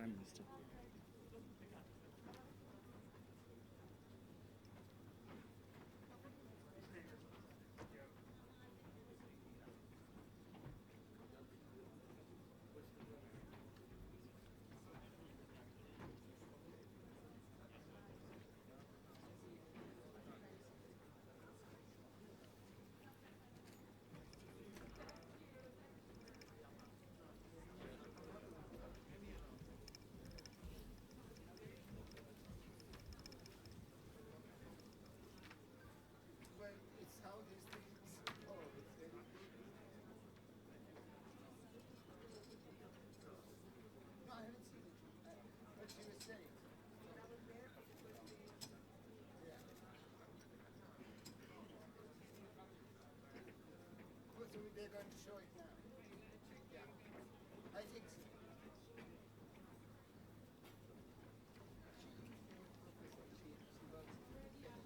Prime Minister. Well, it's how these things go. It's very No, I haven't seen it. But she was saying. Yeah. Well, so they're going to show it now. Yeah. I think so. She works. Yeah.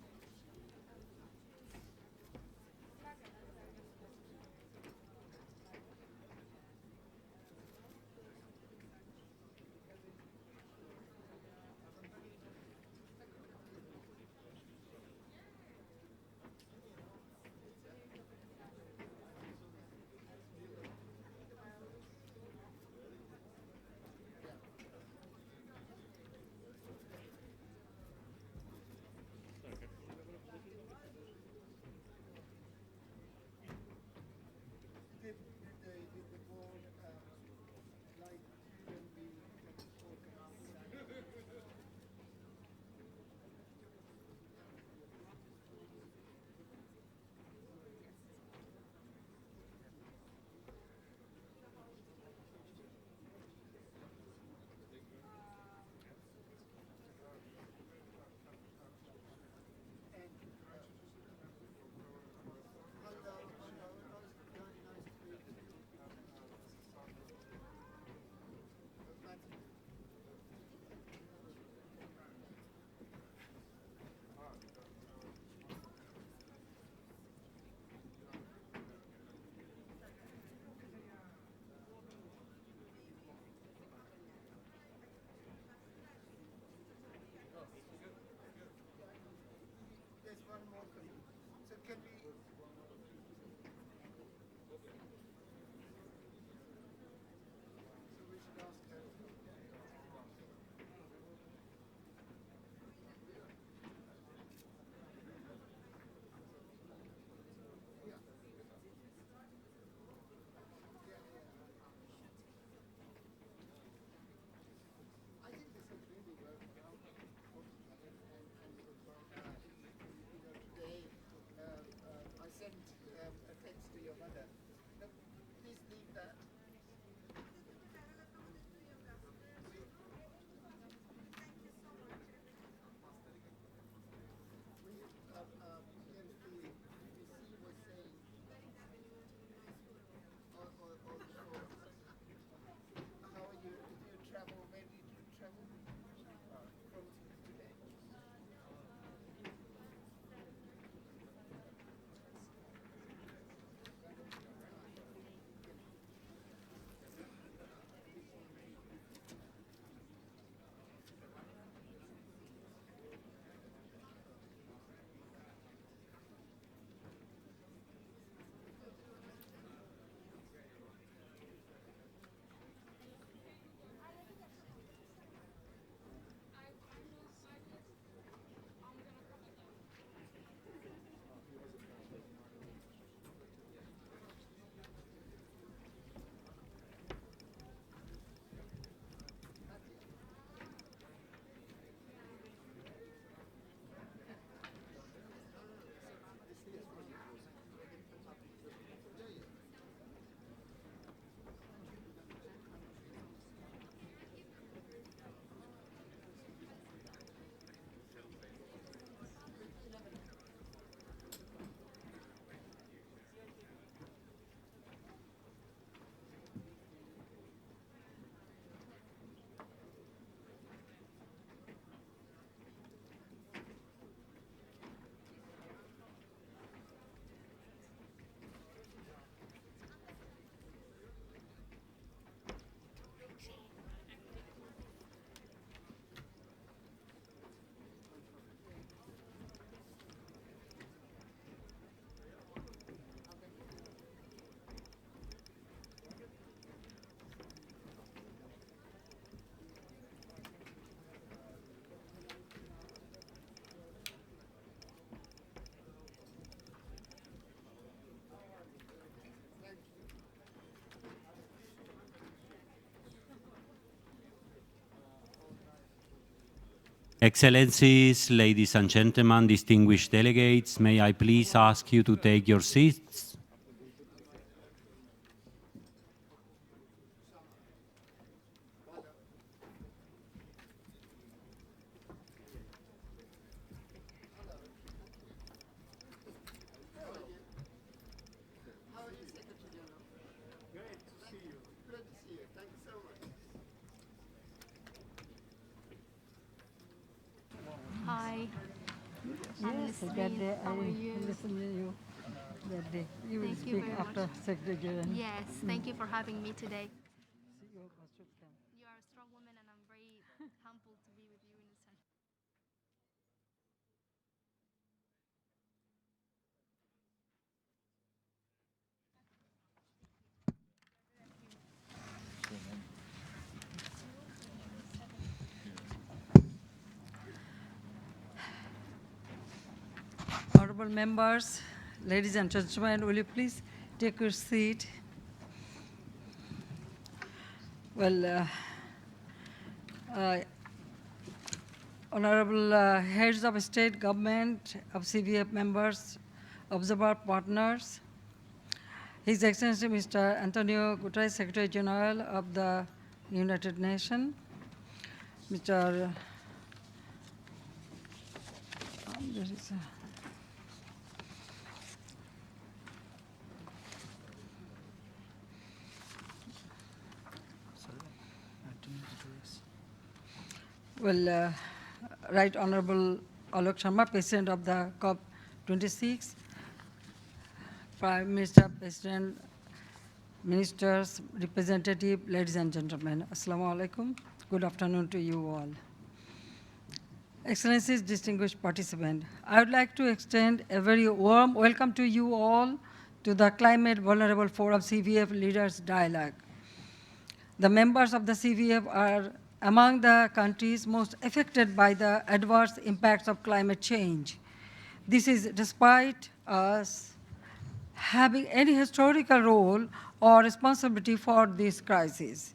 Did the board like when we spoke about that? And hello, it was very nice to meet you. Matthew. There's one more thing. So can we? So we should ask her. Yeah. Yeah, yeah. I think this is really well and today Excellencies, ladies and gentlemen, distinguished delegates, may I please ask you to take your seats? How are you, Secretary General? Great to see you. Great to see you. Thank you so much. Hi, I'm Yes, that Nisreen. day How I are you? listened to you. That day you will Thank you speak very after much. Secretary General. Yes, thank you for having me today. CEO Mr. Khan. You are a strong woman, and I'm very humbled to be with you in this session. Honorable members, ladies and gentlemen, will you please take your seat? Well, honorable heads of state government, of CVF members, observer partners, His Excellency Mr. Antonio Guterres, Secretary General of the United Nations, Mr. There is a- Well, Right Honorable Alok Sharma, President of the COP26, Prime Minister, President, Ministers, Representative, ladies and gentlemen, Assalamu alaikum. Good afternoon to you all. Excellencies, distinguished participants, I would like to extend a very warm welcome to you all to the Climate Vulnerable Forum CVF Leaders Dialogue. The members of the CVF are among the countries most affected by the adverse impacts of climate change. This is despite us having any historical role or responsibility for this crisis.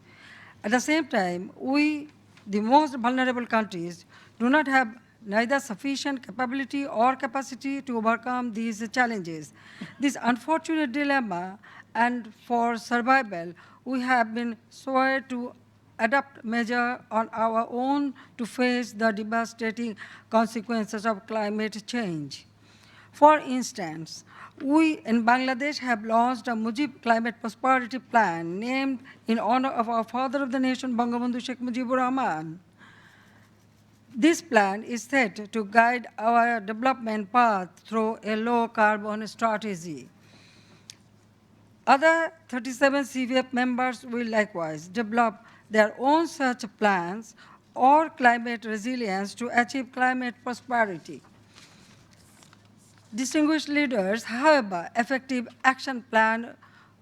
At the same time, we, the most vulnerable countries, do not have neither sufficient capability or capacity to overcome these challenges. This unfortunate dilemma, and for survival, we have been sworn to adopt measures on our own to face the devastating consequences of climate change. For instance, we in Bangladesh have launched a Mujib Climate Prosperity Plan named in honor of our father of the nation, Bangabandhu Sheikh Mujibur Rahman. This plan is set to guide our development path through a low-carbon strategy. Other 37 CVF members will likewise develop their own such plans or climate resilience to achieve climate prosperity. Distinguished leaders, however, effective action plan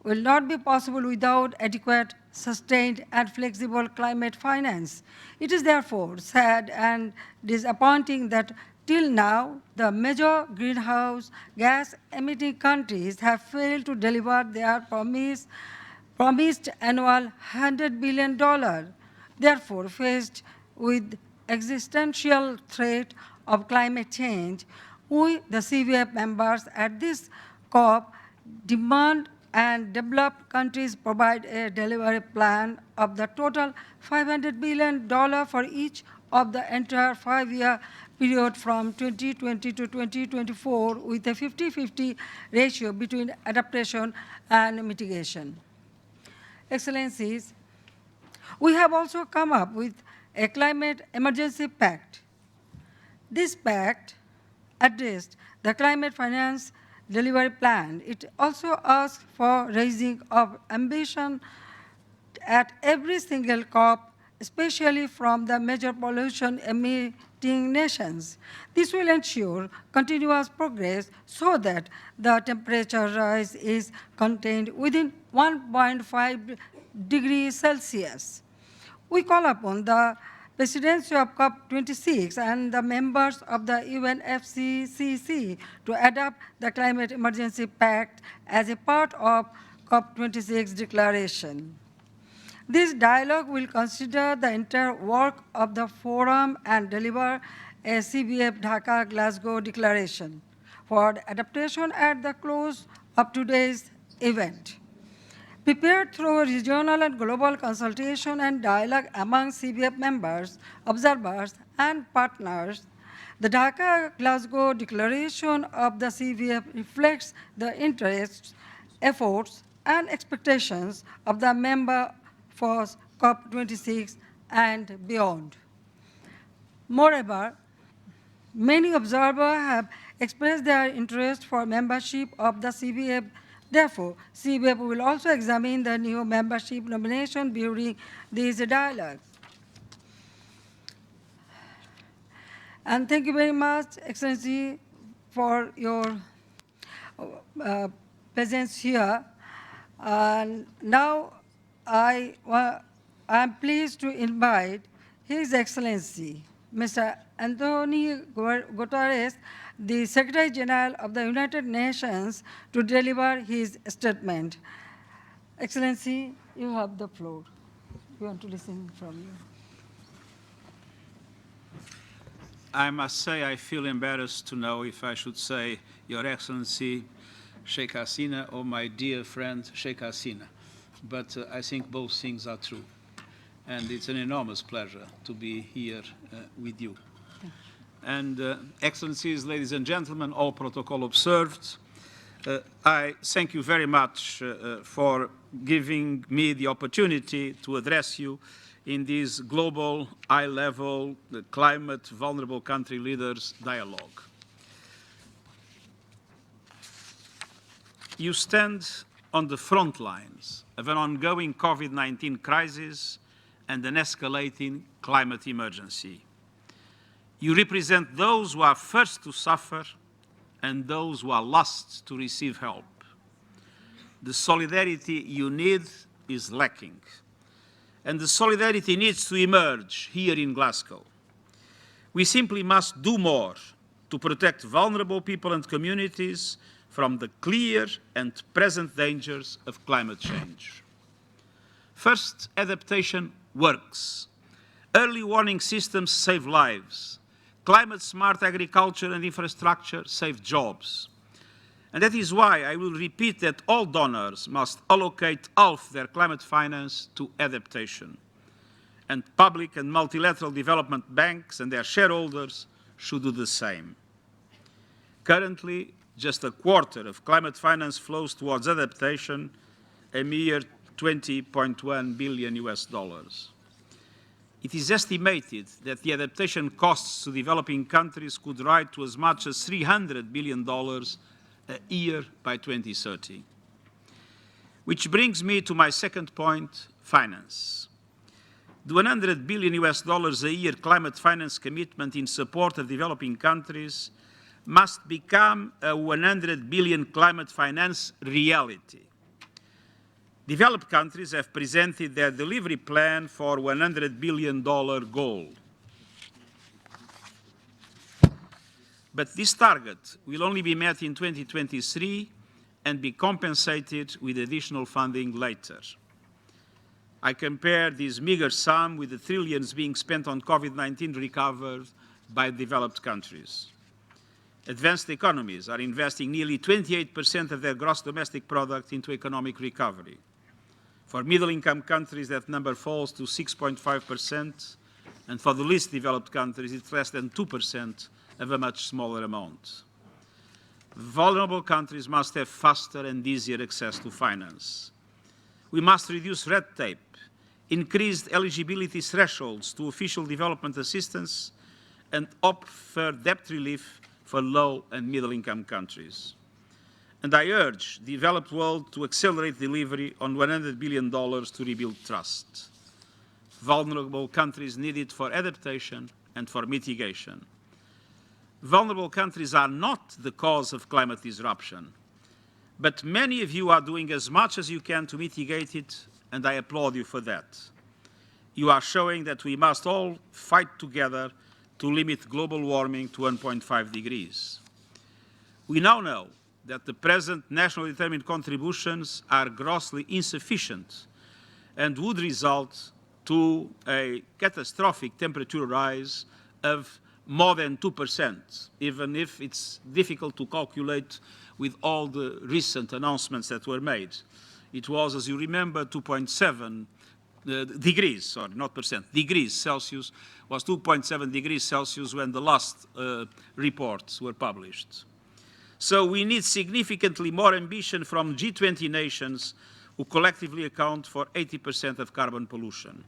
will not be possible without adequate, sustained, and flexible climate finance. It is therefore sad and disappointing that till now, the major greenhouse gas emitting countries have failed to deliver their promised annual $100 billion. Therefore, faced with existential threat of climate change, we, the CVF members at this COP, demand and developed countries provide a delivery plan of the total $500 billion for each of the entire 5-year period from 2020 to 2024 with a 50-50 ratio between adaptation and mitigation. Excellencies, we have also come up with a climate emergency pact. This pact addressed the climate finance delivery plan. It also asks for raising of ambition at every single COP, especially from the major pollution emitting nations. This will ensure continuous progress so that the temperature rise is contained within 1.5 degrees Celsius. We call upon the presidency of COP26 and the members of the UNFCCC to adopt the Climate Emergency Pact as a part of COP26 declaration. This dialogue will consider the entire work of the forum and deliver a CVF Dhaka Glasgow declaration for adaptation at the close of today's event. Prepared through regional and global consultation and dialogue among CVF members, observers, and partners, the Dhaka Glasgow Declaration of the CVF reflects the interests, efforts, and expectations of the member for COP26 and beyond. Moreover, many observers have expressed their interest for membership of the CVF. Therefore, CVF will also examine the new membership nomination during these dialogues. And thank you very much, Excellency, for your presence here. And now I am pleased to invite His Excellency, Mr. Antonio Guterres, the Secretary General of the United Nations, to deliver his statement. Excellency, you have the floor. We want to listen from you. I must say I feel embarrassed to know if I should say Your Excellency Sheikh Hasina or my dear friend Sheikh Hasina. But I think both things are true. And it's an enormous pleasure to be here with you. And Excellencies, ladies and gentlemen, all protocol observed, I thank you very much for giving me the opportunity to address you in this global, high-level, climate vulnerable country leaders dialogue. You stand on the front lines of an ongoing COVID-19 crisis and an escalating climate emergency. You represent those who are first to suffer and those who are last to receive help. The solidarity you need is lacking, and the solidarity needs to emerge here in Glasgow. We simply must do more to protect vulnerable people and communities from the clear and present dangers of climate change. First, adaptation works. Early warning systems save lives. Climate-smart agriculture and infrastructure save jobs. And that is why I will repeat that all donors must allocate half their climate finance to adaptation. And public and multilateral development banks and their shareholders should do the same. Currently, just a quarter of climate finance flows towards adaptation, a mere $20.1 billion US. It is estimated that the adaptation costs to developing countries could rise to as much as $300 billion a year by 2030. Which brings me to my second point, finance. The $100 billion US a year climate finance commitment in support of developing countries must become a 100 billion climate finance reality. Developed countries have presented their delivery plan for $100 billion goal. But this target will only be met in 2023 and be compensated with additional funding later. I compare this meager sum with the trillions being spent on COVID-19 recovered by developed countries. Advanced economies are investing nearly 28% of their gross domestic product into economic recovery. For middle-income countries, that number falls to 6.5%, and for the least developed countries, it's less than 2% of a much smaller amount. Vulnerable countries must have faster and easier access to finance. We must reduce red tape, increase eligibility thresholds to official development assistance, and offer debt relief for low and middle-income countries. And I urge the developed world to accelerate delivery on $100 billion to rebuild trust. Vulnerable countries need it for adaptation and for mitigation. Vulnerable countries are not the cause of climate disruption, but many of you are doing as much as you can to mitigate it, and I applaud you for that. You are showing that we must all fight together to limit global warming to 1.5 degrees. We now know that the present nationally determined contributions are grossly insufficient and would result to a catastrophic temperature rise of more than 2%, even if it's difficult to calculate with all the recent announcements that were made. It was, as you remember, 2.7 degrees, sorry, not percent, degrees Celsius, was 2.7 degrees Celsius when the last reports were published. So we need significantly more ambition from G20 nations who collectively account for 80% of carbon pollution.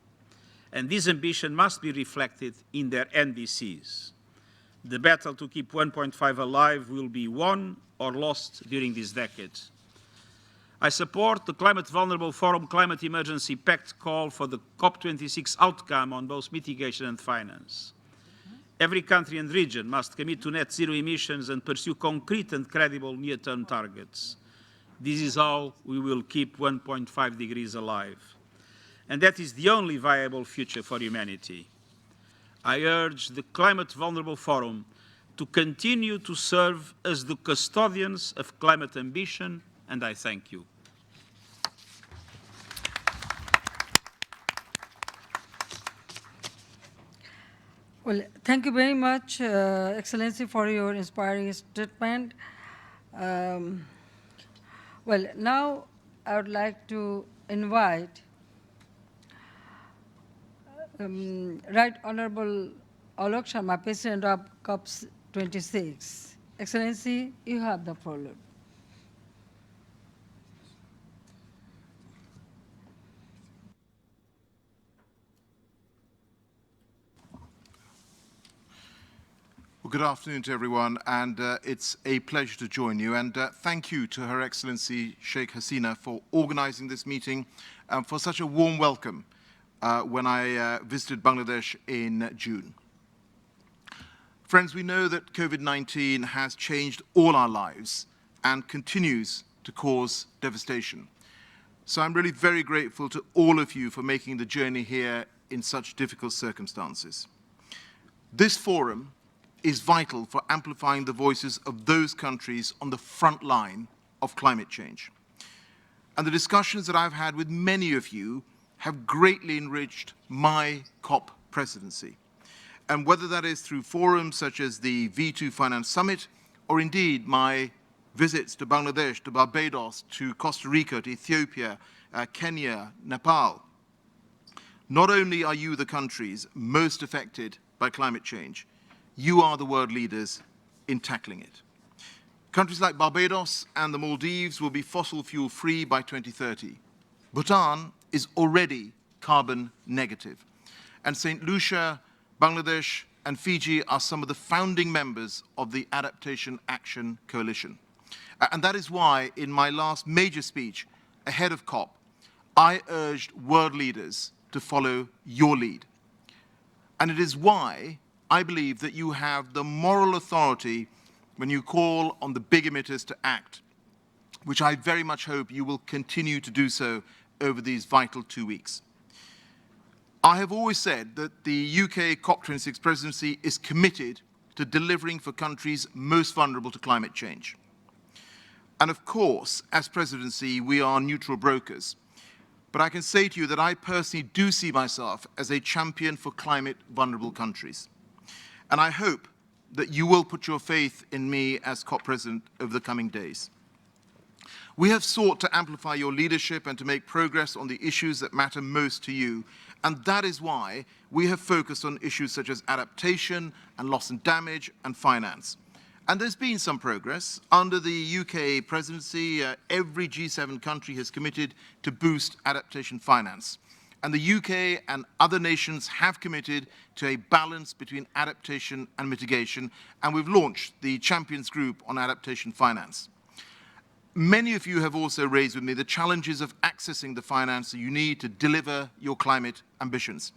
And this ambition must be reflected in their NDCs. The battle to keep 1.5 alive will be won or lost during this decade. I support the Climate Vulnerable Forum Climate Emergency Pact call for the COP26 outcome on both mitigation and finance. Every country and region must commit to net zero emissions and pursue concrete and credible near-term targets. This is how we will keep 1.5 degrees alive. And that is the only viable future for humanity. I urge the Climate Vulnerable Forum to continue to serve as the custodians of climate ambition, and I thank you. Well, thank you very much, Excellency, for your inspiring statement. Well, now I would like to invite Right Honorable Alok Sharma, President of COP26. Excellency, you have the floor. Well, good afternoon to everyone, and it's a pleasure to join you. And thank you to Her Excellency Sheikh Hasina for organizing this meeting and for such a warm welcome when I visited Bangladesh in June. Friends, we know that COVID-19 has changed all our lives and continues to cause devastation. So I'm really very grateful to all of you for making the journey here in such difficult circumstances. This forum is vital for amplifying the voices of those countries on the front line of climate change. And the discussions that I've had with many of you have greatly enriched my COP presidency. And whether that is through forums such as the V2 Finance Summit, or indeed my visits to Bangladesh, to Barbados, to Costa Rica, to Ethiopia, Kenya, Nepal, not only are you the countries most affected by climate change, you are the world leaders in tackling it. Countries like Barbados and the Maldives will be fossil fuel free by 2030. Bhutan is already carbon negative. And St. Lucia, Bangladesh, and Fiji are some of the founding members of the Adaptation Action Coalition. And that is why, in my last major speech ahead of COP, I urged world leaders to follow your lead. And it is why I believe that you have the moral authority when you call on the big emitters to act, which I very much hope you will continue to do so over these vital 2 weeks. I have always said that the UK COP26 presidency is committed to delivering for countries most vulnerable to climate change. And of course, as presidency, we are neutral brokers. But I can say to you that I personally do see myself as a champion for climate vulnerable countries. And I hope that you will put your faith in me as COP president over the coming days. We have sought to amplify your leadership and to make progress on the issues that matter most to you. And that is why we have focused on issues such as adaptation and loss and damage and finance. And there's been some progress. Under the UK presidency, every G7 country has committed to boost adaptation finance. And the UK and other nations have committed to a balance between adaptation and mitigation, and we've launched the Champions Group on Adaptation Finance. Many of you have also raised with me the challenges of accessing the finance that you need to deliver your climate ambitions.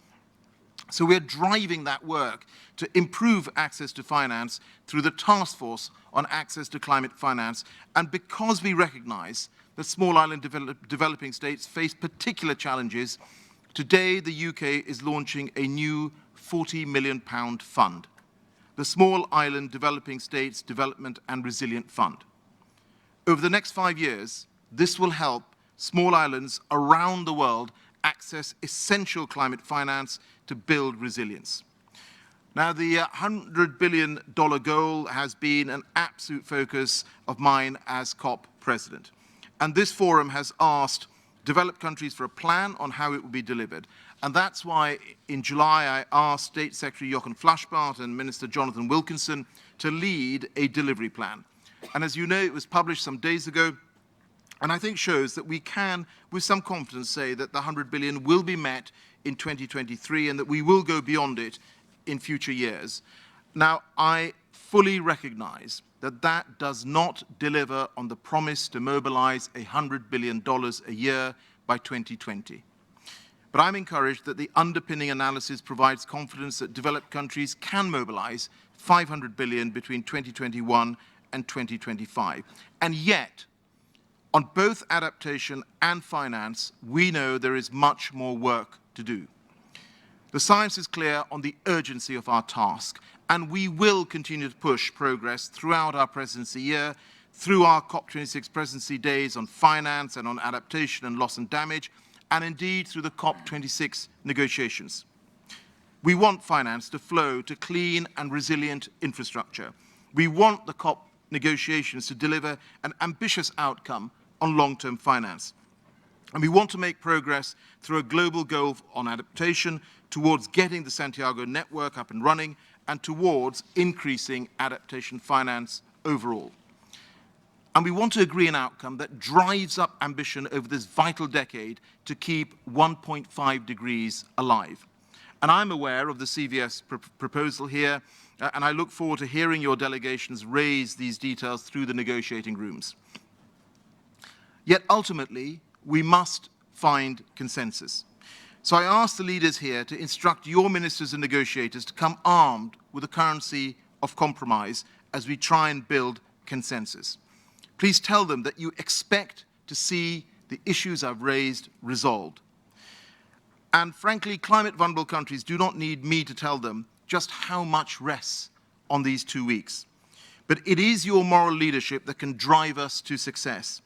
So we're driving that work to improve access to finance through the Task Force on Access to Climate Finance, and because we recognize that small island developing states face particular challenges, today, the UK is launching a new £40 million fund, the Small Island Developing States Development and Resilient Fund. Over the next 5 years, this will help small islands around the world access essential climate finance to build resilience. Now, the $100 billion goal has been an absolute focus of mine as COP president. And this forum has asked developed countries for a plan on how it will be delivered. And that's why in July I asked State Secretary Jochen Flashbart and Minister Jonathan Wilkinson to lead a delivery plan. And as you know, it was published some days ago, and I think shows that we can, with some confidence, say that the 100 billion will be met in 2023 and that we will go beyond it in future years. Now, I fully recognize that that does not deliver on the promise to mobilize $100 billion a year by 2020. But I'm encouraged that the underpinning analysis provides confidence that developed countries can mobilize 500 billion between 2021 and 2025. And yet, on both adaptation and finance, we know there is much more work to do. The science is clear on the urgency of our task, and we will continue to push progress throughout our presidency year, through our COP26 presidency days on finance and on adaptation and loss and damage, and indeed through the COP26 negotiations. We want finance to flow to clean and resilient infrastructure. We want the COP negotiations to deliver an ambitious outcome on long-term finance. And we want to make progress through a global goal on adaptation towards getting the Santiago network up and running and towards increasing adaptation finance overall. And we want to agree an outcome that drives up ambition over this vital decade to keep 1.5 degrees alive. And I'm aware of the CVF proposal here, and I look forward to hearing your delegations raise these details through the negotiating rooms. Yet ultimately, we must find consensus. So I ask the leaders here to instruct your ministers and negotiators to come armed with a currency of compromise as we try and build consensus. Please tell them that you expect to see the issues I've raised resolved. And frankly, climate vulnerable countries do not need me to tell them just how much rests on these 2 weeks. But it is your moral leadership that can drive us to success.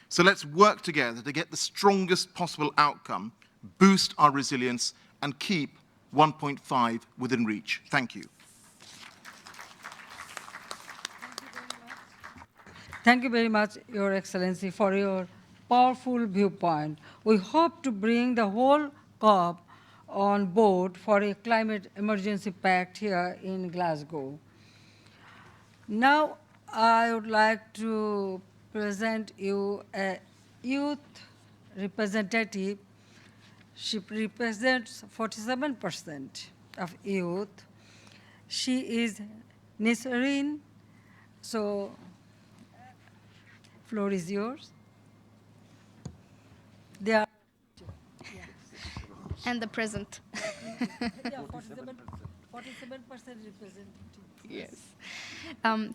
So let's work together to get the strongest possible outcome, boost our resilience, and keep 1.5 within reach. Thank you. Thank you very much, Your Excellency, for your powerful viewpoint. We hope to bring the whole COP on board for a climate emergency pact here in Glasgow. Now, I would like to present you a youth representative. She represents 47% of youth. She is Nisreen. So, floor is yours. They are And the present. yeah, 47% representative. Yes.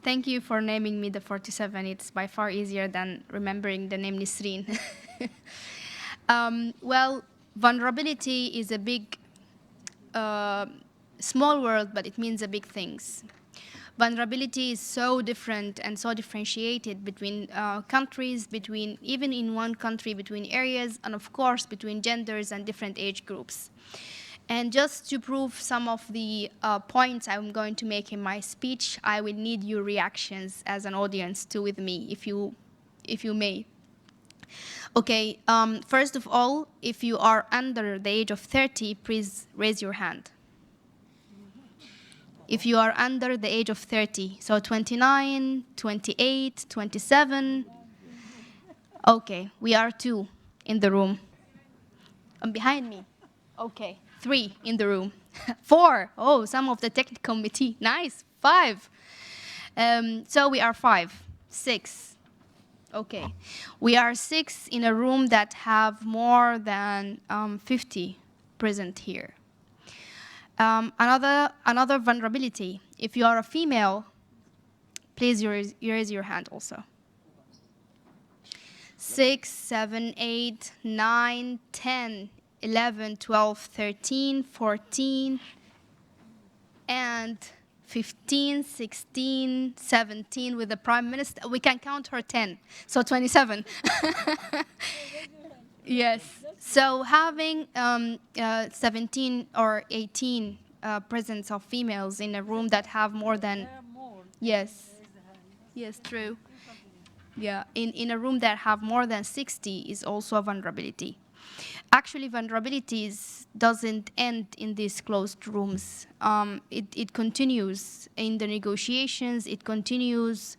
Thank you for naming me the 47. It's by far easier than remembering the name Nisreen. Well, vulnerability is a big, small word, but it means a big things. Vulnerability is so different and so differentiated between countries, even in one country, between areas, and of course between genders and different age groups. And just to prove some of the points I'm going to make in my speech, I will need your reactions as an audience too with me, if you may. Okay, first of all, if you are under the age of 30, please raise your hand. If you are under the age of 30, so 29, 28, 27. Okay, we are 2 in the room. And behind me, okay, 3 in the room. 4, oh, some of the technical committee, nice, 5. So we are 5, 6. Okay, we are 6 in a room that have more than 50 present here. Another vulnerability, if you are a female, please raise your hand also. 6, 7, 8, 9, 10, 11, 12, 13, 14, and 15, 16, 17 with the Prime Minister. We can count her 10, so 27. Yes. So having 17 or 18 presence of females in a room that have more than, yes, yes, true. Yeah, in a room that have more than 60 is also a vulnerability. Actually, vulnerabilities doesn't end in these closed rooms. It continues in the negotiations, it continues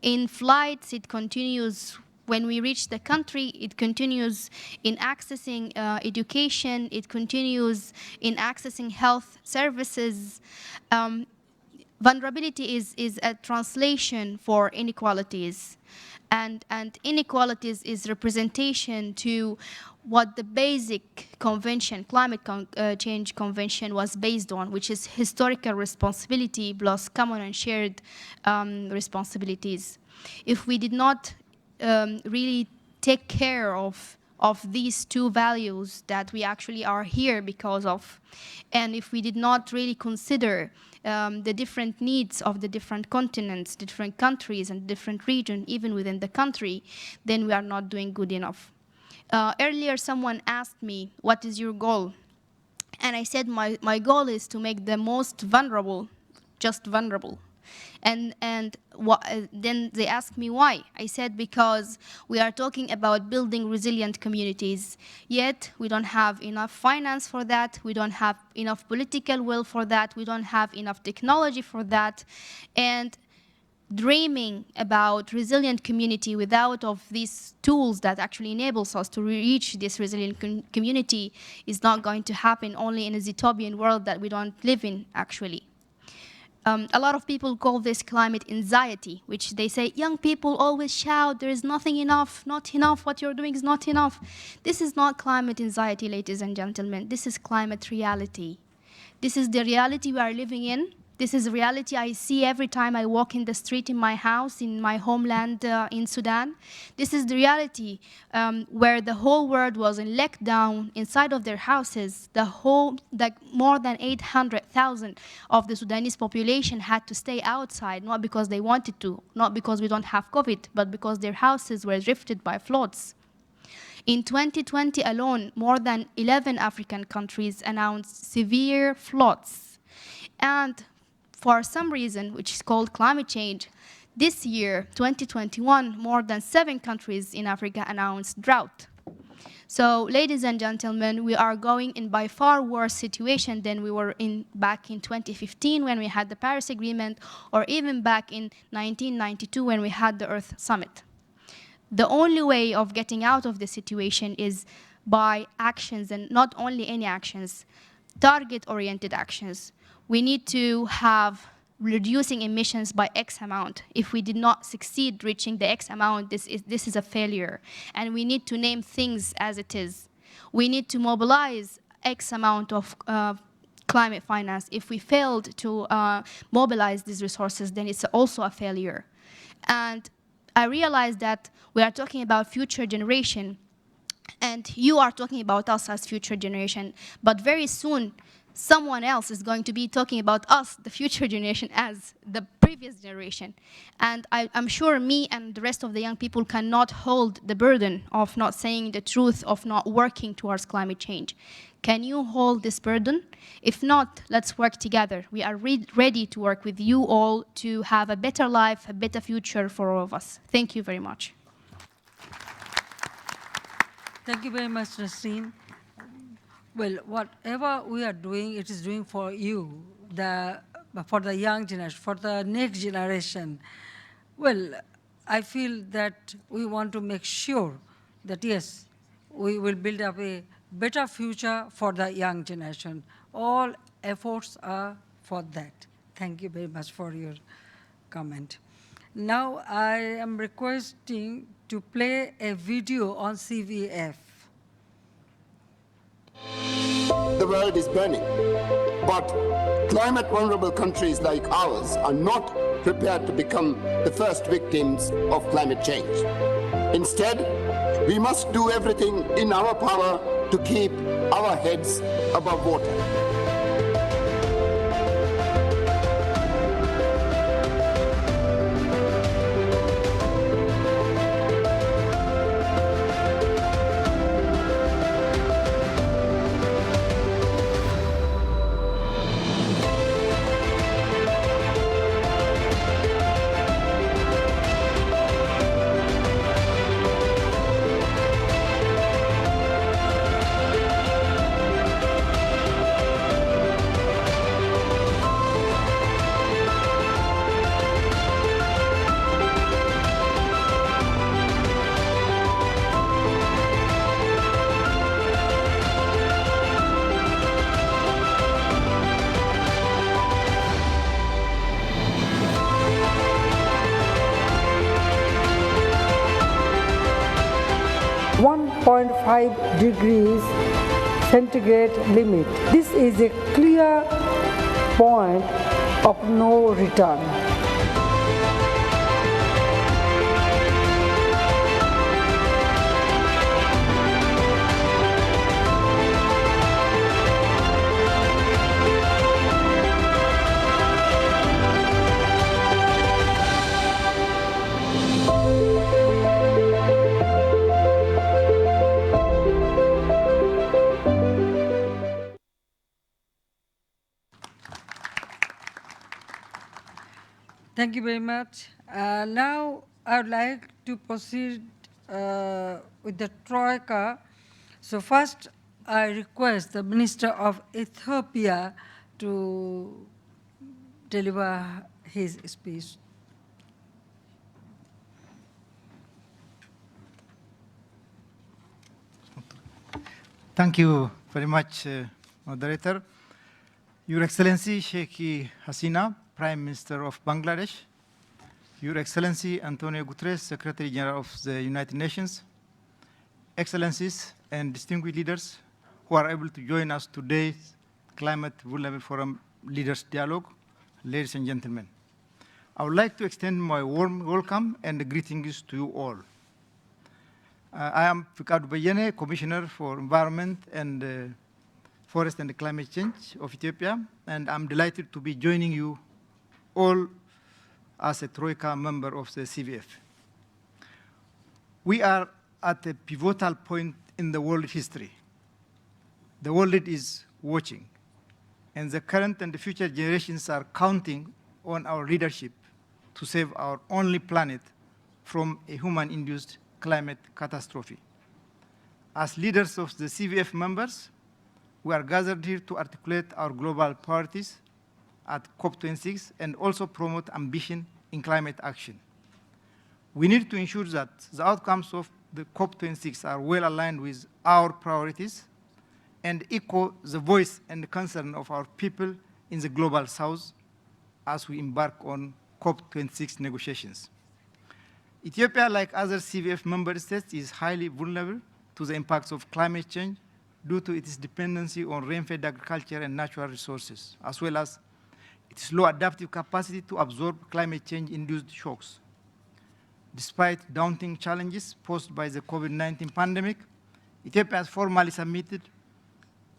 in flights, it continues when we reach the country, it continues in accessing education, it continues in accessing health services. Vulnerability is a translation for inequalities. And inequalities is representation to what the basic convention, change convention was based on, which is historical responsibility plus common and shared responsibilities. If we did not really take care of these two values that we actually are here because of, and if we did not really consider the different needs of the different continents, different countries, and different regions, even within the country, then we are not doing good enough. Earlier, someone asked me, what is your goal? And I said, my goal is to make the most vulnerable just vulnerable. And then they asked me why. I said because we are talking about building resilient communities, yet we don't have enough finance for that, we don't have enough political will for that, we don't have enough technology for that. And dreaming about resilient community without of these tools that actually enables us to reach this resilient community is not going to happen only in a utopian world that we don't live in, actually. A lot of people call this climate anxiety, which they say, young people always shout, there is nothing enough, not enough, what you're doing is not enough. This is not climate anxiety, ladies and gentlemen. This is climate reality. This is the reality we are living in. This is a reality I see every time I walk in the street in my house, in my homeland in Sudan. This is the reality where the whole world was in lockdown inside of their houses. More than 800,000 of the Sudanese population had to stay outside, not because they wanted to, not because we don't have COVID, but because their houses were rifted by floods. In 2020 alone, more than 11 African countries announced severe floods. And for some reason, which is called climate change, this year, 2021, more than 7 countries in Africa announced drought. So, ladies and gentlemen, we are going in by far worse situation than we were in back in 2015 when we had the Paris Agreement, or even back in 1992 when we had the Earth Summit. The only way of getting out of this situation is by actions, and not only any actions, target-oriented actions. We need to have reducing emissions by X amount. If we did not succeed reaching the X amount, this is a failure. And we need to name things as it is. We need to mobilize X amount of climate finance. If we failed to mobilize these resources, then it's also a failure. And I realized that we are talking about future generation, and you are talking about us as future generation, but very soon, someone else is going to be talking about us, the future generation, as the previous generation. And I'm sure me and the rest of the young people cannot hold the burden of not saying the truth, of not working towards climate change. Can you hold this burden? If not, let's work together. We are ready to work with you all to have a better life, a better future for all of us. Thank you very much. Thank you very much, Nasreen. Well, whatever we are doing, it is doing for you, for the young generation, for the next generation. Well, I feel that we want to make sure that, yes, we will build up a better future for the young generation. All efforts are for that. Thank you very much for your comment. Now I am requesting to play a video on CVF. The world is burning, but climate-vulnerable countries like ours are not prepared to become the first victims of climate change. Instead, we must do everything in our power to keep our heads above water. 1.5 degrees centigrade limit. This is a clear point of no return. Thank you very much. Now I would like to proceed with the Troika. So first, I request the Minister of Ethiopia to deliver his speech. Thank you very much, Moderator. Your Excellency Sheikh Hasina, Prime Minister of Bangladesh, Your Excellency Antonio Guterres, Secretary General of the United Nations, Excellencies and distinguished leaders who are able to join us today's Climate Vulnerable Forum Leaders Dialogue, ladies and gentlemen. I would like to extend my warm welcome and greetings to you all. I am Fikadu Bayene, Commissioner for Environment and Forest and Climate Change of Ethiopia, and I'm delighted to be joining you all as a Troika member of the CVF. We are at a pivotal point in the world history. The world is watching, and the current and the future generations are counting on our leadership to save our only planet from a human-induced climate catastrophe. As leaders of the CVF members, we are gathered here to articulate our global priorities at COP26 and also promote ambition in climate action. We need to ensure that the outcomes of the COP26 are well aligned with our priorities and echo the voice and concern of our people in the global south as we embark on COP26 negotiations. Ethiopia, like other CVF member states, is highly vulnerable to the impacts of climate change due to its dependency on rain-fed agriculture and natural resources, as well as its low adaptive capacity to absorb climate change-induced shocks. Despite daunting challenges posed by the COVID-19 pandemic, Ethiopia has formally submitted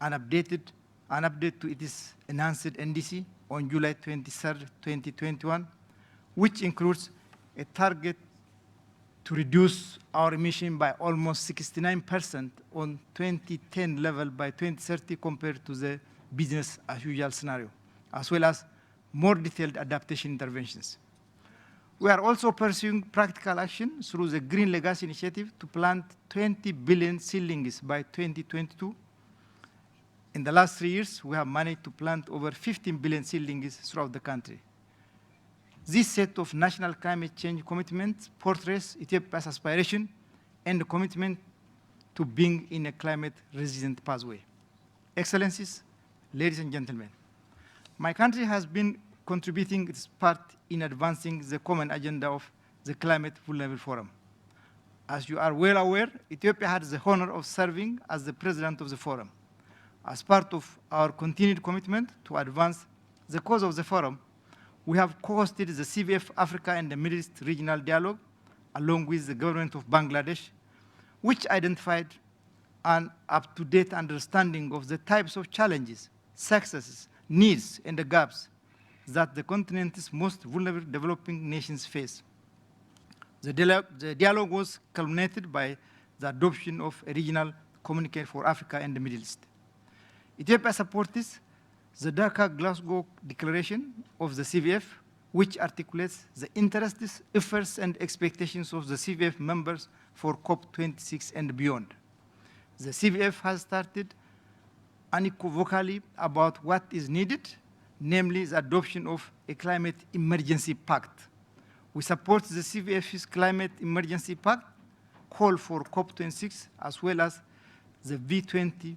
an update to its enhanced NDC on July 23, 2021, which includes a target to reduce our emission by almost 69% on 2010 level by 2030 compared to the business as usual scenario, as well as more detailed adaptation interventions. We are also pursuing practical action through the Green Legacy Initiative to plant 20 billion seedlings by 2022. In the last 3 years, we have managed to plant over 15 billion seedlings throughout the country. This set of national climate change commitments portrays Ethiopia's aspiration and commitment to being in a climate-resilient pathway. Excellencies, ladies and gentlemen, my country has been contributing its part in advancing the common agenda of the Climate Vulnerable Forum. As you are well aware, Ethiopia had the honor of serving as the president of the forum. As part of our continued commitment to advance the cause of the forum, we have co-hosted the CVF Africa and the Middle East Regional Dialogue, along with the government of Bangladesh, which identified an up-to-date understanding of the types of challenges, successes, needs, and the gaps that the continent's most vulnerable developing nations face. The dialogue was culminated by the adoption of a regional communique for Africa and the Middle East. Ethiopia supports the Dhaka Glasgow Declaration of the CVF, which articulates the interests, efforts, and expectations of the CVF members for COP26 and beyond. The CVF has started unequivocally about what is needed, namely the adoption of a climate emergency pact. We support the CVF's climate emergency pact, call for COP26, as well as the V20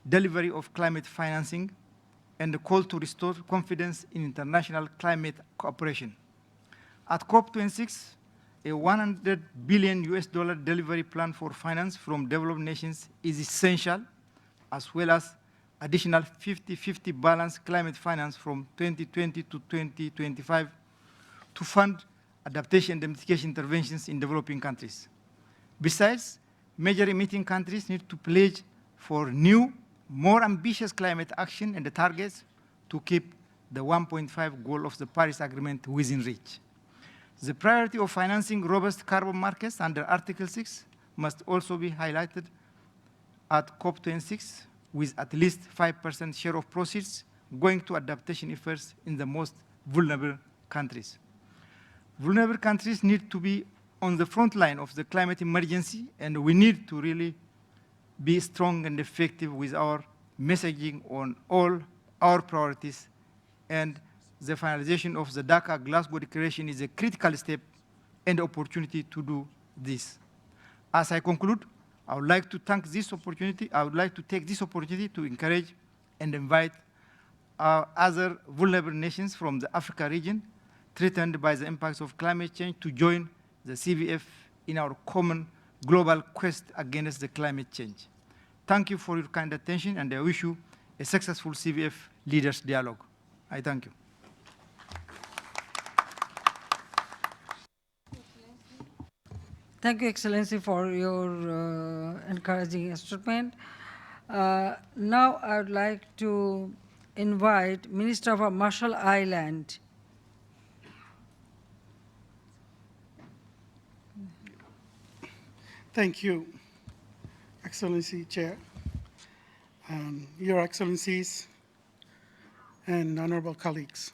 delivery of climate financing, and the call to restore confidence in international climate cooperation. At COP26, a 100 billion US dollar delivery plan for finance from developed nations is essential, as well as additional 50-50 balanced climate finance from 2020 to 2025 to fund adaptation and mitigation interventions in developing countries. Besides, major emitting countries need to pledge for new, more ambitious climate action and the targets to keep the 1.5 goal of the Paris Agreement within reach. The priority of financing robust carbon markets under Article 6 must also be highlighted at COP26, with at least 5% share of proceeds going to adaptation efforts in the most vulnerable countries. Vulnerable countries need to be on the front line of the climate emergency, and we need to really be strong and effective with our messaging on all our priorities, and the finalization of the Dhaka Glasgow Declaration is a critical step and opportunity to do this. As I conclude, I would like to take this opportunity to encourage and invite other vulnerable nations from the Africa region threatened by the impacts of climate change to join the CVF in our common global quest against the climate change. Thank you for your kind attention, and I wish you a successful CVF Leaders Dialogue. I thank you. Thank you, Excellency, for your encouraging statement. Now I would like to invite Minister of Marshall Islands. Thank you, Excellency Chair, Your Excellencies, and honorable colleagues.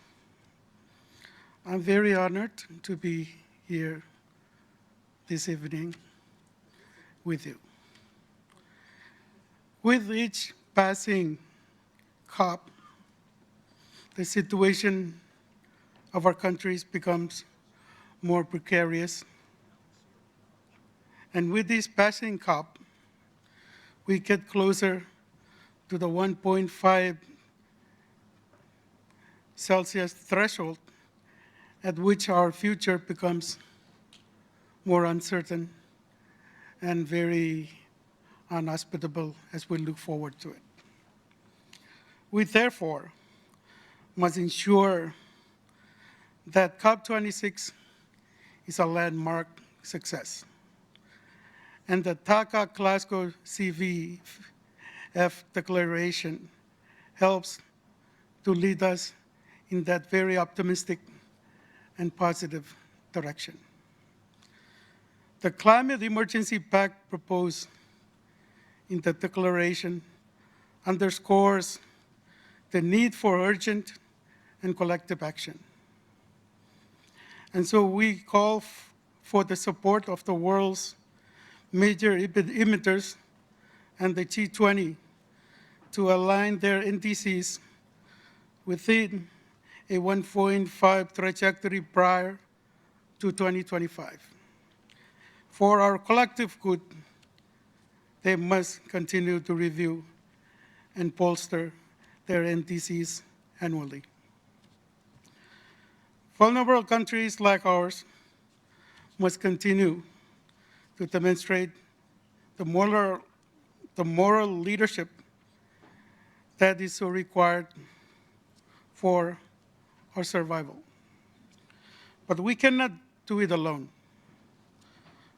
I'm very honored to be here this evening with you. With each passing COP, the situation of our countries becomes more precarious. And with this passing COP, we get closer to the 1.5 Celsius threshold at which our future becomes more uncertain and very inhospitable as we look forward to it. We therefore must ensure that COP26 is a landmark success, and the Dhaka Glasgow CVF declaration helps to lead us in that very optimistic and positive direction. The Climate Emergency Pact proposed in the declaration underscores the need for urgent and collective action. And so we call for the support of the world's major emitters and the G20 to align their NDCs within a 1.5 trajectory prior to 2025. For our collective good, they must continue to review and bolster their NDCs annually. Vulnerable countries like ours must continue to demonstrate the moral leadership that is so required for our survival. But we cannot do it alone.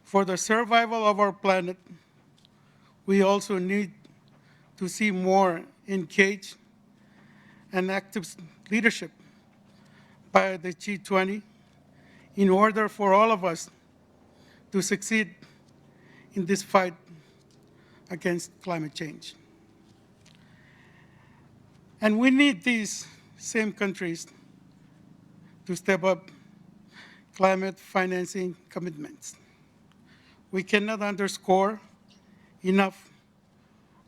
For the survival of our planet, we also need to see more engaged and active leadership by the G20 in order for all of us to succeed in this fight against climate change. And we need these same countries to step up climate financing commitments. We cannot underscore enough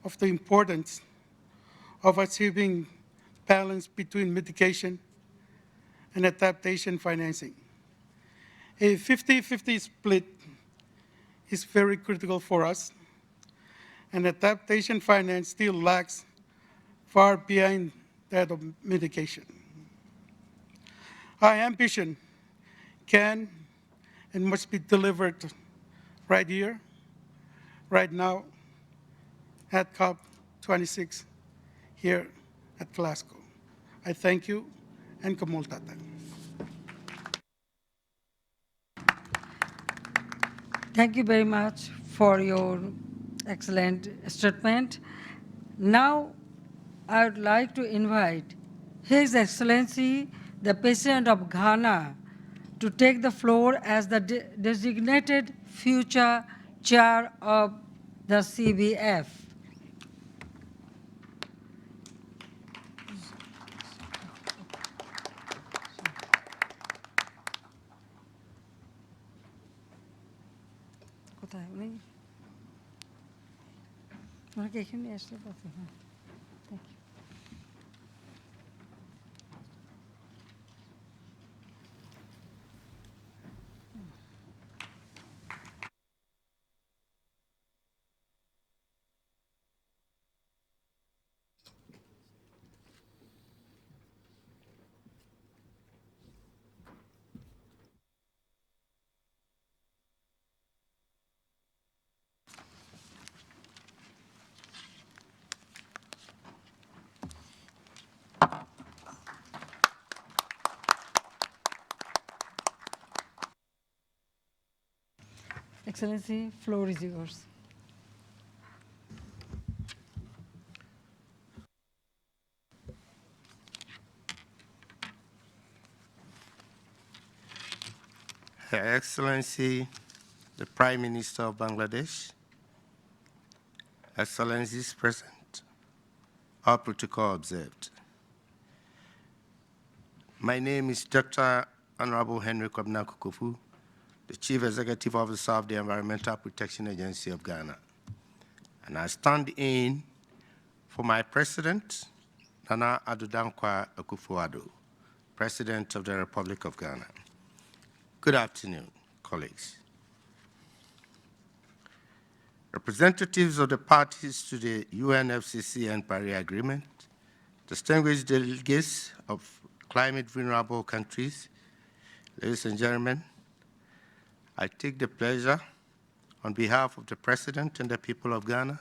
of the importance of achieving balance between mitigation and adaptation financing. A 50-50 split is very critical for us, and adaptation finance still lags far behind that of mitigation. Our ambition can and must be delivered right here, right now, at COP26 here at Glasgow. I thank you and kamultatan. Thank you very much for your excellent statement. Now, I would like to invite His Excellency, the President of Ghana, to take the floor as the designated future chair of the CVF. কোথায় উনি? ওনাকে এখানে আসলে কথা, হ্যাঁ। Thank you. Excellency, floor is yours. Her Excellency, the Prime Minister of Bangladesh, Excellencies present, all protocol observed. My name is Dr. Honorable Henry Kwabena Kukufu, the Chief Executive Officer of the Environmental Protection Agency of Ghana. And I stand in for my President, Nana Addo Dankwa Akufo-Addo, President of the Republic of Ghana. Good afternoon, colleagues. Representatives of the parties to the UNFCCC and Paris Agreement, distinguished delegates of climate vulnerable countries, ladies and gentlemen, I take the pleasure on behalf of the President and the people of Ghana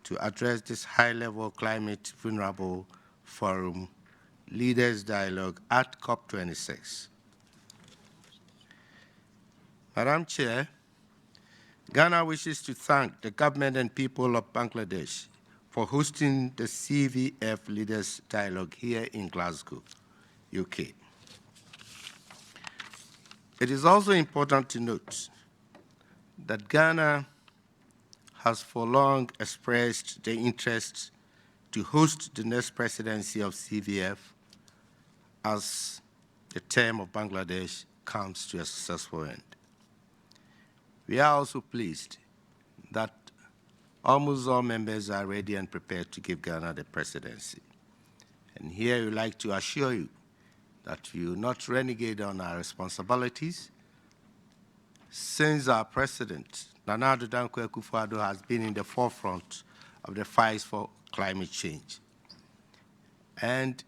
to address this high-level climate vulnerable forum, Leaders Dialogue at COP26. Madam Chair, Ghana wishes to thank the government and people of Bangladesh for hosting the CVF Leaders Dialogue here in Glasgow, UK. It is also important to note that Ghana has for long expressed the interest to host the next presidency of CVF as the term of Bangladesh comes to a successful end. We are also pleased that almost all members are ready and prepared to give Ghana the presidency. And here we would like to assure you that we will not renegade on our responsibilities, since our President, Nana Addo Dankwa Akufo-Addo, has been in the forefront of the fight for climate change. And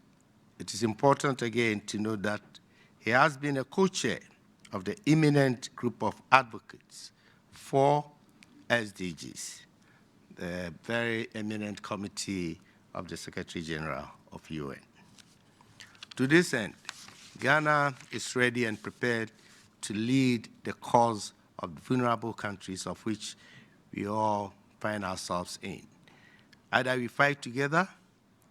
it is important again to note that he has been a co-chair of the eminent group of advocates for SDGs, the very eminent committee of the Secretary General of UN. To this end, Ghana is ready and prepared to lead the cause of vulnerable countries of which we all find ourselves in. Either we fight together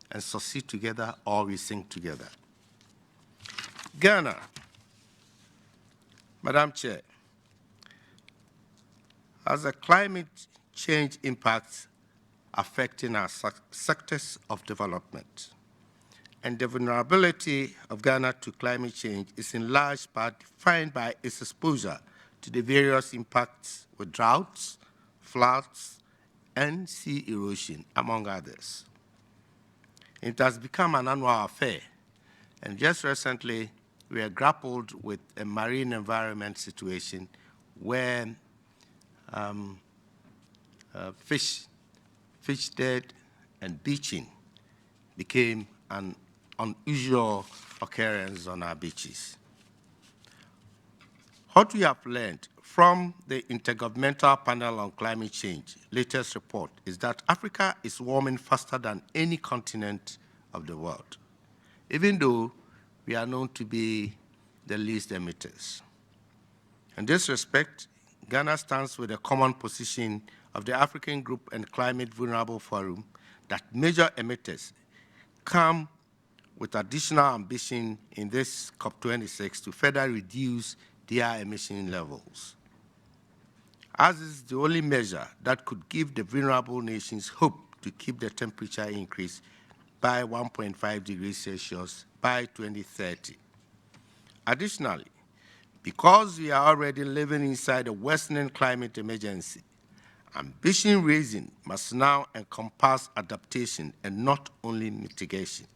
and succeed together, or we sink together. Ghana, Madam Chair, has a climate change impacts affecting our sectors of development. And the vulnerability of Ghana to climate change is in large part defined by its exposure to the various impacts with droughts, floods, and sea erosion, among others. It has become an annual affair, and just recently we have grappled with a marine environment situation where fish dead and beaching became an unusual occurrence on our beaches. What we have learned from the Intergovernmental Panel on Climate Change latest report is that Africa is warming faster than any continent of the world, even though we are known to be the least emitters. In this respect, Ghana stands with a common position of the African Group and Climate Vulnerable Forum that major emitters come with additional ambition in this COP26 to further reduce their emission levels. As is the only measure that could give the vulnerable nations hope to keep the temperature increase by 1.5 degrees Celsius by 2030. Additionally, because we are already living inside a worsening climate emergency, ambition raising must now encompass adaptation and not only mitigation.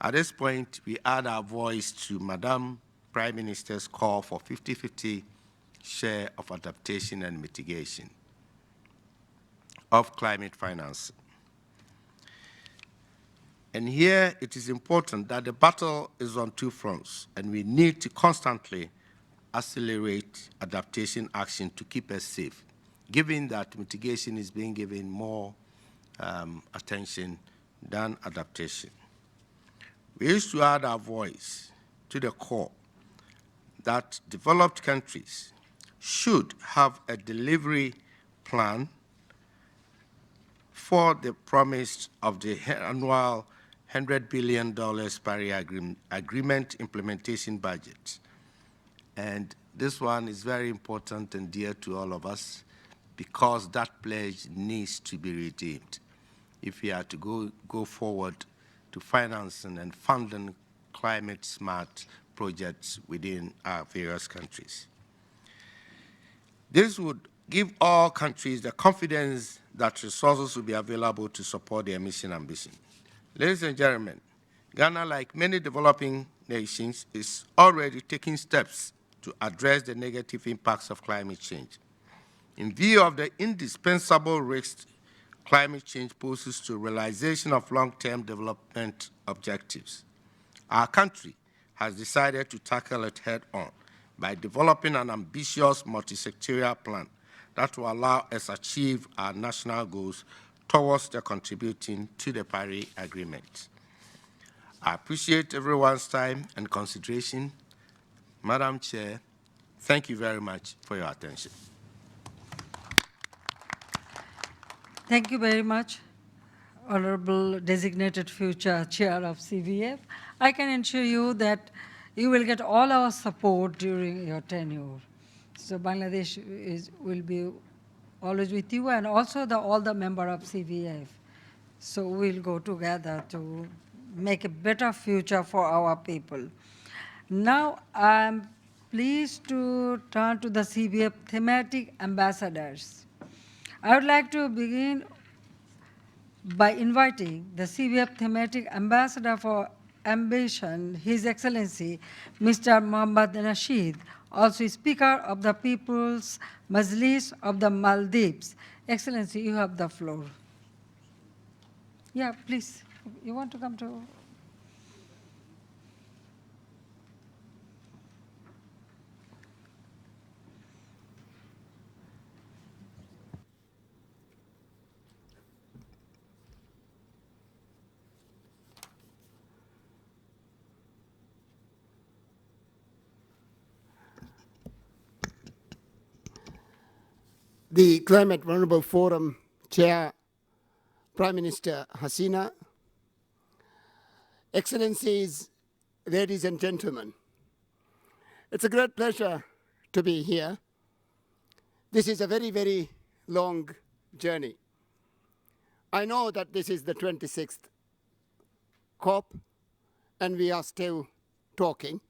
At this point, we add our voice to Madam Prime Minister's call for 50-50 share of adaptation and mitigation of climate finance. And here it is important that the battle is on two fronts, and we need to constantly accelerate adaptation action to keep us safe, given that mitigation is being given more attention than adaptation. We wish to add our voice to the call that developed countries should have a delivery plan for the promise of the annual $100 billion Paris Agreement implementation budget. And this one is very important and dear to all of us because that pledge needs to be redeemed if we are to go forward to financing and funding climate-smart projects within our various countries. This would give all countries the confidence that resources will be available to support their mission ambition. Ladies and gentlemen, Ghana, like many developing nations, is already taking steps to address the negative impacts of climate change. In view of the indispensable risks climate change poses to realization of long-term development objectives, our country has decided to tackle it head-on by developing an ambitious multi-sectorial plan that will allow us to achieve our national goals towards the contributing to the Paris Agreement. I appreciate everyone's time and consideration. Madam Chair, thank you very much for your attention. Thank you very much, Honorable Designated Future Chair of CVF. I can assure you that you will get all our support during your tenure. So Bangladesh will be always with you, and also all the members of CVF. So we'll go together to make a better future for our people. Now I'm pleased to turn to the CVF thematic ambassadors. I would like to begin by inviting the CVF thematic ambassador for ambition, His Excellency Mr. Mohammad Nasheed, also Speaker of the People's Majlis of the Maldives. Excellency, you have the floor. Yeah, please. You want to come to? The Climate Vulnerable Forum Chair, Prime Minister Hasina, Excellencies, ladies and gentlemen, it's a great pleasure to be here. This is a very, very long journey. I know that this is the 26th COP, and we are still talking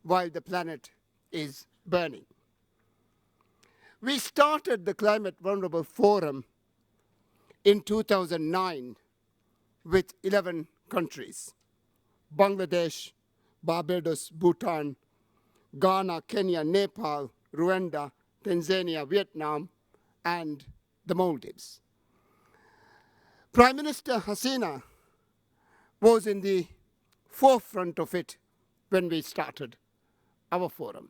while the planet is burning. We started the Climate Vulnerable Forum in 2009 with 11 countries: Bangladesh, Barbados, Bhutan, Ghana, Kenya, Nepal, Rwanda, Tanzania, Vietnam, and the Maldives. Prime Minister Hasina was in the forefront of it when we started our forum.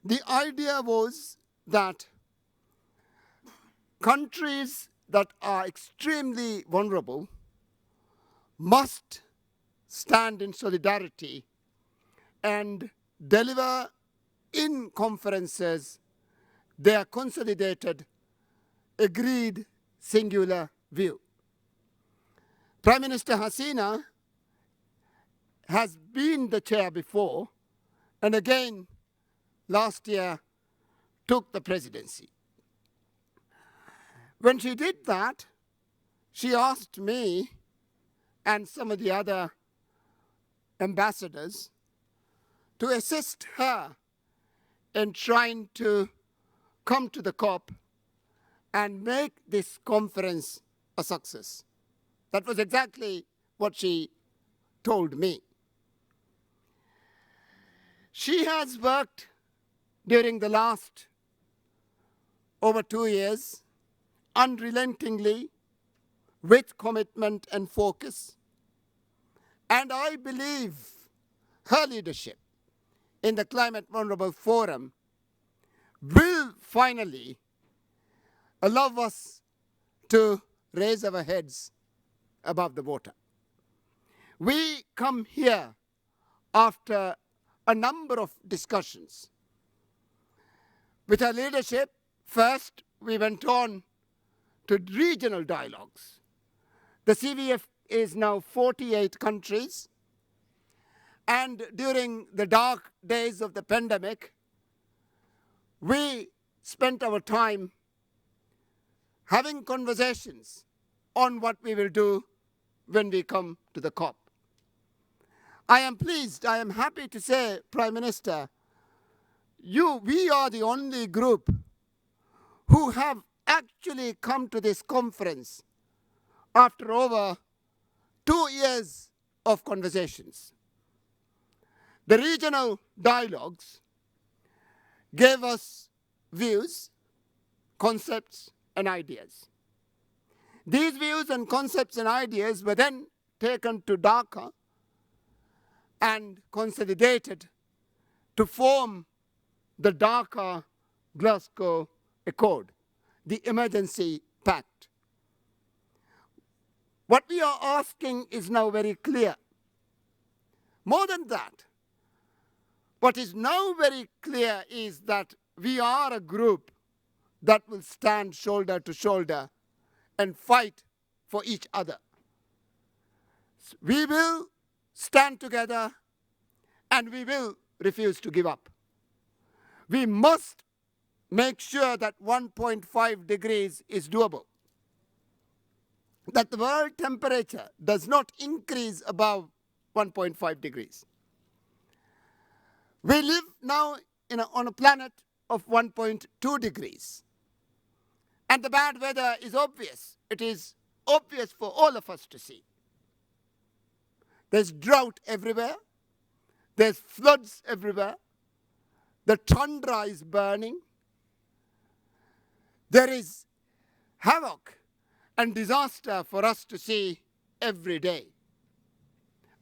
The idea was that countries that are extremely vulnerable must stand in solidarity and deliver in conferences their consolidated, agreed, singular view. Prime Minister Hasina has been the chair before, and again last year took the presidency. When she did that, she asked me and some of the other ambassadors to assist her in trying to come to the COP and make this conference a success. That was exactly what she told me. She has worked during the last over 2 years unrelentingly with commitment and focus. And I believe her leadership in the Climate Vulnerable Forum will finally allow us to raise our heads above the water. We come here after a number of discussions. With our leadership, first we went on to regional dialogues. The CVF is now 48 countries, and during the dark days of the pandemic, we spent our time having conversations on what we will do when we come to the COP. I am pleased, I am happy to say, Prime Minister, we are the only group who have actually come to this conference after over 2 years of conversations. The regional dialogues gave us views, concepts, and ideas. These views and concepts and ideas were then taken to Dhaka and consolidated to form the Dhaka-Glasgow Accord, the emergency pact. What we are asking is now very clear. More than that, what is now very clear is that we are a group that will stand shoulder to shoulder and fight for each other. We will stand together and we will refuse to give up. We must make sure that 1.5 degrees is doable, that the world temperature does not increase above 1.5 degrees. We live now on a planet of 1.2 degrees. And the bad weather is obvious. It is obvious for all of us to see. There's drought everywhere. There's floods everywhere. The tundra is burning. There is havoc and disaster for us to see every day.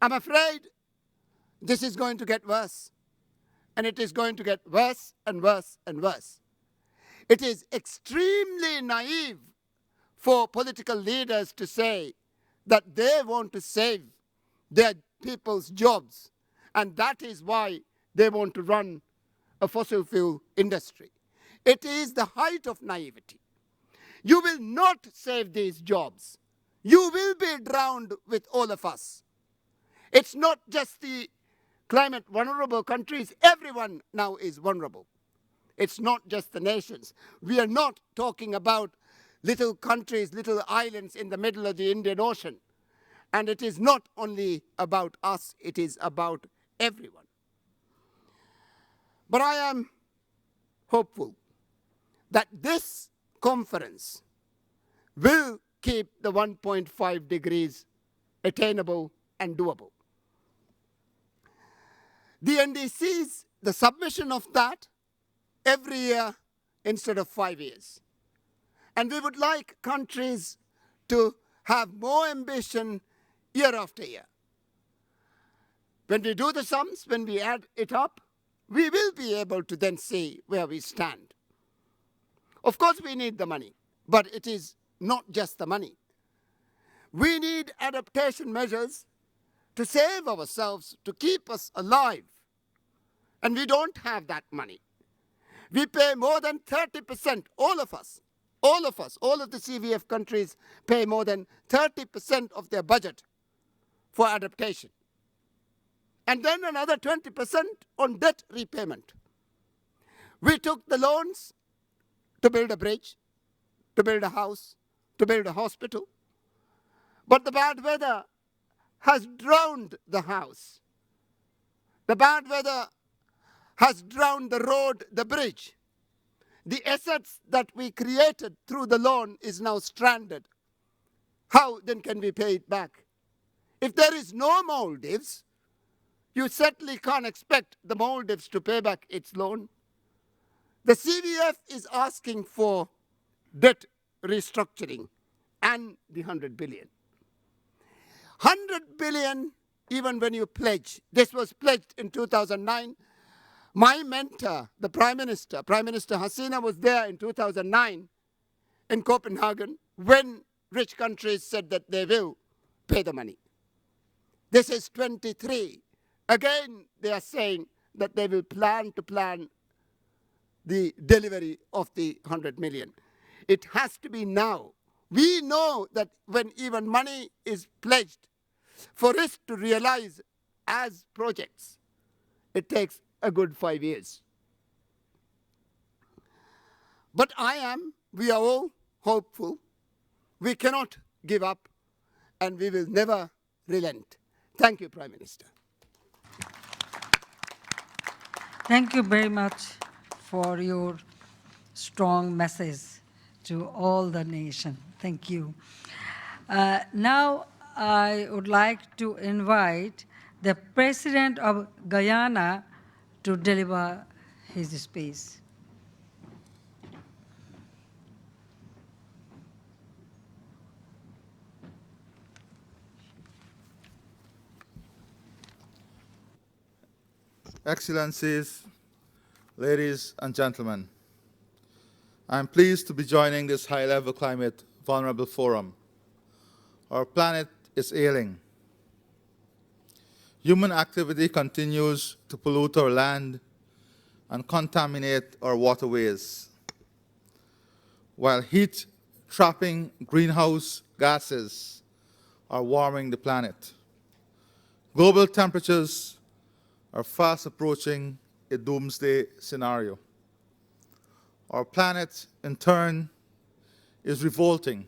I'm afraid this is going to get worse. And it is going to get worse and worse and worse. It is extremely naive for political leaders to say that they want to save their people's jobs, and that is why they want to run a fossil fuel industry. It is the height of naivety. You will not save these jobs. You will be drowned with all of us. It's not just the climate vulnerable countries. Everyone now is vulnerable. It's not just the nations. We are not talking about little countries, little islands in the middle of the Indian Ocean. And it is not only about us, it is about everyone. But I am hopeful that this conference will keep the 1.5 degrees attainable and doable. The NDCs, the submission of that every year instead of 5 years. And we would like countries to have more ambition year after year. When we do the sums, when we add it up, we will be able to then see where we stand. Of course, we need the money, but it is not just the money. We need adaptation measures to save ourselves, to keep us alive. And we don't have that money. We pay more than 30%, all of us, all of the CVF countries pay more than 30% of their budget for adaptation. And then another 20% on debt repayment. We took the loans to build a bridge, to build a house, to build a hospital. But the bad weather has drowned the house. The bad weather has drowned the road, the bridge. The assets that we created through the loan is now stranded. How then can we pay it back? If there is no Maldives, you certainly can't expect the Maldives to pay back its loan. The CVF is asking for debt restructuring and the 100 billion. 100 billion, even when you pledge, this was pledged in 2009. My mentor, the Prime Minister Hasina, was there in 2009 in Copenhagen when rich countries said that they will pay the money. This is 23. Again, they are saying that they will plan the delivery of the 100 million. It has to be now. We know that when even money is pledged, for us to realize as projects, it takes a good 5 years. But we are all hopeful. We cannot give up, and we will never relent. Thank you, Prime Minister. Thank you very much for your strong message to all the nation. Thank you. Now I would like to invite the President of Guyana to deliver his speech. Excellencies, ladies and gentlemen, I'm pleased to be joining this high-level climate vulnerable forum. Our planet is ailing. Human activity continues to pollute our land and contaminate our waterways, while heat-trapping greenhouse gases are warming the planet. Global temperatures are fast approaching a doomsday scenario. Our planet, in turn, is revolting.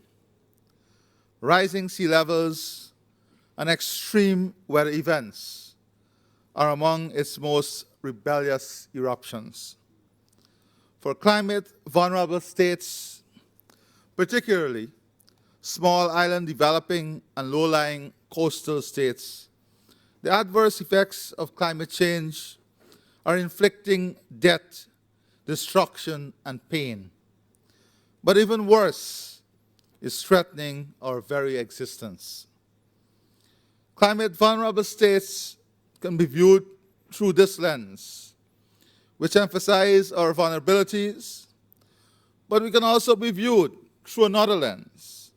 Rising sea levels and extreme weather events are among its most rebellious eruptions. For climate-vulnerable states, particularly small island developing and low-lying coastal states, the adverse effects of climate change are inflicting death, destruction, and pain. But even worse, is threatening our very existence. Climate-vulnerable states can be viewed through this lens, which emphasizes our vulnerabilities, but we can also be viewed through another lens,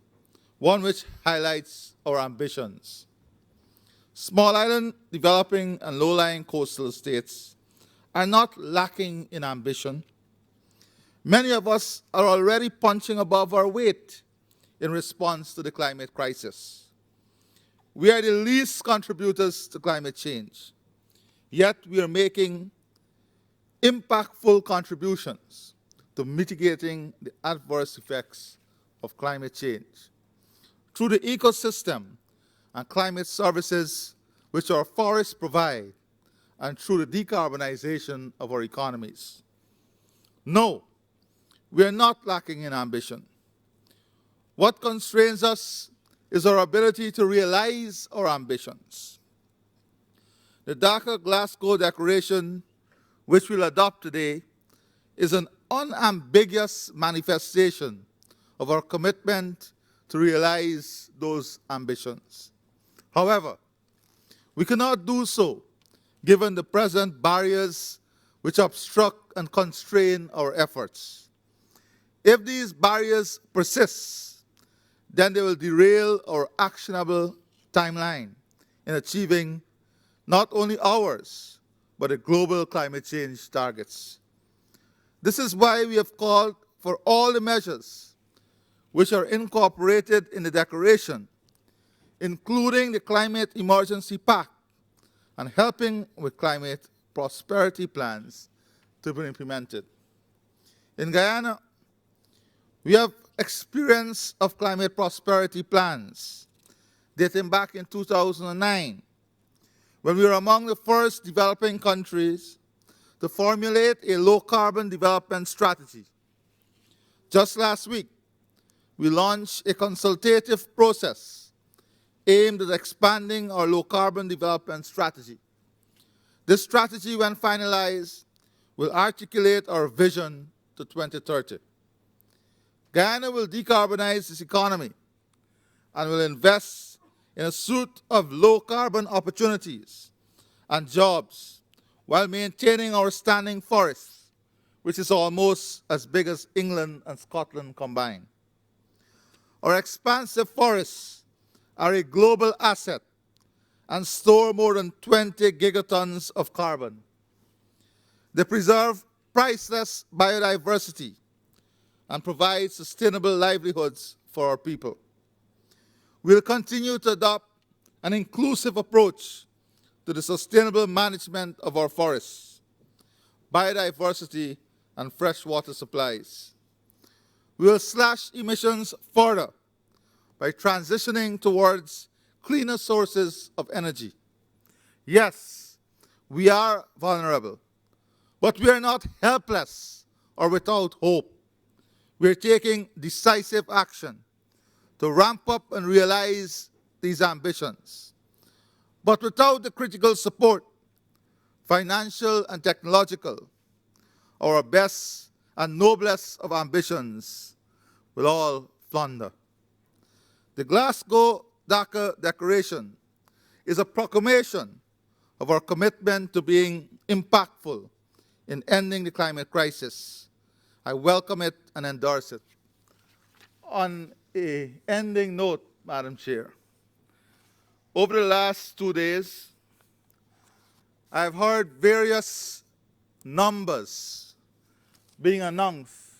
one which highlights our ambitions. Small island developing and low-lying coastal states are not lacking in ambition. Many of us are already punching above our weight in response to the climate crisis. We are the least contributors to climate change, yet we are making impactful contributions to mitigating the adverse effects of climate change through the ecosystem and climate services which our forests provide, and through the decarbonization of our economies. No, we are not lacking in ambition. What constrains us is our ability to realize our ambitions. The Dhaka Glasgow Declaration, which we'll adopt today, is an unambiguous manifestation of our commitment to realize those ambitions. However, we cannot do so given the present barriers which obstruct and constrain our efforts. If these barriers persist, then they will derail our actionable timeline in achieving not only ours, but the global climate change targets. This is why we have called for all the measures which are incorporated in the declaration, including the Climate Emergency Pact and helping with climate prosperity plans to be implemented. In Guyana, we have experience of climate prosperity plans dating back in 2009, when we were among the first developing countries to formulate a low-carbon development strategy. Just last week, we launched a consultative process aimed at expanding our low-carbon development strategy. This strategy, when finalized, will articulate our vision to 2030. Guyana will decarbonize its economy and will invest in a suite of low-carbon opportunities and jobs while maintaining our standing forests, which is almost as big as England and Scotland combined. Our expansive forests are a global asset and store more than 20 gigatons of carbon. They preserve priceless biodiversity and provide sustainable livelihoods for our people. We'll continue to adopt an inclusive approach to the sustainable management of our forests, biodiversity, and freshwater supplies. We will slash emissions further by transitioning towards cleaner sources of energy. Yes, we are vulnerable, but we are not helpless or without hope. We are taking decisive action to ramp up and realize these ambitions. But without the critical support, financial and technological, our best and noblest of ambitions will all flounder. The Glasgow-Dhaka Declaration is a proclamation of our commitment to being impactful in ending the climate crisis. I welcome it and endorse it. On an ending note, Madam Chair, over the last 2 days, I've heard various numbers being announced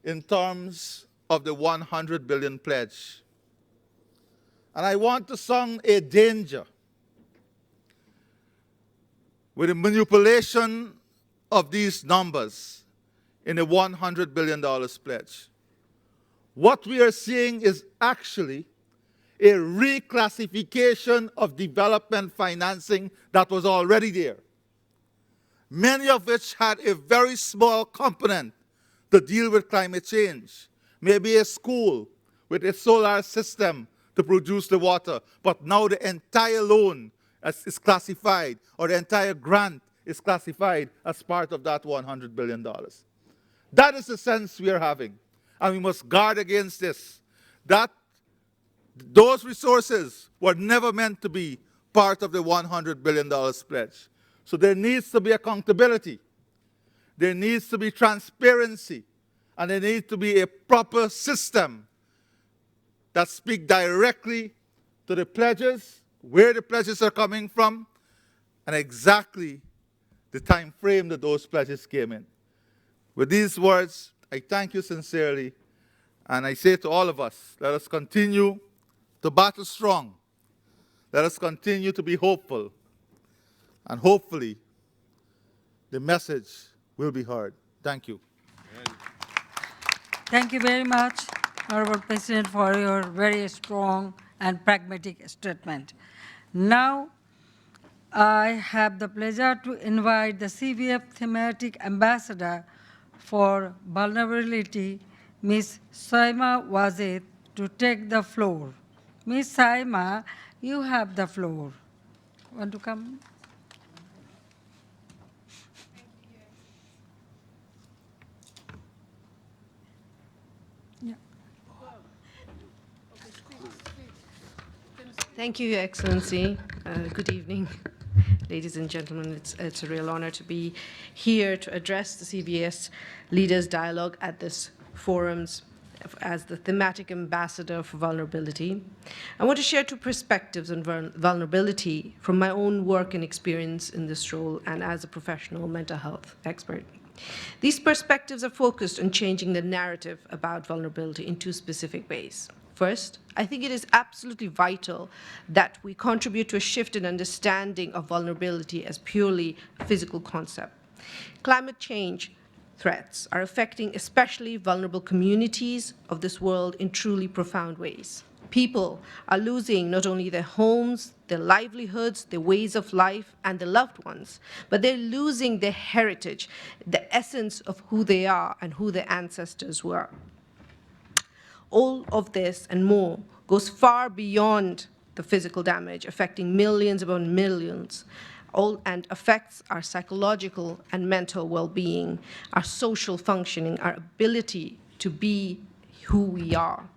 in terms of the 100 billion pledge. And I want to sound a danger with the manipulation of these numbers in a $100 billion pledge. What we are seeing is actually a reclassification of development financing that was already there, many of which had a very small component to deal with climate change. Maybe a school with a solar system to produce the water, but now the entire loan is classified, or the entire grant is classified as part of that $100 billion. That is the sense we are having, and we must guard against this. Those resources were never meant to be part of the $100 billion pledge. So there needs to be accountability, there needs to be transparency, and there needs to be a proper system that speaks directly to the pledges, where the pledges are coming from, and exactly the time frame that those pledges came in. With these words, I thank you sincerely, and I say to all of us, let us continue to battle strong. Let us continue to be hopeful, and hopefully the message will be heard. Thank you. Thank you very much, Honorable President, for your very strong and pragmatic statement. Now, I have the pleasure to invite the CVF Thematic Ambassador for Vulnerability, Ms. Saima Wazid, to take the floor. Ms. Saima, you have the floor. Want to come? Thank you, Your Excellency. Good evening, ladies and gentlemen. It's a real honor to be here to address the CVS Leaders Dialogue at this forum's as the thematic ambassador for vulnerability. I want to share two perspectives on vulnerability from my own work and experience in this role and as a professional mental health expert. These perspectives are focused on changing the narrative about vulnerability in two specific ways. First, I think it is absolutely vital that we contribute to a shift in understanding of vulnerability as purely a physical concept. Climate change threats are affecting especially vulnerable communities of this world in truly profound ways. People are losing not only their homes, their livelihoods, their ways of life, and their loved ones, but they're losing their heritage, the essence of who they are and who their ancestors were. All of this and more goes far beyond the physical damage, affecting millions upon millions, and affects our psychological and mental well-being, our social functioning, our ability to be who we are.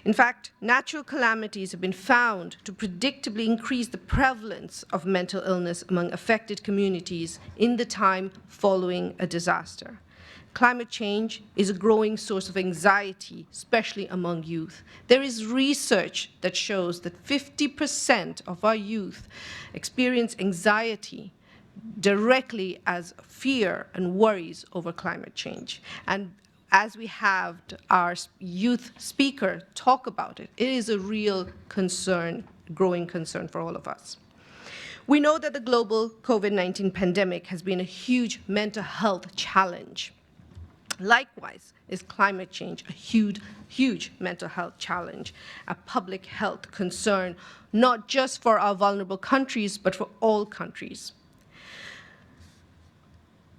In fact, natural calamities have been found to predictably increase the prevalence of mental illness among affected communities in the time following a disaster. Climate change is a growing source of anxiety, especially among youth. There is research that shows that 50% of our youth experience anxiety directly as fear and worries over climate change. And as we have our youth speaker talk about it, it is a real concern, growing concern for all of us. We know that the global COVID-19 pandemic has been a huge mental health challenge. Likewise, is climate change a huge mental health challenge, a public health concern, not just for our vulnerable countries, but for all countries.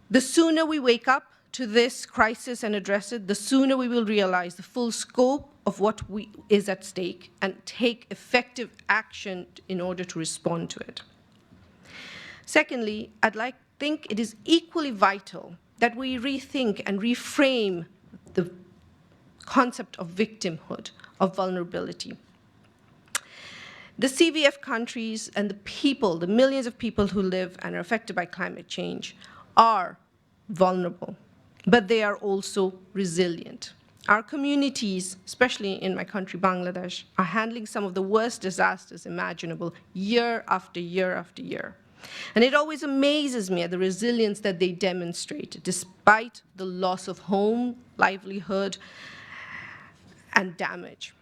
The sooner we wake up to this crisis and address it, the sooner we will realize the full scope of what is at stake and take effective action in order to respond to it. Secondly, think it is equally vital that we rethink and reframe the concept of victimhood, of vulnerability. The CVF countries and the people, the millions of people who live and are affected by climate change are vulnerable, but they are also resilient. Our communities, especially in my country, Bangladesh, are handling some of the worst disasters imaginable year after year after year. And it always amazes me at the resilience that they demonstrate, despite the loss of home, livelihood, and damage.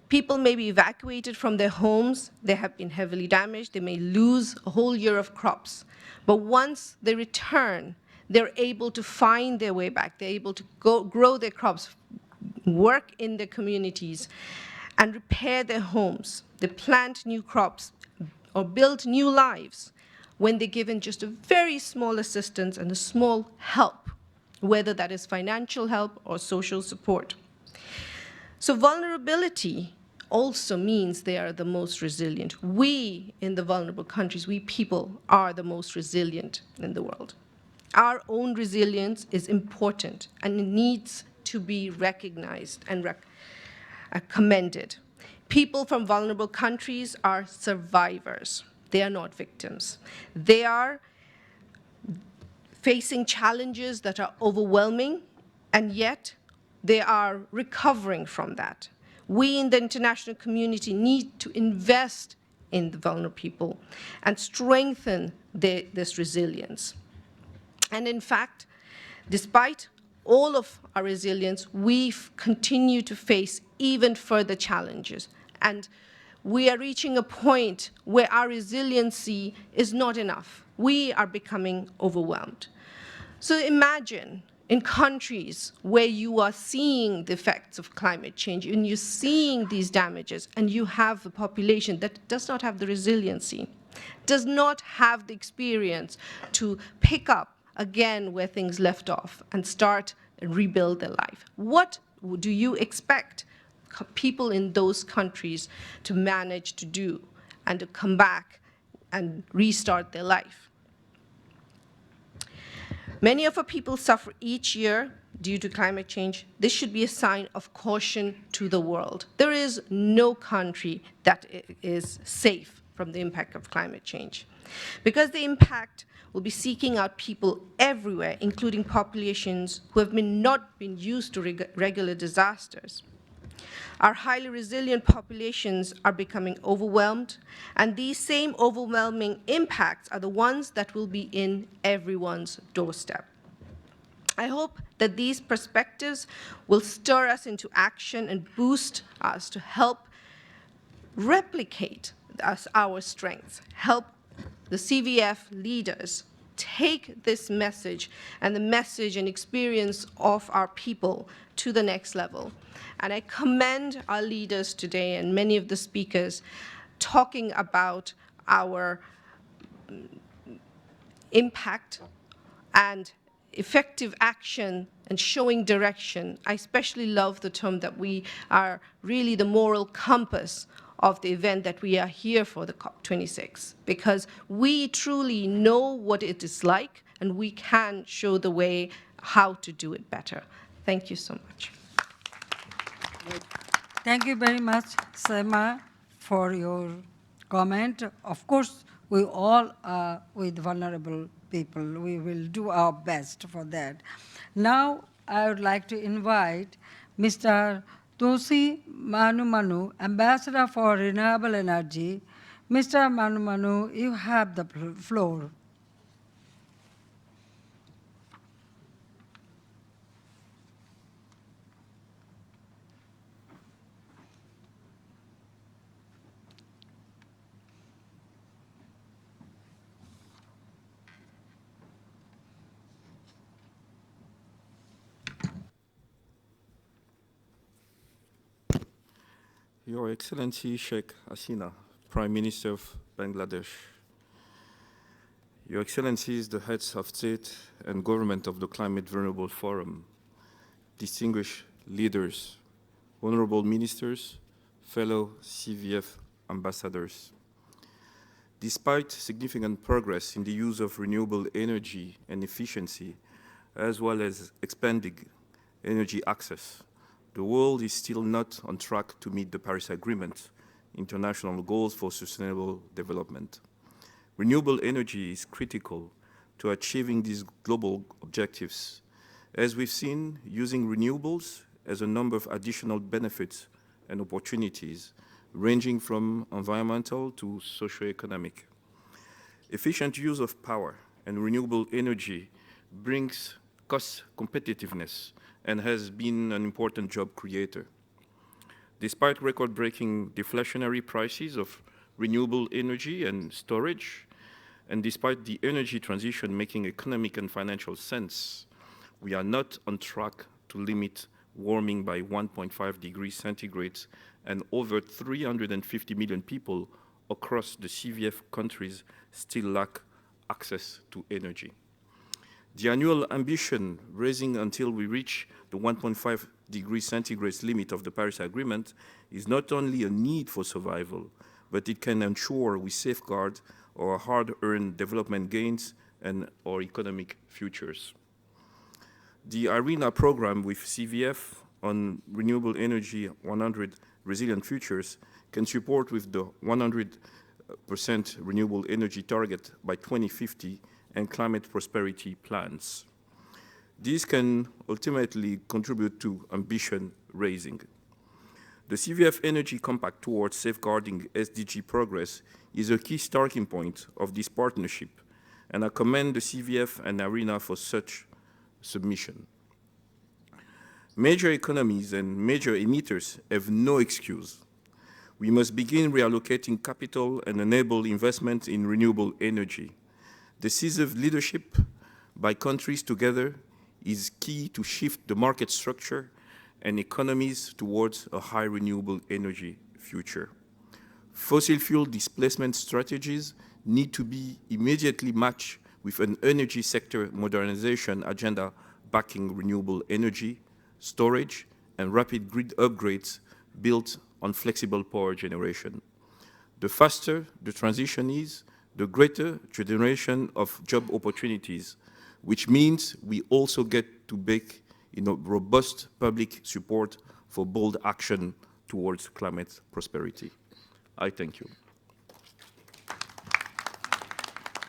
People may be evacuated from their homes, they have been heavily damaged, they may lose a whole year of crops. But once they return, they're able to find their way back, they're able to grow their crops, work in their communities, and repair their homes. They plant new crops, or build new lives when they're given just a very small assistance and a small help, whether that is financial help or social support. So vulnerability also means they are the most resilient. We in the vulnerable countries, we people are the most resilient in the world. Our own resilience is important and it needs to be recognized and commended. People from vulnerable countries are survivors. They are not victims. They are facing challenges that are overwhelming, and yet they are recovering from that. We in the international community need to invest in the vulnerable people and strengthen this resilience. And in fact, despite all of our resilience, we continue to face even further challenges. And we are reaching a point where our resiliency is not enough. We are becoming overwhelmed. So imagine in countries where you are seeing the effects of climate change and you're seeing these damages and you have a population that does not have the resiliency, does not have the experience to pick up again where things left off and start and rebuild their life. What do you expect people in those countries to manage to do and to come back and restart their life? Many of our people suffer each year due to climate change. This should be a sign of caution to the world. There is no country that is safe from the impact of climate change. Because the impact will be seeking out people everywhere, including populations who have not been used to regular disasters. Our highly resilient populations are becoming overwhelmed, and these same overwhelming impacts are the ones that will be in everyone's doorstep. I hope that these perspectives will stir us into action and boost us to help replicate our strengths, help the CVF leaders take this message and the message and experience of our people to the next level. And I commend our leaders today and many of the speakers talking about our impact and effective action and showing direction. I especially love the term that we are really the moral compass of the event that we are here for, the COP26, because we truly know what it is like and we can show the way how to do it better. Thank you so much. Thank you very much, Sema, for your comment. Of course, we all are with vulnerable people. We will do our best for that. Now, I would like to invite Mr. Tosi Manu, Ambassador for Renewable Energy. Mr. Manu, you have the floor. Your Excellency Sheikh Hasina, Prime Minister of Bangladesh, Your Excellencies, the heads of state and government of the Climate Vulnerable Forum, distinguished leaders, honorable ministers, fellow CVF ambassadors. Despite significant progress in the use of renewable energy and efficiency, as well as expanding energy access, the world is still not on track to meet the Paris Agreement, international goals for sustainable development. Renewable energy is critical to achieving these global objectives. As we've seen, using renewables has a number of additional benefits and opportunities, ranging from environmental to socio-economic. Efficient use of power and renewable energy brings cost competitiveness and has been an important job creator. Despite record-breaking deflationary prices of renewable energy and storage, and despite the energy transition making economic and financial sense, we are not on track to limit warming by 1.5 degrees centigrade, and over 350 million people across the CVF countries still lack access to energy. The annual ambition, raising until we reach the 1.5 degrees centigrade limit of the Paris Agreement, is not only a need for survival, but it can ensure we safeguard our hard-earned development gains and our economic futures. The IRENA program with CVF on renewable energy 100 resilient futures can support with the 100% renewable energy target by 2050 and climate prosperity plans. These can ultimately contribute to ambition raising. The CVF Energy Compact towards safeguarding SDG progress is a key starting point of this partnership, and I commend the CVF and IRENA for such submission. Major economies and major emitters have no excuse. We must begin reallocating capital and enable investment in renewable energy. Decisive leadership by countries together is key to shift the market structure and economies towards a high renewable energy future. Fossil fuel displacement strategies need to be immediately matched with an energy sector modernization agenda backing renewable energy, storage, and rapid grid upgrades built on flexible power generation. The faster the transition is, the greater generation of job opportunities, which means we also get to bake robust public support for bold action towards climate prosperity. I thank you.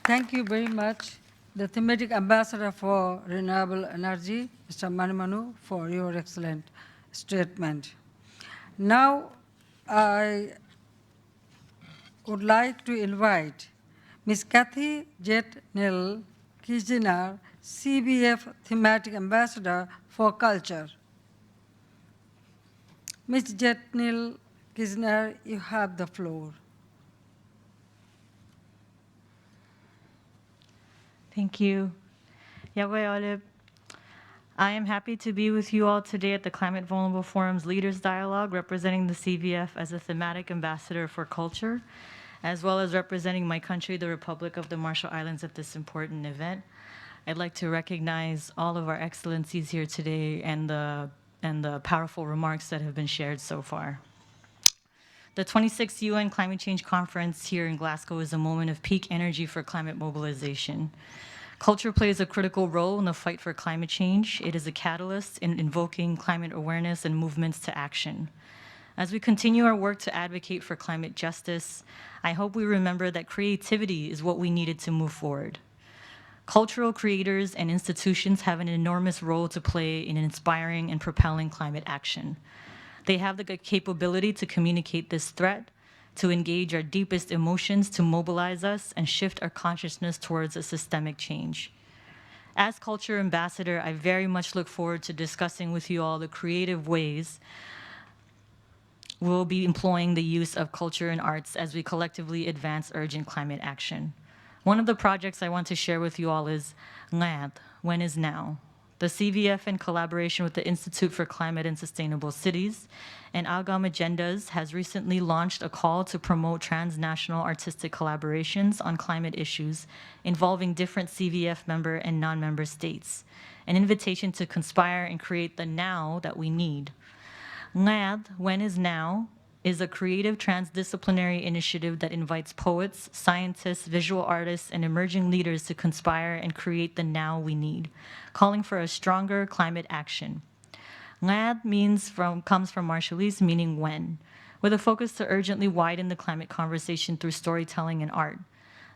Thank you very much, the thematic ambassador for renewable energy, Mr. Manimanu, for your excellent statement. Now, I would like to invite Ms. Kathy Jet-Nil Kijiner, CVF thematic ambassador for culture. Ms. Jet-Nil Kijiner, you have the floor. Thank you. Yahweh Oleb. I am happy to be with you all today at the Climate Vulnerable Forum's Leaders Dialogue, representing the CVF as a thematic ambassador for culture, as well as representing my country, the Republic of the Marshall Islands, at this important event. I'd like to recognize all of our excellencies here today and the powerful remarks that have been shared so far. The 26th UN Climate Change Conference here in Glasgow is a moment of peak energy for climate mobilization. Culture plays a critical role in the fight for climate change. It is a catalyst in invoking climate awareness and movements to action. As we continue our work to advocate for climate justice, I hope we remember that creativity is what we needed to move forward. Cultural creators and institutions have an enormous role to play in inspiring and propelling climate action. They have the capability to communicate this threat, to engage our deepest emotions, to mobilize us and shift our consciousness towards a systemic change. As culture ambassador, I very much look forward to discussing with you all the creative ways we'll be employing the use of culture and arts as we collectively advance urgent climate action. One of the projects I want to share with you all is Ngad, When is Now. The CVF, in collaboration with the Institute for Climate and Sustainable Cities and Agam Agendas, has recently launched a call to promote transnational artistic collaborations on climate issues involving different CVF member and non-member states, an invitation to conspire and create the now that we need. Ngad, When is Now, is a creative transdisciplinary initiative that invites poets, scientists, visual artists, and emerging leaders to conspire and create the now we need, calling for a stronger climate action. Ngad comes from Marshallese, meaning when, with a focus to urgently widen the climate conversation through storytelling and art.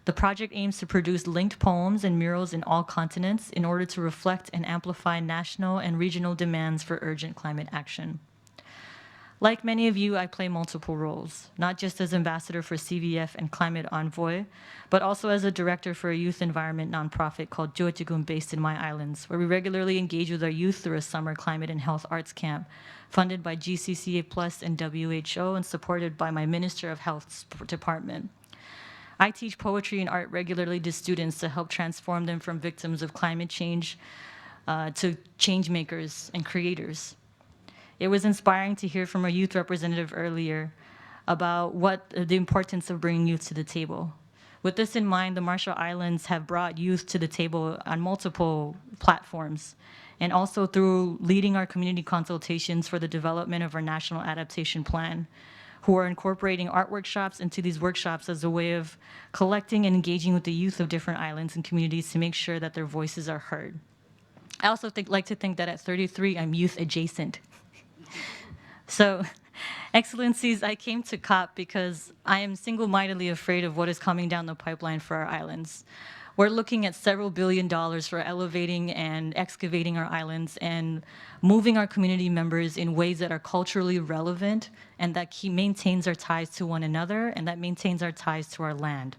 The project aims to produce linked poems and murals in all continents in order to reflect and amplify national and regional demands for urgent climate action. Like many of you, I play multiple roles, not just as ambassador for CVF and climate envoy, but also as a director for a youth environment nonprofit called Jochigum, based in my islands, where we regularly engage with our youth through a summer climate and health arts camp, funded by GCCA Plus and WHO and supported by my Minister of Health's department. I teach poetry and art regularly to students to help transform them from victims of climate change to change makers and creators. It was inspiring to hear from a youth representative earlier about the importance of bringing youth to the table. With this in mind, the Marshall Islands have brought youth to the table on multiple platforms, and also through leading our community consultations for the development of our National Adaptation Plan, who are incorporating art workshops into these workshops as a way of collecting and engaging with the youth of different islands and communities to make sure that their voices are heard. I also like to think that at 33, I'm youth adjacent. So, Excellencies, I came to COP because I am single-mindedly afraid of what is coming down the pipeline for our islands. We're looking at several $1 billion for elevating and excavating our islands and moving our community members in ways that are culturally relevant and that maintains our ties to one another and that maintains our ties to our land.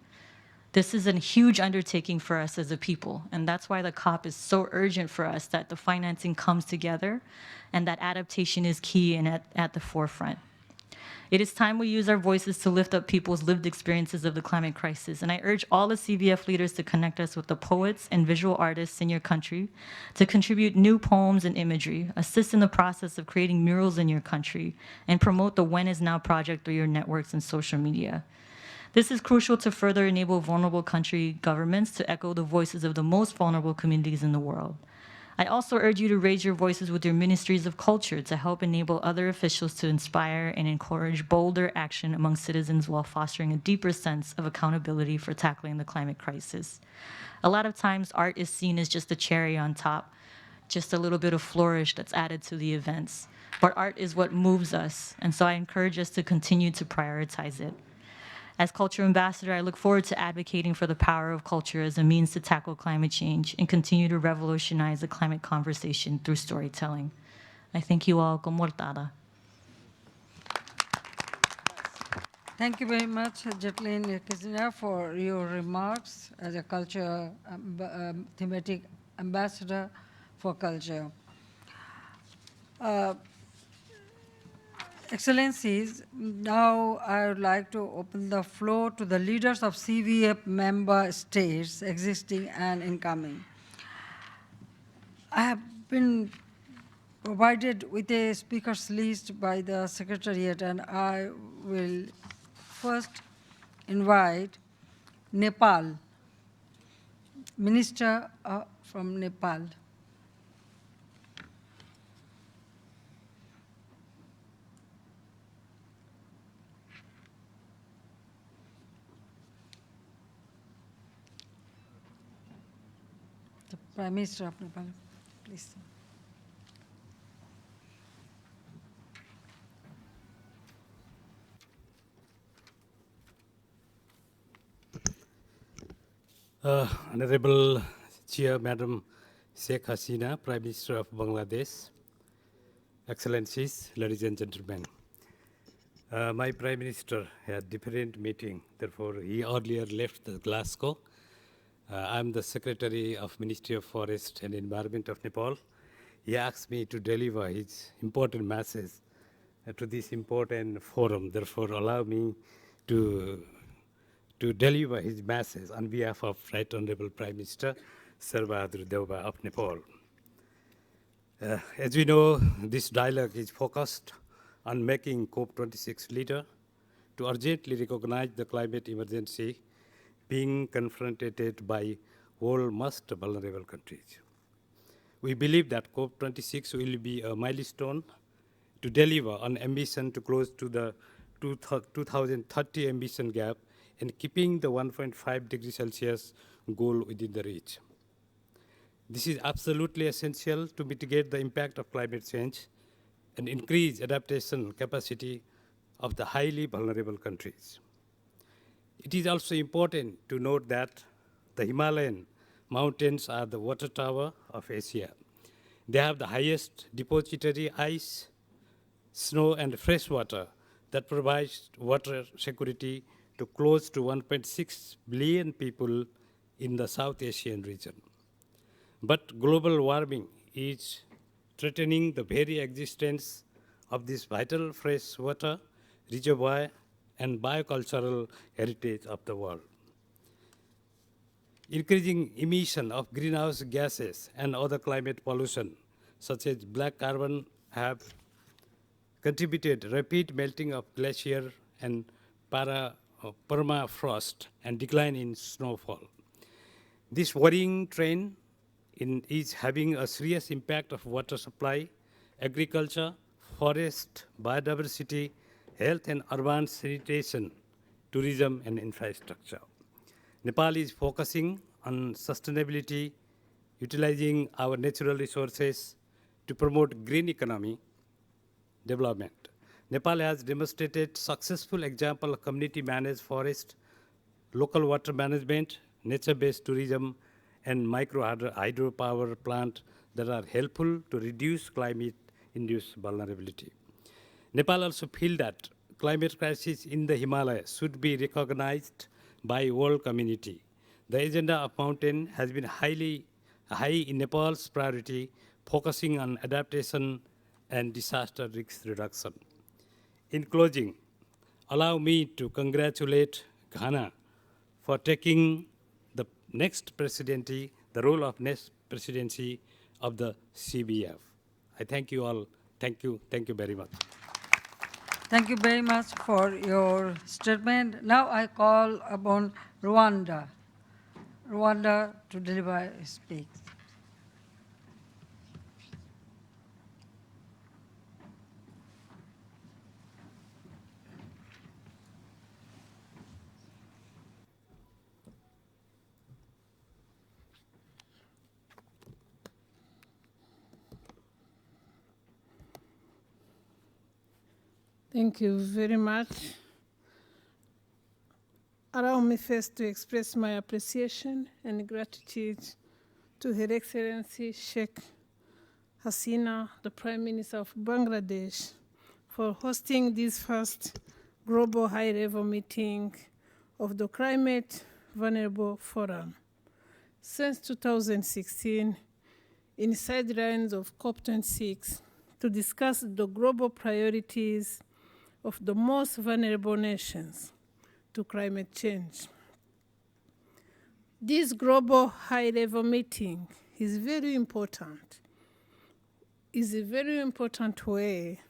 This is a huge undertaking for us as a people, and that's why the COP is so urgent for us, that the financing comes together and that adaptation is key and at the forefront. It is time we use our voices to lift up people's lived experiences of the climate crisis, and I urge all the CVF leaders to connect us with the poets and visual artists in your country to contribute new poems and imagery, assist in the process of creating murals in your country, and promote the When Is Now project through your networks and social media. This is crucial to further enable vulnerable country governments to echo the voices of the most vulnerable communities in the world. I also urge you to raise your voices with your ministries of culture to help enable other officials to inspire and encourage bolder action among citizens while fostering a deeper sense of accountability for tackling the climate crisis. A lot of times, art is seen as just a cherry on top, just a little bit of flourish that's added to the events. But art is what moves us, and so I encourage us to continue to prioritize it. As culture ambassador, I look forward to advocating for the power of culture as a means to tackle climate change and continue to revolutionize the climate conversation through storytelling. I thank you all. Komortada. Thank you very much, Jetlin Kizina, for your remarks as a culture thematic ambassador for culture. Excellencies, now I would like to open the floor to the leaders of CVF member states, existing and incoming. I have been provided with a speakers list by the Secretariat, and I will first invite Nepal, Minister from Nepal. The Prime Minister of Nepal, please. Honorable Chair, Madam Sheikh Hasina, Prime Minister of Bangladesh, Excellencies, ladies and gentlemen. My Prime Minister had different meeting, therefore he earlier left the Glasgow. I'm the Secretary of Ministry of Forest and Environment of Nepal. He asked me to deliver his important message to this important forum, therefore allow me to deliver his message on behalf of Right Honorable Prime Minister Sarbahadur Deuba of Nepal. As we know, this dialogue is focused on making COP26 leader to urgently recognize the climate emergency being confronted by world most vulnerable countries. We believe that COP26 will be a milestone to deliver on ambition to close to the 2030 ambition gap and keeping the 1.5 degrees Celsius goal within the reach. This is absolutely essential to mitigate the impact of climate change and increase adaptation capacity of the highly vulnerable countries. It is also important to note that the Himalayan mountains are the water tower of Asia. They have the highest depository ice, snow, and fresh water that provides water security to close to 1.6 billion people in the South Asian region. But global warming is threatening the very existence of this vital fresh water reservoir and biocultural heritage of the world. Increasing emission of greenhouse gases and other climate pollution, such as black carbon, have contributed rapid melting of glacier and permafrost and decline in snowfall. This worrying trend is having a serious impact of water supply, agriculture, forest, biodiversity, health and urban sanitation, tourism and infrastructure. Nepal is focusing on sustainability, utilizing our natural resources to promote green economy development. Nepal has demonstrated successful example of community managed forest, local water management, nature-based tourism, and micro hydropower plant that are helpful to reduce climate-induced vulnerability. Nepal also feels that climate crisis in the Himalayas should be recognized by world community. The agenda of mountain has been high in Nepal's priority, focusing on adaptation and disaster risk reduction. In closing, allow me to congratulate Ghana for taking the role of next presidency of the CVF. I thank you all. Thank you very much. Thank you very much for your statement. Now I call upon Rwanda to deliver a speech. Thank you very much. Allow me first to express my appreciation and gratitude to Her Excellency Sheikh Hasina, the Prime Minister of Bangladesh, for hosting this first global high-level meeting of the Climate Vulnerable Forum. Since 2016, in sidelines of COP26, to discuss the global priorities of the most vulnerable nations to climate change. This global high-level meeting is very important. Is a very important way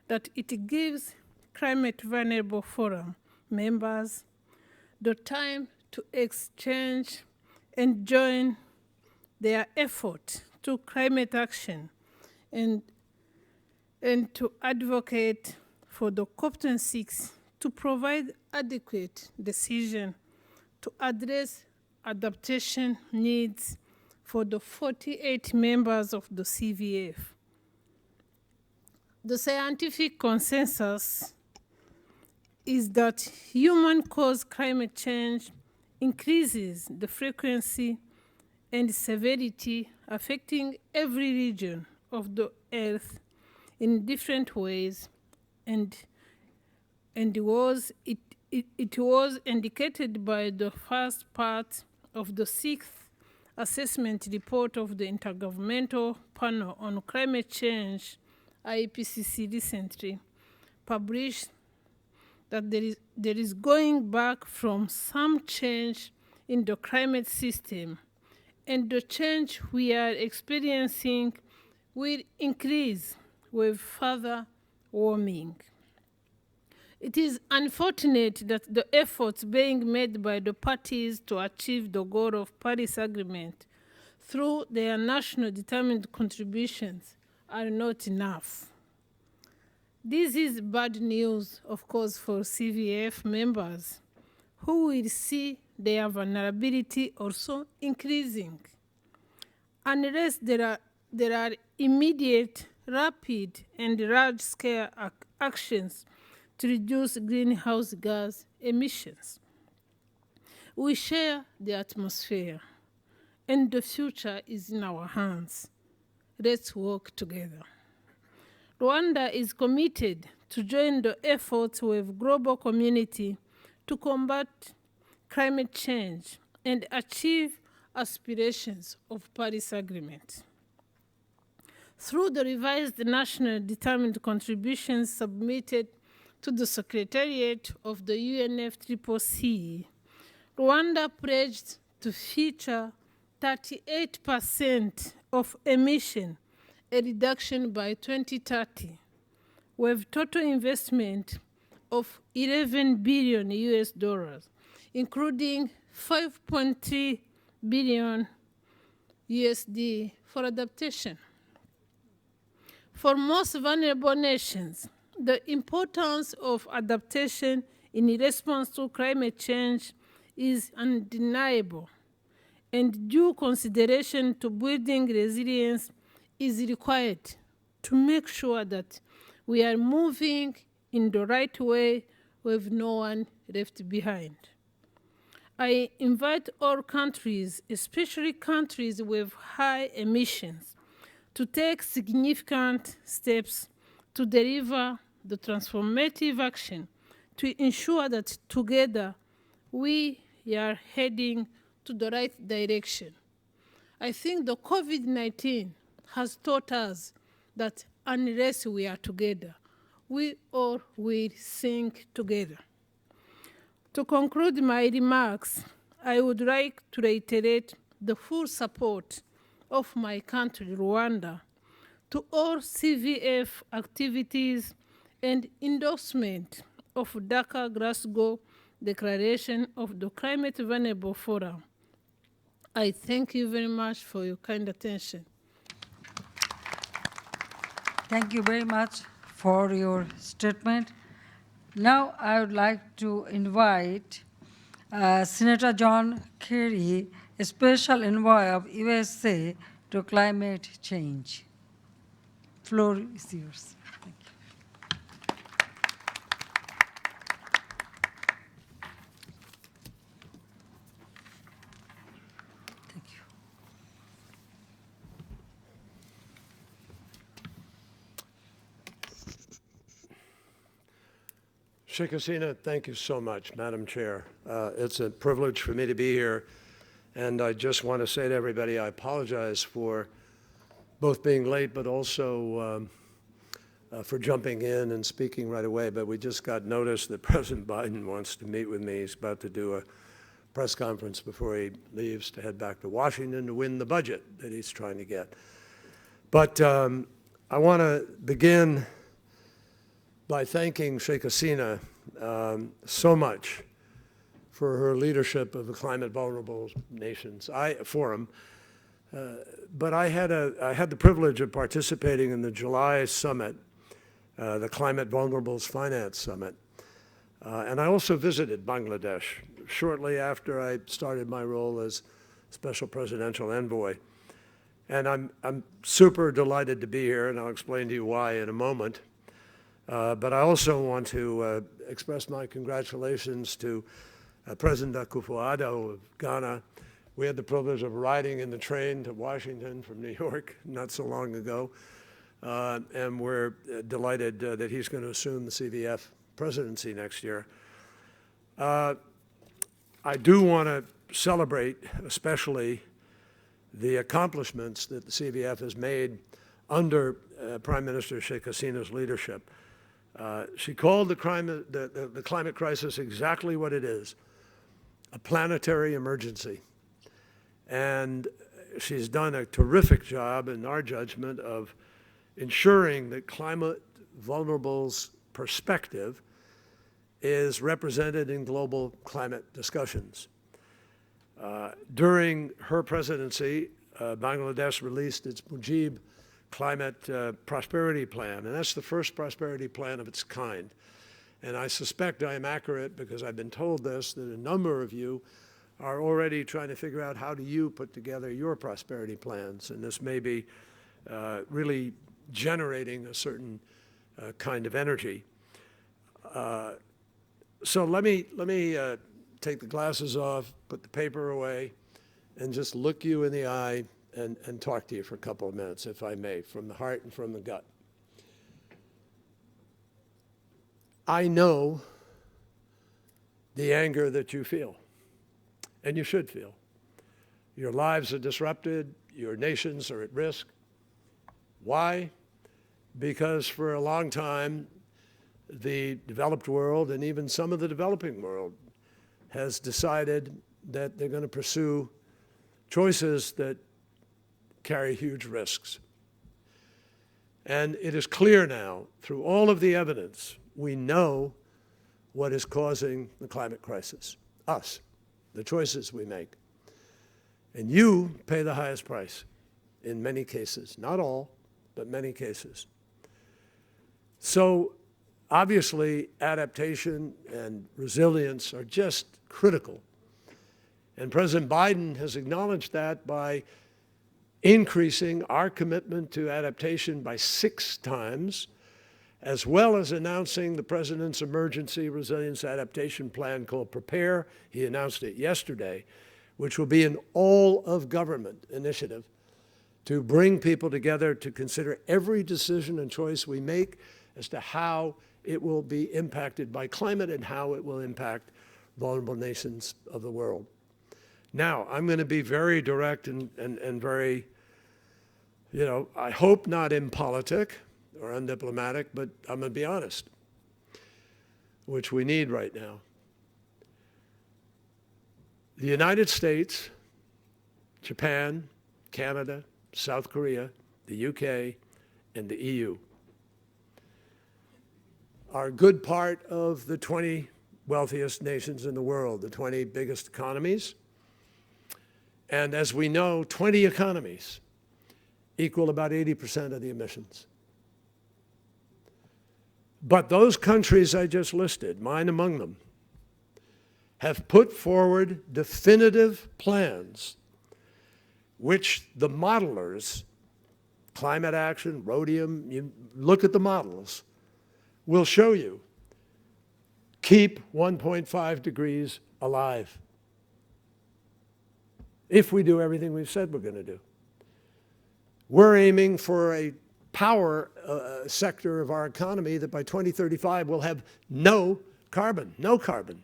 that it gives Climate Vulnerable Forum members the time to exchange and join their effort to climate action and to advocate for the COP26 to provide adequate decision to address adaptation needs for the 48 members of the CVF. The scientific consensus is that human-caused climate change increases the frequency and severity affecting every region of the Earth in different ways, and it was indicated by the first part of the 6th assessment report of the Intergovernmental Panel on Climate Change, IPCC, recently published, that there is going back from some change in the climate system, and the change we are experiencing will increase with further warming. It is unfortunate that the efforts being made by the parties to achieve the goal of Paris Agreement through their national determined contributions are not enough. This is bad news, of course, for CVF members, who will see their vulnerability also increasing. Unless there are immediate, rapid, and large-scale actions to reduce greenhouse gas emissions. We share the atmosphere, and the future is in our hands. Let's work together. Rwanda is committed to join the efforts with global community to combat climate change and achieve aspirations of Paris Agreement. Through the revised national determined contributions submitted to the Secretariat of the UNFCCC, Rwanda pledged to feature 38% of emission a reduction by 2030, with total investment of $11 billion US, including 5.3 billion USD for adaptation. For most vulnerable nations, the importance of adaptation in response to climate change is undeniable, and due consideration to building resilience is required to make sure that we are moving in the right way with no one left behind. I invite all countries, especially countries with high emissions, to take significant steps to deliver the transformative action to ensure that together we are heading to the right direction. I think the COVID-19 has taught us that unless we are together, we all will sink together. To conclude my remarks, I would like to reiterate the full support of my country, Rwanda, to all CVF activities and endorsement of Dakar-Glasgow Declaration of the Climate Vulnerable Forum. I thank you very much for your kind attention. Thank you very much for your statement. Now I would like to invite Senator John Kerry, a special envoy of USA to climate change. Floor is yours. Thank you. Sheikh Hasina, thank you so much, Madam Chair. It's a privilege for me to be here. And I just want to say to everybody, I apologize for both being late, but also for jumping in and speaking right away. But we just got notice that President Biden wants to meet with me. He's about to do a press conference before he leaves to head back to Washington to win the budget that he's trying to get. But I want to begin by thanking Sheikh Hasina so much for her leadership of the Climate Vulnerable Nations Forum. But I had the privilege of participating in the July summit, the Climate Vulnerables Finance Summit. And I also visited Bangladesh shortly after I started my role as Special Presidential Envoy. And I'm super delighted to be here, and I'll explain to you why in a moment. But I also want to express my congratulations to President Akufo-Addo of Ghana. We had the privilege of riding in the train to Washington from New York not so long ago. And we're delighted that he's going to assume the CVF presidency next year. I do want to celebrate especially the accomplishments that the CVF has made under Prime Minister Sheikh Hasina's leadership. She called the climate crisis exactly what it is, a planetary emergency. And she's done a terrific job, in our judgment, of ensuring that climate vulnerables' perspective is represented in global climate discussions. During her presidency, Bangladesh released its Mujib Climate Prosperity Plan, and that's the first prosperity plan of its kind. And I suspect I am accurate because I've been told this, that a number of you are already trying to figure out how do you put together your prosperity plans, and this may be really generating a certain kind of energy. So let me take the glasses off, put the paper away, and just look you in the eye and talk to you for a couple of minutes, if I may, from the heart and from the gut. I know the anger that you feel, and you should feel. Your lives are disrupted, your nations are at risk. Why? Because for a long time, the developed world and even some of the developing world has decided that they're going to pursue choices that carry huge risks. And it is clear now, through all of the evidence, we know what is causing the climate crisis, us, the choices we make. And you pay the highest price in many cases, not all, but many cases. So obviously, adaptation and resilience are just critical. And President Biden has acknowledged that by increasing our commitment to adaptation by 6 times, as well as announcing the President's Emergency Resilience Adaptation Plan called PREPARE. He announced it yesterday, which will be an all-of-government initiative to bring people together to consider every decision and choice we make as to how it will be impacted by climate and how it will impact vulnerable nations of the world. Now, I'm going to be very direct and very, I hope not impolitic or undiplomatic, but I'm going to be honest, which we need right now. The United States, Japan, Canada, South Korea, the UK, and the EU are a good part of the 20 wealthiest nations in the world, the 20 biggest economies. And as we know, 20 economies equal about 80% of the emissions. But those countries I just listed, mine among them, have put forward definitive plans which the modelers, climate action, Rhodium, you look at the models, will show you keep 1.5 degrees alive if we do everything we've said we're going to do. We're aiming for a power sector of our economy that by 2035 will have no carbon, no carbon.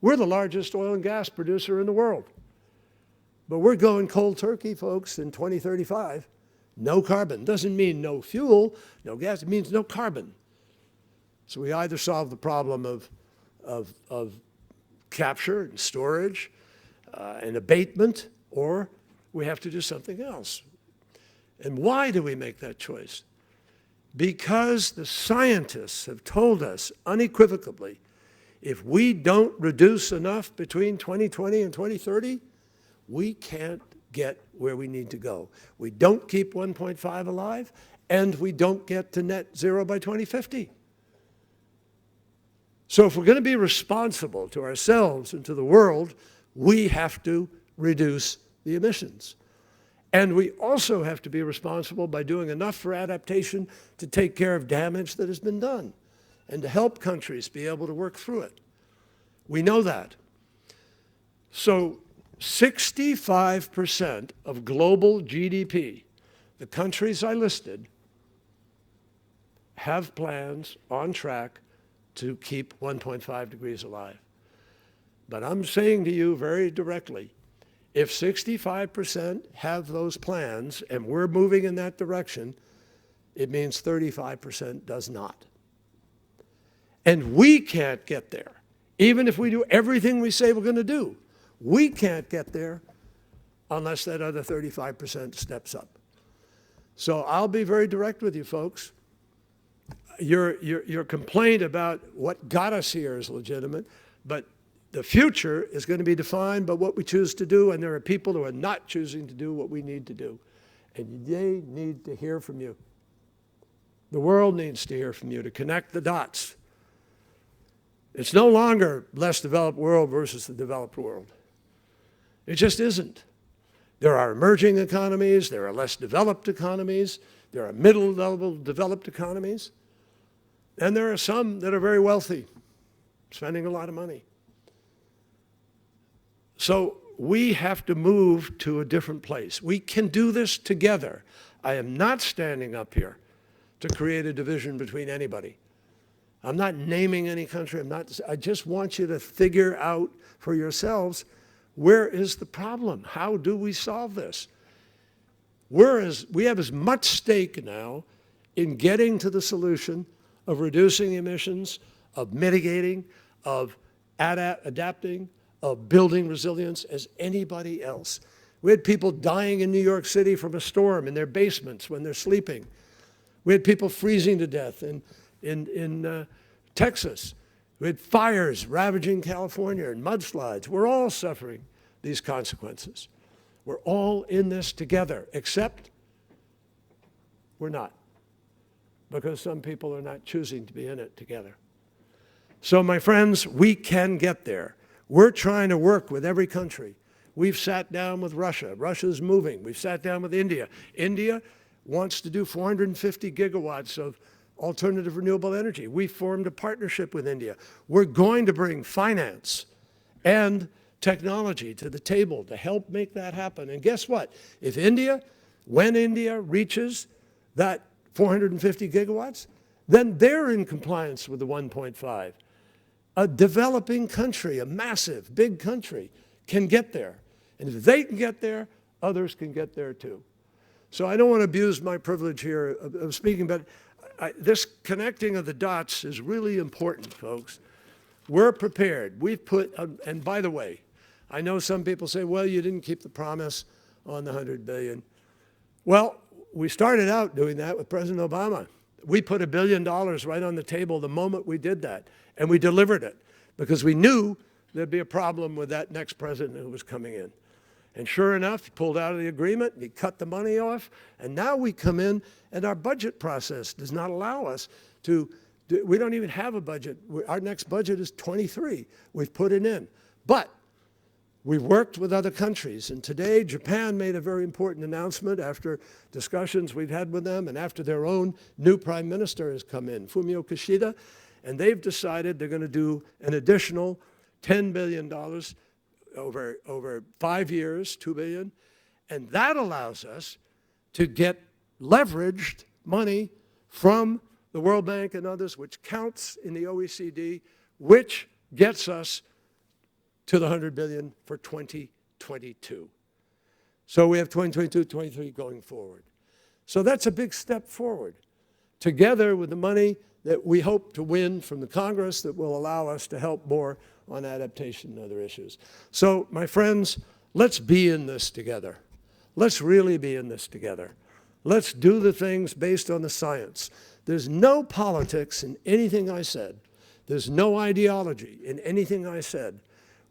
We're the largest oil and gas producer in the world. But we're going cold turkey, folks, in 2035. No carbon. Doesn't mean no fuel, no gas. It means no carbon. So we either solve the problem of capture and storage and abatement, or we have to do something else. And why do we make that choice? Because the scientists have told us unequivocally, if we don't reduce enough between 2020 and 2030, we can't get where we need to go. We don't keep 1.5 alive, and we don't get to net zero by 2050. So if we're going to be responsible to ourselves and to the world, we have to reduce the emissions. And we also have to be responsible by doing enough for adaptation to take care of damage that has been done and to help countries be able to work through it. We know that. So 65% of global GDP, the countries I listed, have plans on track to keep 1.5 degrees alive. But I'm saying to you very directly, if 65% have those plans and we're moving in that direction, it means 35% does not. And we can't get there. Even if we do everything we say we're going to do, we can't get there unless that other 35% steps up. So I'll be very direct with you folks. Your complaint about what got us here is legitimate, but the future is going to be defined by what we choose to do, and there are people who are not choosing to do what we need to do. And they need to hear from you. The world needs to hear from you to connect the dots. It's no longer less developed world versus the developed world. It just isn't. There are emerging economies, there are less developed economies, there are middle-level developed economies, and there are some that are very wealthy, spending a lot of money. So we have to move to a different place. We can do this together. I am not standing up here to create a division between anybody. I'm not naming any country. I just want you to figure out for yourselves, where is the problem? How do we solve this? We have as much stake now in getting to the solution of reducing emissions, of mitigating, of adapting, of building resilience as anybody else. We had people dying in New York City from a storm in their basements when they're sleeping. We had people freezing to death in Texas. We had fires ravaging California and mudslides. We're all suffering these consequences. We're all in this together, except we're not, because some people are not choosing to be in it together. So my friends, we can get there. We're trying to work with every country. We've sat down with Russia. Russia's moving. We've sat down with India. India wants to do 450 gigawatts of alternative renewable energy. We formed a partnership with India. We're going to bring finance and technology to the table to help make that happen. And guess what? When India reaches that 450 gigawatts, then they're in compliance with the 1.5. A developing country, a massive, big country, can get there. And if they can get there, others can get there too. So I don't want to abuse my privilege here of speaking, but this connecting of the dots is really important, folks. We're prepared. We've put, and by the way, I know some people say, well, you didn't keep the promise on the $100 billion. Well, we started out doing that with President Obama. We put $1 billion right on the table the moment we did that, and we delivered it because we knew there'd be a problem with that next president who was coming in. And sure enough, he pulled out of the agreement, and he cut the money off, and now we come in, and our budget process does not allow us to, we don't even have a budget. Our next budget is 23. We've put it in. But we've worked with other countries, and today Japan made a very important announcement after discussions we've had with them and after their own new prime minister has come in, Fumio Kishida, and they've decided they're going to do an additional $10 billion over 5 years, $2 billion, and that allows us to get leveraged money from the World Bank and others, which counts in the OECD which gets us to the 100 billion for 2022. So we have 2022, 23 going forward. So that's a big step forward, together with the money that we hope to win from the Congress that will allow us to help more on adaptation and other issues. So, my friends, let's be in this together. Let's really be in this together. Let's do the things based on the science. There's no politics in anything I said. There's no ideology in anything I said.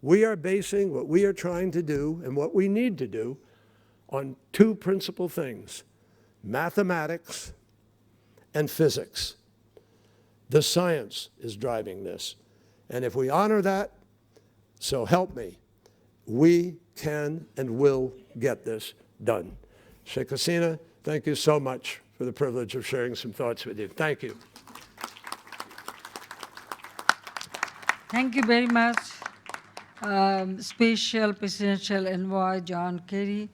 We are basing what we are trying to do and what we need to do on two principal things: mathematics and physics. The science is driving this. And if we honor that, so help me, we can and will get this done. Sheikh Hasina, thank you so much for the privilege of sharing some thoughts with you. Thank you. Thank you very much, Special Presidential Envoy John Kerry,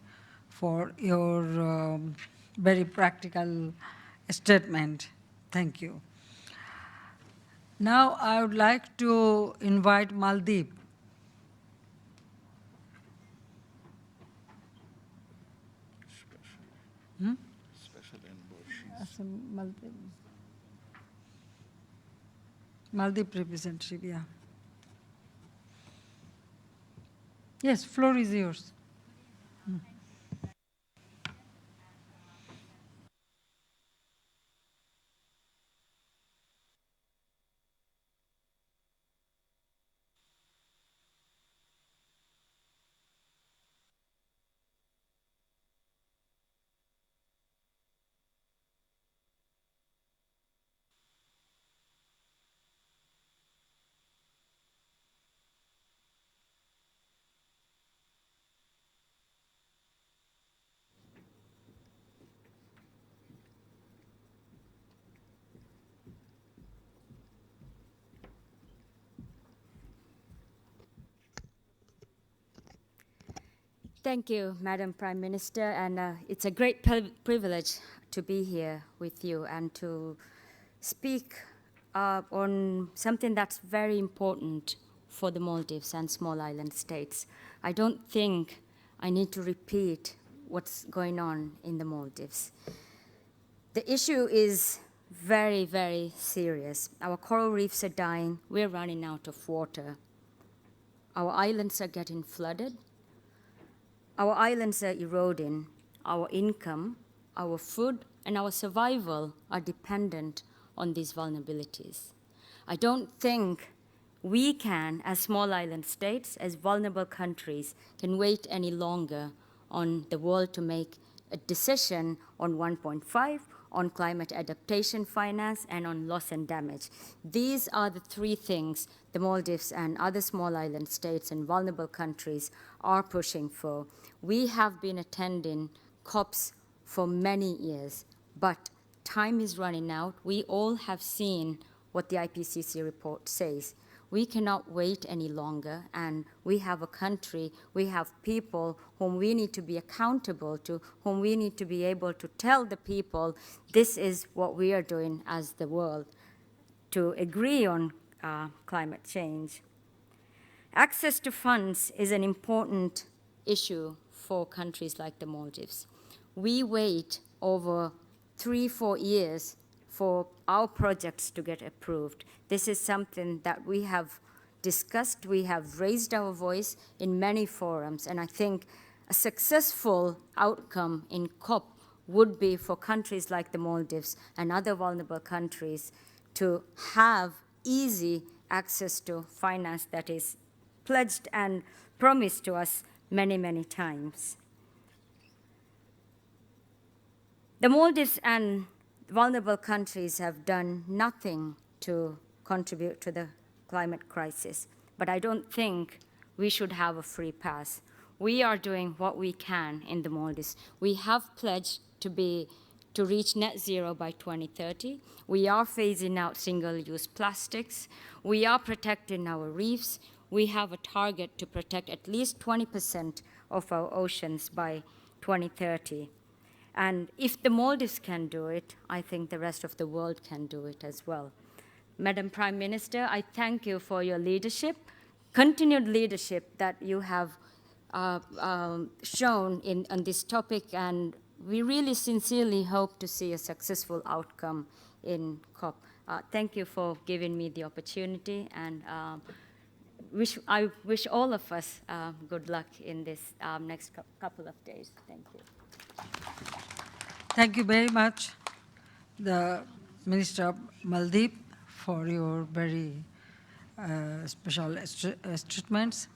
for your very practical statement. Thank you. Now I would like to invite Maldeep. Special envoy. Maldeep representative, yeah. Yes, floor is yours. Thank you, Madam Prime Minister, and it's a great privilege to be here with you and to speak on something that's very important for the Maldives and small island states. I don't think I need to repeat what's going on in the Maldives. The issue is very, very serious. Our coral reefs are dying. We're running out of water. Our islands are getting flooded. Our islands are eroding. Our income, our food, and our survival are dependent on these vulnerabilities. I don't think we can, as small island states, as vulnerable countries, can wait any longer on the world to make a decision on 1.5, on climate adaptation finance, and on loss and damage. These are the three things the Maldives and other small island states and vulnerable countries are pushing for. We have been attending COPs for many years, but time is running out. We all have seen what the IPCC report says. We cannot wait any longer, and we have a country, we have people whom we need to be accountable to, whom we need to be able to tell the people this is what we are doing as the world to agree on climate change. Access to funds is an important issue for countries like the Maldives. We wait over 3-4 years for our projects to get approved. This is something that we have discussed, we have raised our voice in many forums, and I think a successful outcome in COP would be for countries like the Maldives and other vulnerable countries to have easy access to finance that is pledged and promised to us many, many times. The Maldives and vulnerable countries have done nothing to contribute to the climate crisis, but I don't think we should have a free pass. We are doing what we can in the Maldives. We have pledged to reach net zero by 2030. We are phasing out single-use plastics. We are protecting our reefs. We have a target to protect at least 20% of our oceans by 2030. And if the Maldives can do it, I think the rest of the world can do it as well. Madam Prime Minister, I thank you for your leadership, continued leadership that you have shown on this topic, and we really sincerely hope to see a successful outcome in COP. Thank you for giving me the opportunity, and I wish all of us good luck in this next couple of days. Thank you. Thank you very much, the Minister of Maldives, for your very special statements.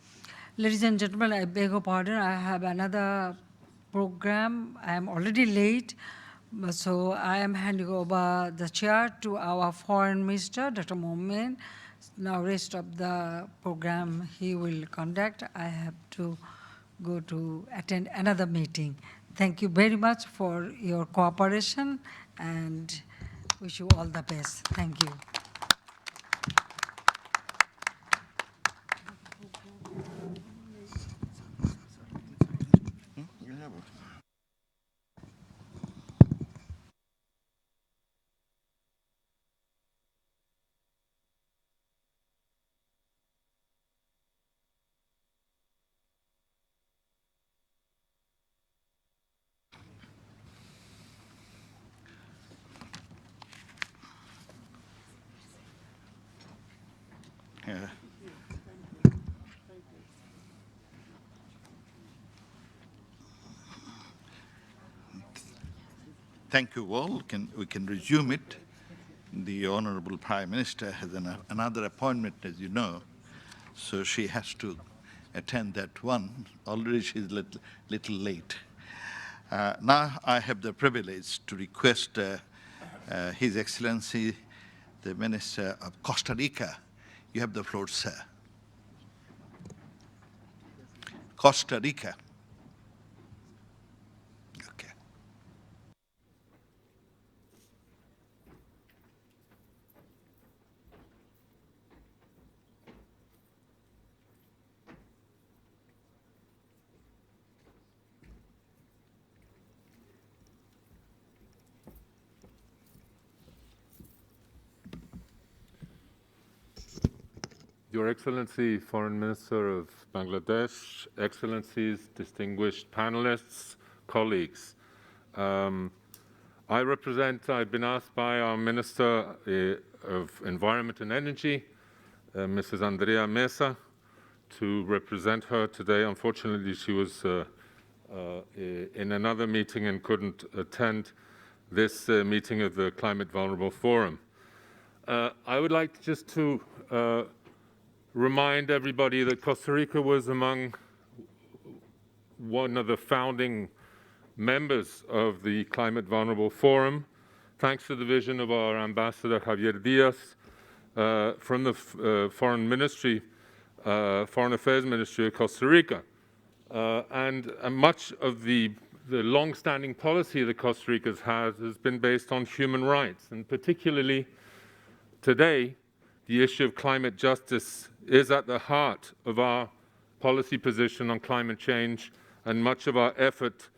Ladies and gentlemen, I beg your pardon. I have another program. I am already late, so I am handing over the chair to our Foreign Minister, Dr. Momen. Now, rest of the program he will conduct. I have to go to attend another meeting. Thank you very much for your cooperation and wish you all the best. Thank you. Yeah. Thank you all. We can resume it. The Honorable Prime Minister has another appointment, as you know, so she has to attend that one. Already she's a little late. Now I have the privilege to request His Excellency, the Minister of Costa Rica. You have the floor, sir. Costa Rica. Okay. Your Excellency, Foreign Minister of Bangladesh, Excellencies, distinguished panelists, colleagues. I've been asked by our Minister of Environment and Energy, Mrs. Andrea Mesa, to represent her today. Unfortunately, she was in another meeting and couldn't attend this meeting of the Climate Vulnerable Forum. I would like just to remind everybody that Costa Rica was among one of the founding members of the Climate Vulnerable Forum, thanks to the vision of our Ambassador Javier Diaz from the Foreign Affairs Ministry of Costa Rica. And much of the long-standing policy that Costa Rica has been based on human rights, and particularly today, the issue of climate justice is at the heart of our policy position on climate change, and much of our effort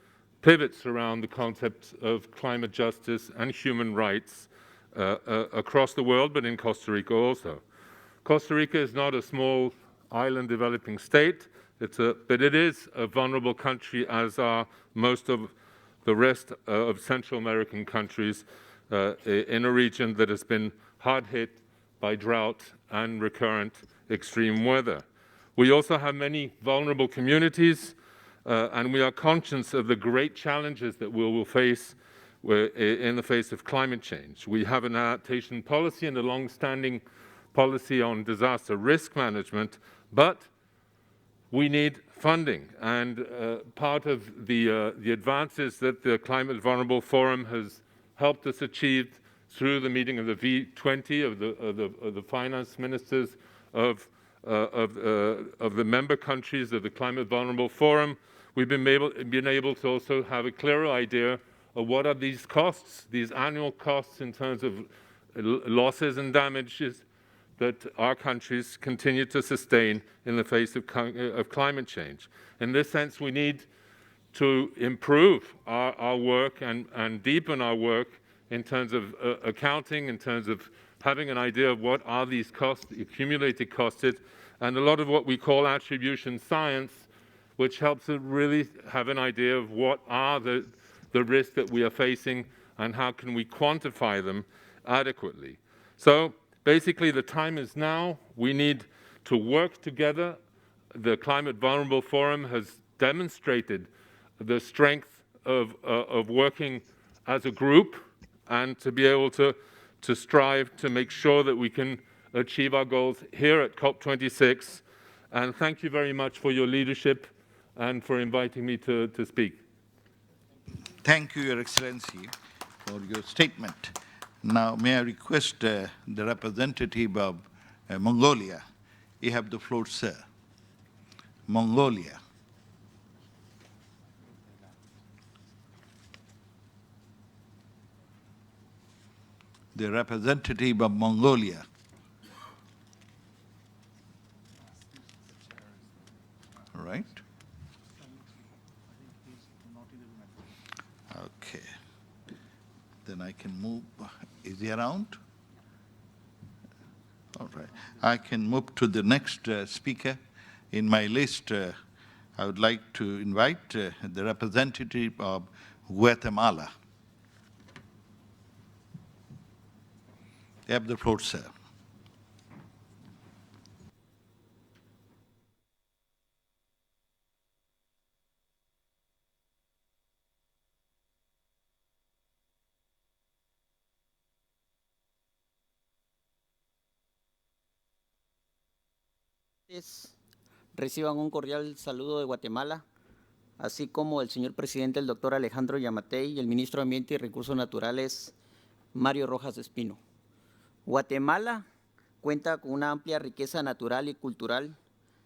pivots around the concept of climate justice and human rights across the world, but in Costa Rica also. Costa Rica is not a small island developing state, but it is a vulnerable country, as are most of the rest of Central American countries in a region that has been hard hit by drought and recurrent extreme weather. We also have many vulnerable communities, and we are conscious of the great challenges that we will face in the face of climate change. We have an adaptation policy and a long-standing policy on disaster risk management, but we need funding. And part of the advances that the Climate Vulnerable Forum has helped us achieve through the meeting of the V20 of the finance ministers of the member countries of the Climate Vulnerable Forum, we've been able to also have a clearer idea of what are these costs, these annual costs in terms of losses and damages that our countries continue to sustain in the face of climate change. In this sense, we need to improve our work and deepen our work in terms of accounting, in terms of having an idea of what are these costs, the accumulated costs, and a lot of what we call attribution science, which helps us really have an idea of what are the risks that we are facing and how can we quantify them adequately. So basically the time is now. We need to work together. The Climate Vulnerable Forum has demonstrated the strength of working as a group and to be able to strive to make sure that we can achieve our goals here at COP26. And thank you very much for your leadership and for inviting me to speak. Thank you, Your Excellency, for your statement. Now, may I request the representative of Mongolia. You have the floor, sir. Mongolia. The representative of Mongolia. All right. Okay. Then I can move. Is he around? All right. I can move to the next speaker. In my list, I would like to invite the representative of Guatemala. You have the floor, sir. Reciban un cordial saludo de Guatemala, así como el señor presidente, el doctor Alejandro Yamatei, y el ministro de Ambiente y Recursos Naturales, Mario Rojas Espino. Guatemala cuenta con una amplia riqueza natural y cultural.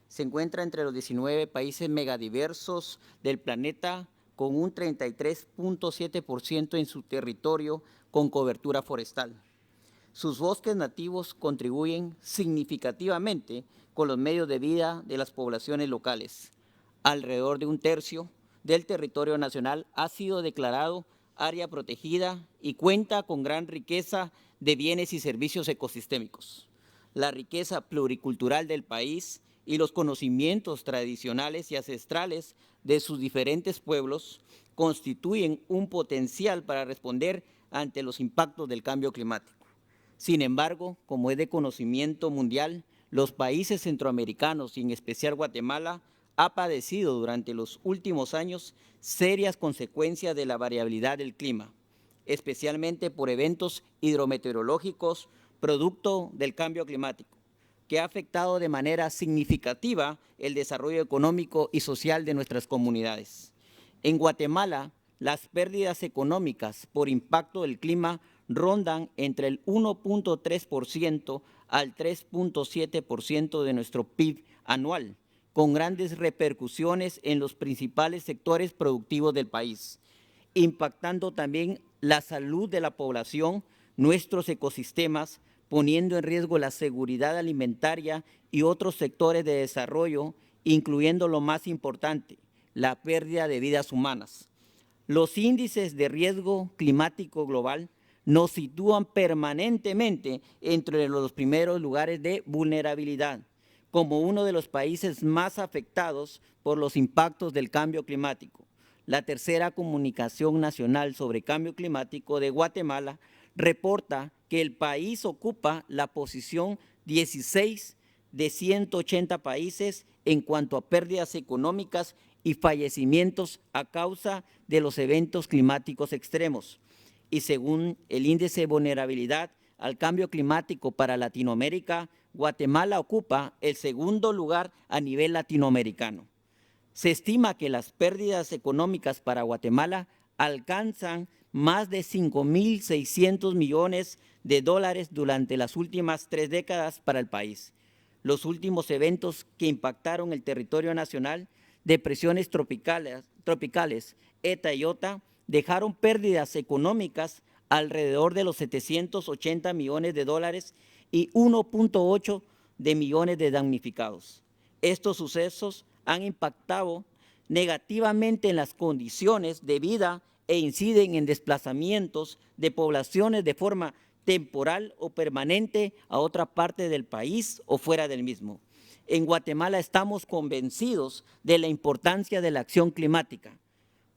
Se encuentra entre los 19 países megadiversos del planeta, con un 33.7% en su territorio con cobertura forestal. Sus bosques nativos contribuyen significativamente con los medios de vida de las poblaciones locales. Alrededor de un tercio del territorio nacional ha sido declarado área protegida y cuenta con gran riqueza de bienes y servicios ecosistémicos. La riqueza pluricultural del país y los conocimientos tradicionales y ancestrales de sus diferentes pueblos constituyen un potencial para responder ante los impactos del cambio climático. Sin embargo, como es de conocimiento mundial, los países centroamericanos y en especial Guatemala ha padecido durante los últimos años serias consecuencias de la variabilidad del clima, especialmente por eventos hidrometeorológicos producto del cambio climático, que ha afectado de manera significativa el desarrollo económico y social de nuestras comunidades. En Guatemala, las pérdidas económicas por impacto del clima rondan entre el 1.3% al 3.7% de nuestro PIB anual, con grandes repercusiones en los principales sectores productivos del país, impactando también la salud de la población, nuestros ecosistemas, poniendo en riesgo la seguridad alimentaria y otros sectores de desarrollo, incluyendo lo más importante, la pérdida de vidas humanas. Los índices de riesgo climático global nos sitúan permanentemente entre los primeros lugares de vulnerabilidad, como uno de los países más afectados por los impactos del cambio climático. La tercera comunicación nacional sobre cambio climático de Guatemala reporta que el país ocupa la posición 16 de 180 países en cuanto a pérdidas económicas y fallecimientos a causa de los eventos climáticos extremos. Y según el índice de vulnerabilidad al cambio climático para Latinoamérica, Guatemala ocupa el segundo lugar a nivel latinoamericano. Se estima que las pérdidas económicas para Guatemala alcanzan más de 5.600 millones de dólares durante las últimas 3 décadas para el país. Los últimos eventos que impactaron el territorio nacional, depresiones tropicales ETA y OTA, dejaron pérdidas económicas alrededor de los 780 millones de dólares y 1.8 de millones de damnificados. Estos sucesos han impactado negativamente en las condiciones de vida e inciden en desplazamientos de poblaciones de forma temporal o permanente a otra parte del país o fuera del mismo. En Guatemala estamos convencidos de la importancia de la acción climática.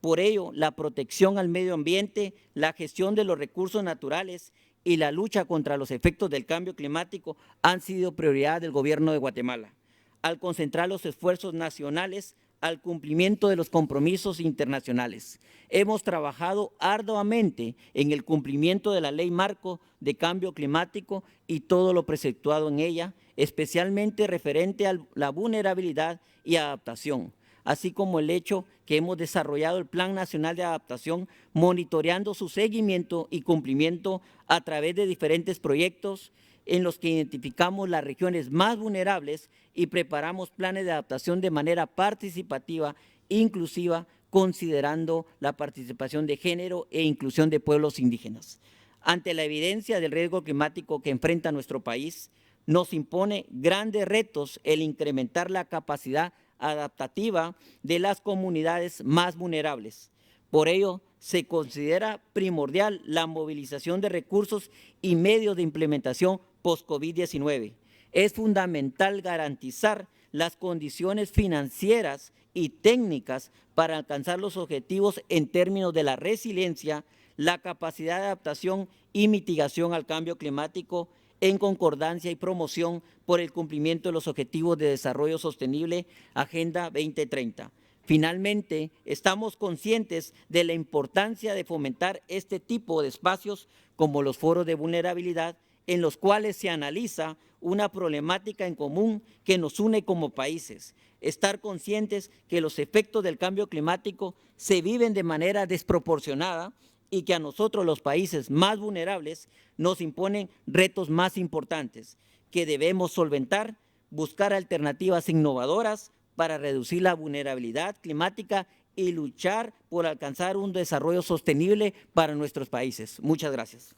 Por ello, la protección al medio ambiente, la gestión de los recursos naturales y la lucha contra los efectos del cambio climático han sido prioridad del Gobierno de Guatemala. Al concentrar los esfuerzos nacionales al cumplimiento de los compromisos internacionales. Hemos trabajado arduamente en el cumplimiento de la Ley Marco de Cambio Climático y todo lo preceptuado en ella, especialmente referente a la vulnerabilidad y adaptación, así como el hecho que hemos desarrollado el Plan Nacional de Adaptación, monitoreando su seguimiento y cumplimiento a través de diferentes proyectos en los que identificamos las regiones más vulnerables y preparamos planes de adaptación de manera participativa, inclusiva, considerando la participación de género e inclusión de pueblos indígenas. Ante la evidencia del riesgo climático que enfrenta nuestro país, nos impone grandes retos el incrementar la capacidad adaptativa de las comunidades más vulnerables. Por ello, se considera primordial la movilización de recursos y medios de implementación post-COVID-19. Es fundamental garantizar las condiciones financieras y técnicas para alcanzar los objetivos en términos de la resiliencia, la capacidad de adaptación y mitigación al cambio climático en concordancia y promoción por el cumplimiento de los Objetivos de Desarrollo Sostenible, Agenda 2030. Finalmente, estamos conscientes de la importancia de fomentar este tipo de espacios como los foros de vulnerabilidad, en los cuales se analiza una problemática en común que nos une como países. Estar conscientes que los efectos del cambio climático se viven de manera desproporcionada y que a nosotros, los países más vulnerables, nos imponen retos más importantes que debemos solventar, buscar alternativas innovadoras para reducir la vulnerabilidad climática y luchar por alcanzar un desarrollo sostenible para nuestros países. Muchas gracias.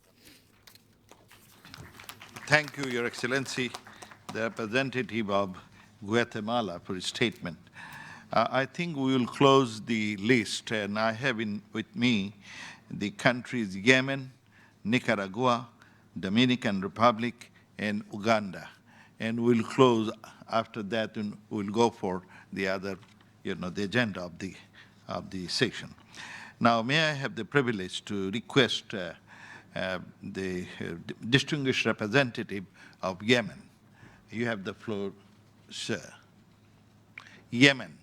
Thank you, Your Excellency, the representative of Guatemala, for his statement. I think we will close the list, and I have with me the countries Yemen, Nicaragua, Dominican Republic, and Uganda. And we'll close after that, and we'll go for the other, the agenda of the session. Now, may I have the privilege to request the distinguished representative of Yemen. You have the floor, sir. Yemen.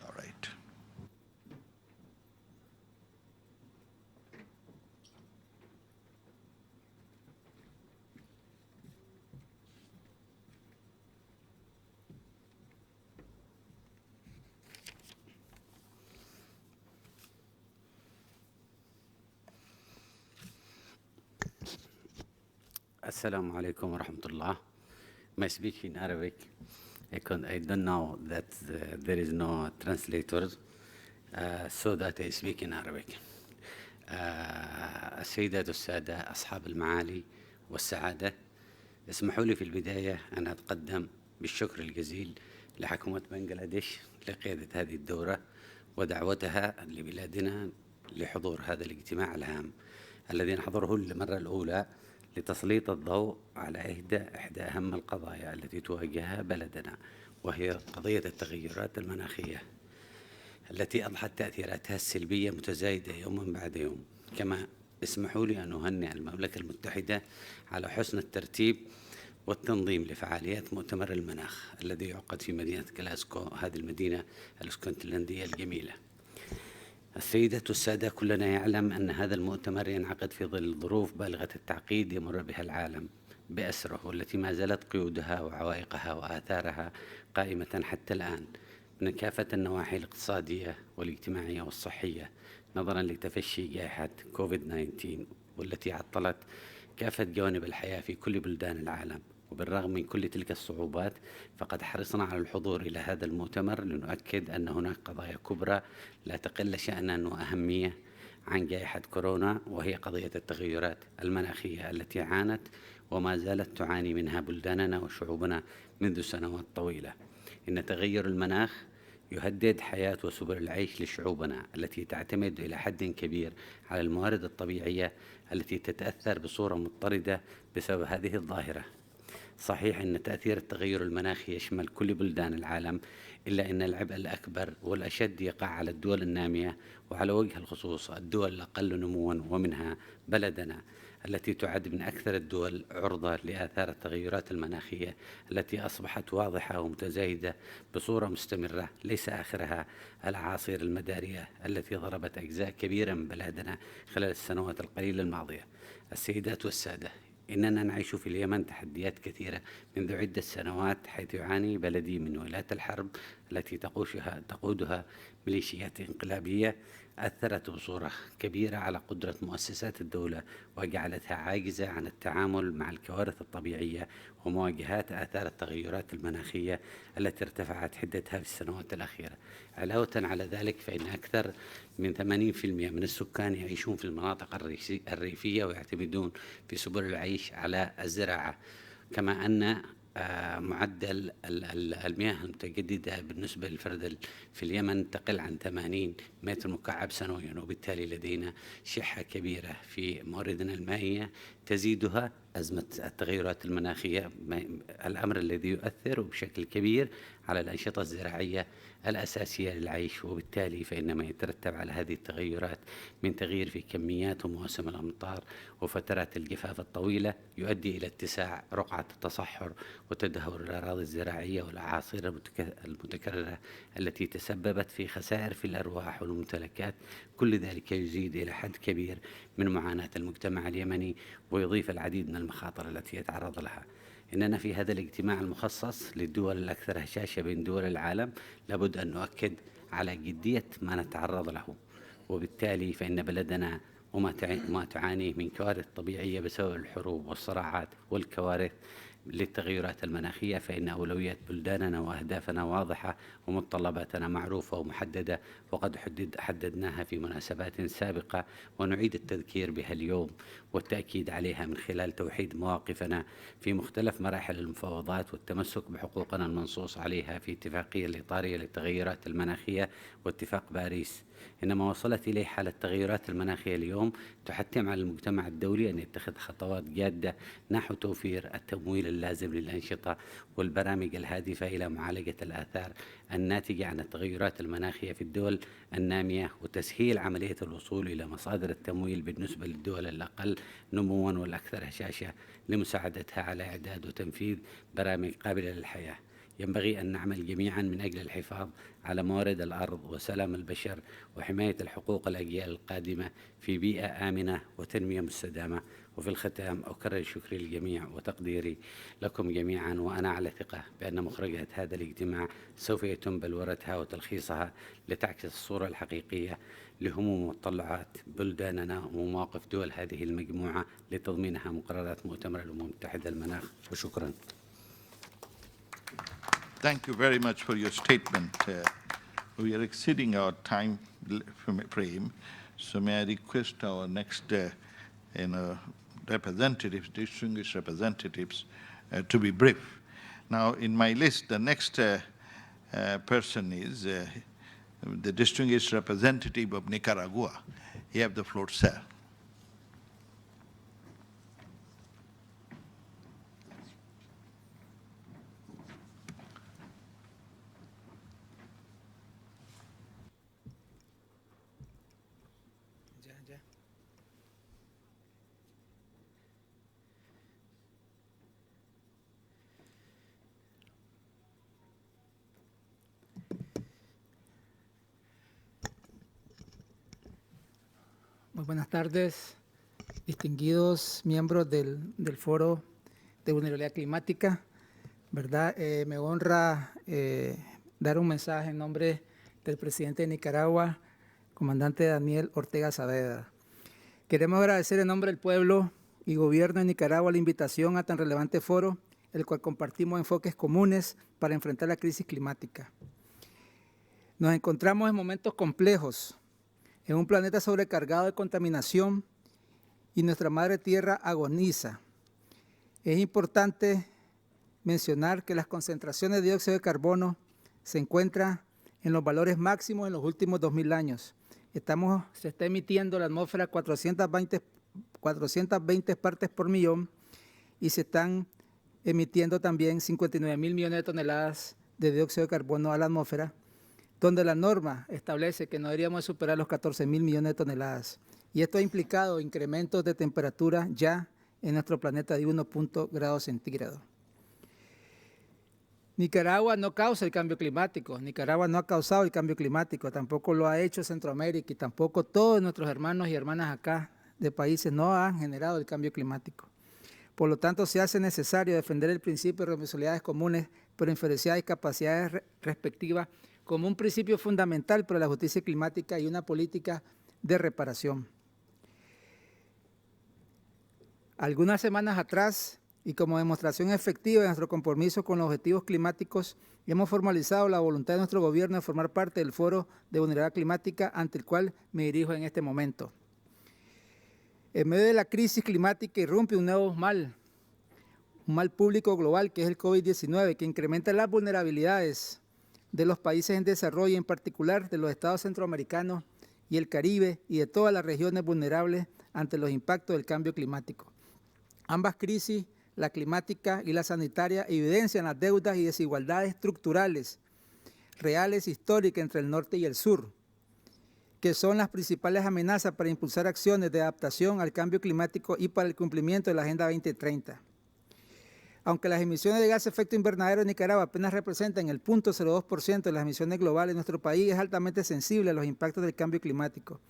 All right. Assalamu alaikum wa rahmatullah. I speak in Arabic. I don't know that there is no translators, so that I speak in Arabic. السيدات والسادة أصحاب المعالي والسعادة، اسمحوا لي في البداية أن أتقدم بالشكر الجزيل لحكومة بنغلاديش لقيادة هذه الدورة ودعوتها لبلادنا لحضور هذا الاجتماع الهام الذي نحضره للمرة الأولى لتسليط الضوء على إحدى أهم القضايا التي تواجهها بلدنا، وهي قضية التغيرات المناخية التي أضحت تأثيراتها السلبية متزايدة يوما بعد يوم. كما اسمحوا لي أن أهنئ المملكة المتحدة على حسن الترتيب والتنظيم لفعاليات مؤتمر المناخ الذي يعقد في مدينة كلاسكو، هذه المدينة الاسكتلندية الجميلة. السيدات والسادة، كلنا يعلم أن هذا المؤتمر ينعقد في ظل ظروف بالغة التعقيد يمر بها العالم بأسره، والتي ما زالت قيودها وعوائقها وآثارها قائمة حتى الآن من كافة النواحي الاقتصادية والاجتماعية والصحية، نظرا لتفشي جائحة كوفيد-19 والتي عطلت كافة جوانب الحياة في كل بلدان العالم. وبالرغم من كل تلك الصعوبات فقد حرصنا على الحضور إلى هذا المؤتمر لنؤكد أن هناك قضايا كبرى لا تقل شأنا وأهمية عن جائحة كورونا، وهي قضية التغيرات المناخية التي عانت وما زالت تعاني منها بلداننا وشعوبنا منذ سنوات طويلة. إن تغير المناخ يهدد حياة وسبل العيش لشعوبنا التي تعتمد إلى حد كبير على الموارد الطبيعية التي تتأثر بصورة مضطردة بسبب هذه الظاهرة. صحيح أن تأثير التغير المناخي يشمل كل بلدان العالم، إلا أن العبء الأكبر والأشد يقع على الدول النامية، وعلى وجه الخصوص الدول الأقل نمواً، ومنها بلدنا التي تعد من أكثر الدول عرضة لآثار التغيرات المناخية التي أصبحت واضحة ومتزايدة بصورة مستمرة، ليس آخرها الأعاصير المدارية التي ضربت أجزاء كبيرة من بلادنا خلال السنوات القليلة الماضية. السيدات والسادة، إننا نعيش في اليمن تحديات كثيرة منذ عدة سنوات، حيث يعاني بلدي من ويلات الحرب التي تقودها ميليشيات انقلابية أثرت بصورة كبيرة على قدرة مؤسسات الدولة، وجعلتها عاجزة عن التعامل مع الكوارث الطبيعية ومواجهة آثار التغيرات المناخية التي ارتفعت حدتها في السنوات الأخيرة. علاوة على ذلك، فإن أكثر من 80% من السكان يعيشون في المناطق الريفية ويعتمدون في سبل العيش على الزراعة، كما أن معدل المياه المتجددة بالنسبة للفرد في اليمن تقل عن 80 متر مكعب سنويا، وبالتالي لدينا شحة كبيرة في مواردنا المائية تزيدها أزمة التغيرات المناخية، الأمر الذي يؤثر بشكل كبير على الأنشطة الزراعية الأساسية للعيش، وبالتالي فإن ما يترتب على هذه التغيرات من تغيير في كميات ومواسم الأمطار وفترات الجفاف الطويلة يؤدي إلى اتساع رقعة التصحر وتدهور الأراضي الزراعية والأعاصير المتكررة التي تسببت في خسائر في الأرواح والممتلكات. كل ذلك يزيد إلى حد كبير من معاناة المجتمع اليمني ويضيف العديد من المخاطر التي يتعرض لها. إننا في هذا الاجتماع المخصص للدول الأكثر هشاشة بين دول العالم لابد أن نؤكد على جدية ما نتعرض له، وبالتالي فإن بلدنا وما تعانيه من كوارث طبيعية بسبب الحروب والصراعات والكوارث للتغيرات المناخية، فإن أولويات بلداننا وأهدافنا واضحة ومتطلباتنا معروفة ومحددة، وقد حددناها في مناسبات سابقة ونعيد التذكير بها اليوم والتأكيد عليها من خلال توحيد مواقفنا في مختلف مراحل المفاوضات والتمسك بحقوقنا المنصوص عليها في اتفاقية الإطارية للتغيرات المناخية واتفاق باريس. إنما وصلت إليه حالة التغيرات المناخية اليوم تحتم على المجتمع الدولي أن يتخذ خطوات جادة نحو توفير التمويل اللازم للأنشطة والبرامج الهادفة إلى معالجة الآثار الناتجة عن التغيرات المناخية في الدول النامية، وتسهيل عملية الوصول إلى مصادر التمويل بالنسبة للدول الأقل نمواً والأكثر هشاشة لمساعدتها على إعداد وتنفيذ برامج قابلة للحياة. ينبغي أن نعمل جميعاً من أجل الحفاظ على موارد الأرض وسلام البشر وحماية الحقوق الأجيال القادمة في بيئة آمنة وتنمية مستدامة. وفي الختام أكرر شكري للجميع وتقديري لكم جميعاً، وأنا على ثقة بأن مخرجات هذا الاجتماع سوف يتم بلورتها وتلخيصها لتعكس الصورة الحقيقية لهموم ومتطلعات بلداننا ومواقف دول هذه المجموعة لتضمينها مقررات مؤتمر الأمم المتحدة المناخ. وشكراً. Thank you very much for your statement. We are exceeding our time frame, so may I request our next representatives, distinguished representatives, to be brief. Now, in my list, the next person is the distinguished representative of Nicaragua. You have the floor, sir. Muy buenas tardes, distinguidos miembros del Foro de Vulnerabilidad Climática. ¿Verdad? Me honra dar un mensaje en nombre del presidente de Nicaragua, comandante Daniel Ortega Saavedra. Queremos agradecer en nombre del pueblo y gobierno de Nicaragua la invitación a tan relevante foro, el cual compartimos enfoques comunes para enfrentar la crisis climática. Nos encontramos en momentos complejos, en un planeta sobrecargado de contaminación y nuestra madre tierra agoniza. Es importante mencionar que las concentraciones de dióxido de carbono se encuentran en los valores máximos en los últimos 2000 años. Se está emitiendo en la atmósfera 420 partes por millón y se están emitiendo también 59.000 millones de toneladas de dióxido de carbono a la atmósfera, donde la norma establece que no deberíamos superar los 14.000 millones de toneladas. Y esto ha implicado incrementos de temperatura ya en nuestro planeta de 1 grados centígrados. Nicaragua no causa el cambio climático, Nicaragua no ha causado el cambio climático, tampoco lo ha hecho Centroamérica y tampoco todos nuestros hermanos y hermanas acá de países no han generado el cambio climático. Por lo tanto, se hace necesario defender el principio de responsabilidades comunes, pero diferenciadas y capacidades respectivas como un principio fundamental para la justicia climática y una política de reparación. Algunas semanas atrás, y como demostración efectiva de nuestro compromiso con los objetivos climáticos, hemos formalizado la voluntad de nuestro gobierno de formar parte del Foro de Vulnerabilidad Climática, ante el cual me dirijo en este momento. En medio de la crisis climática irrumpe un nuevo mal, un mal público global que es el COVID-19, que incrementa las vulnerabilidades de los países en desarrollo, en particular de los estados centroamericanos y el Caribe y de todas las regiones vulnerables ante los impactos del cambio climático. Ambas crisis, la climática y la sanitaria, evidencian las deudas y desigualdades estructurales, reales, históricas entre el norte y el sur, que son las principales amenazas para impulsar acciones de adaptación al cambio climático y para el cumplimiento de la Agenda 2030. Aunque las emisiones de gas de efecto invernadero en Nicaragua apenas representan el 0.02% de las emisiones globales, nuestro país es altamente sensible a los impactos del cambio climático.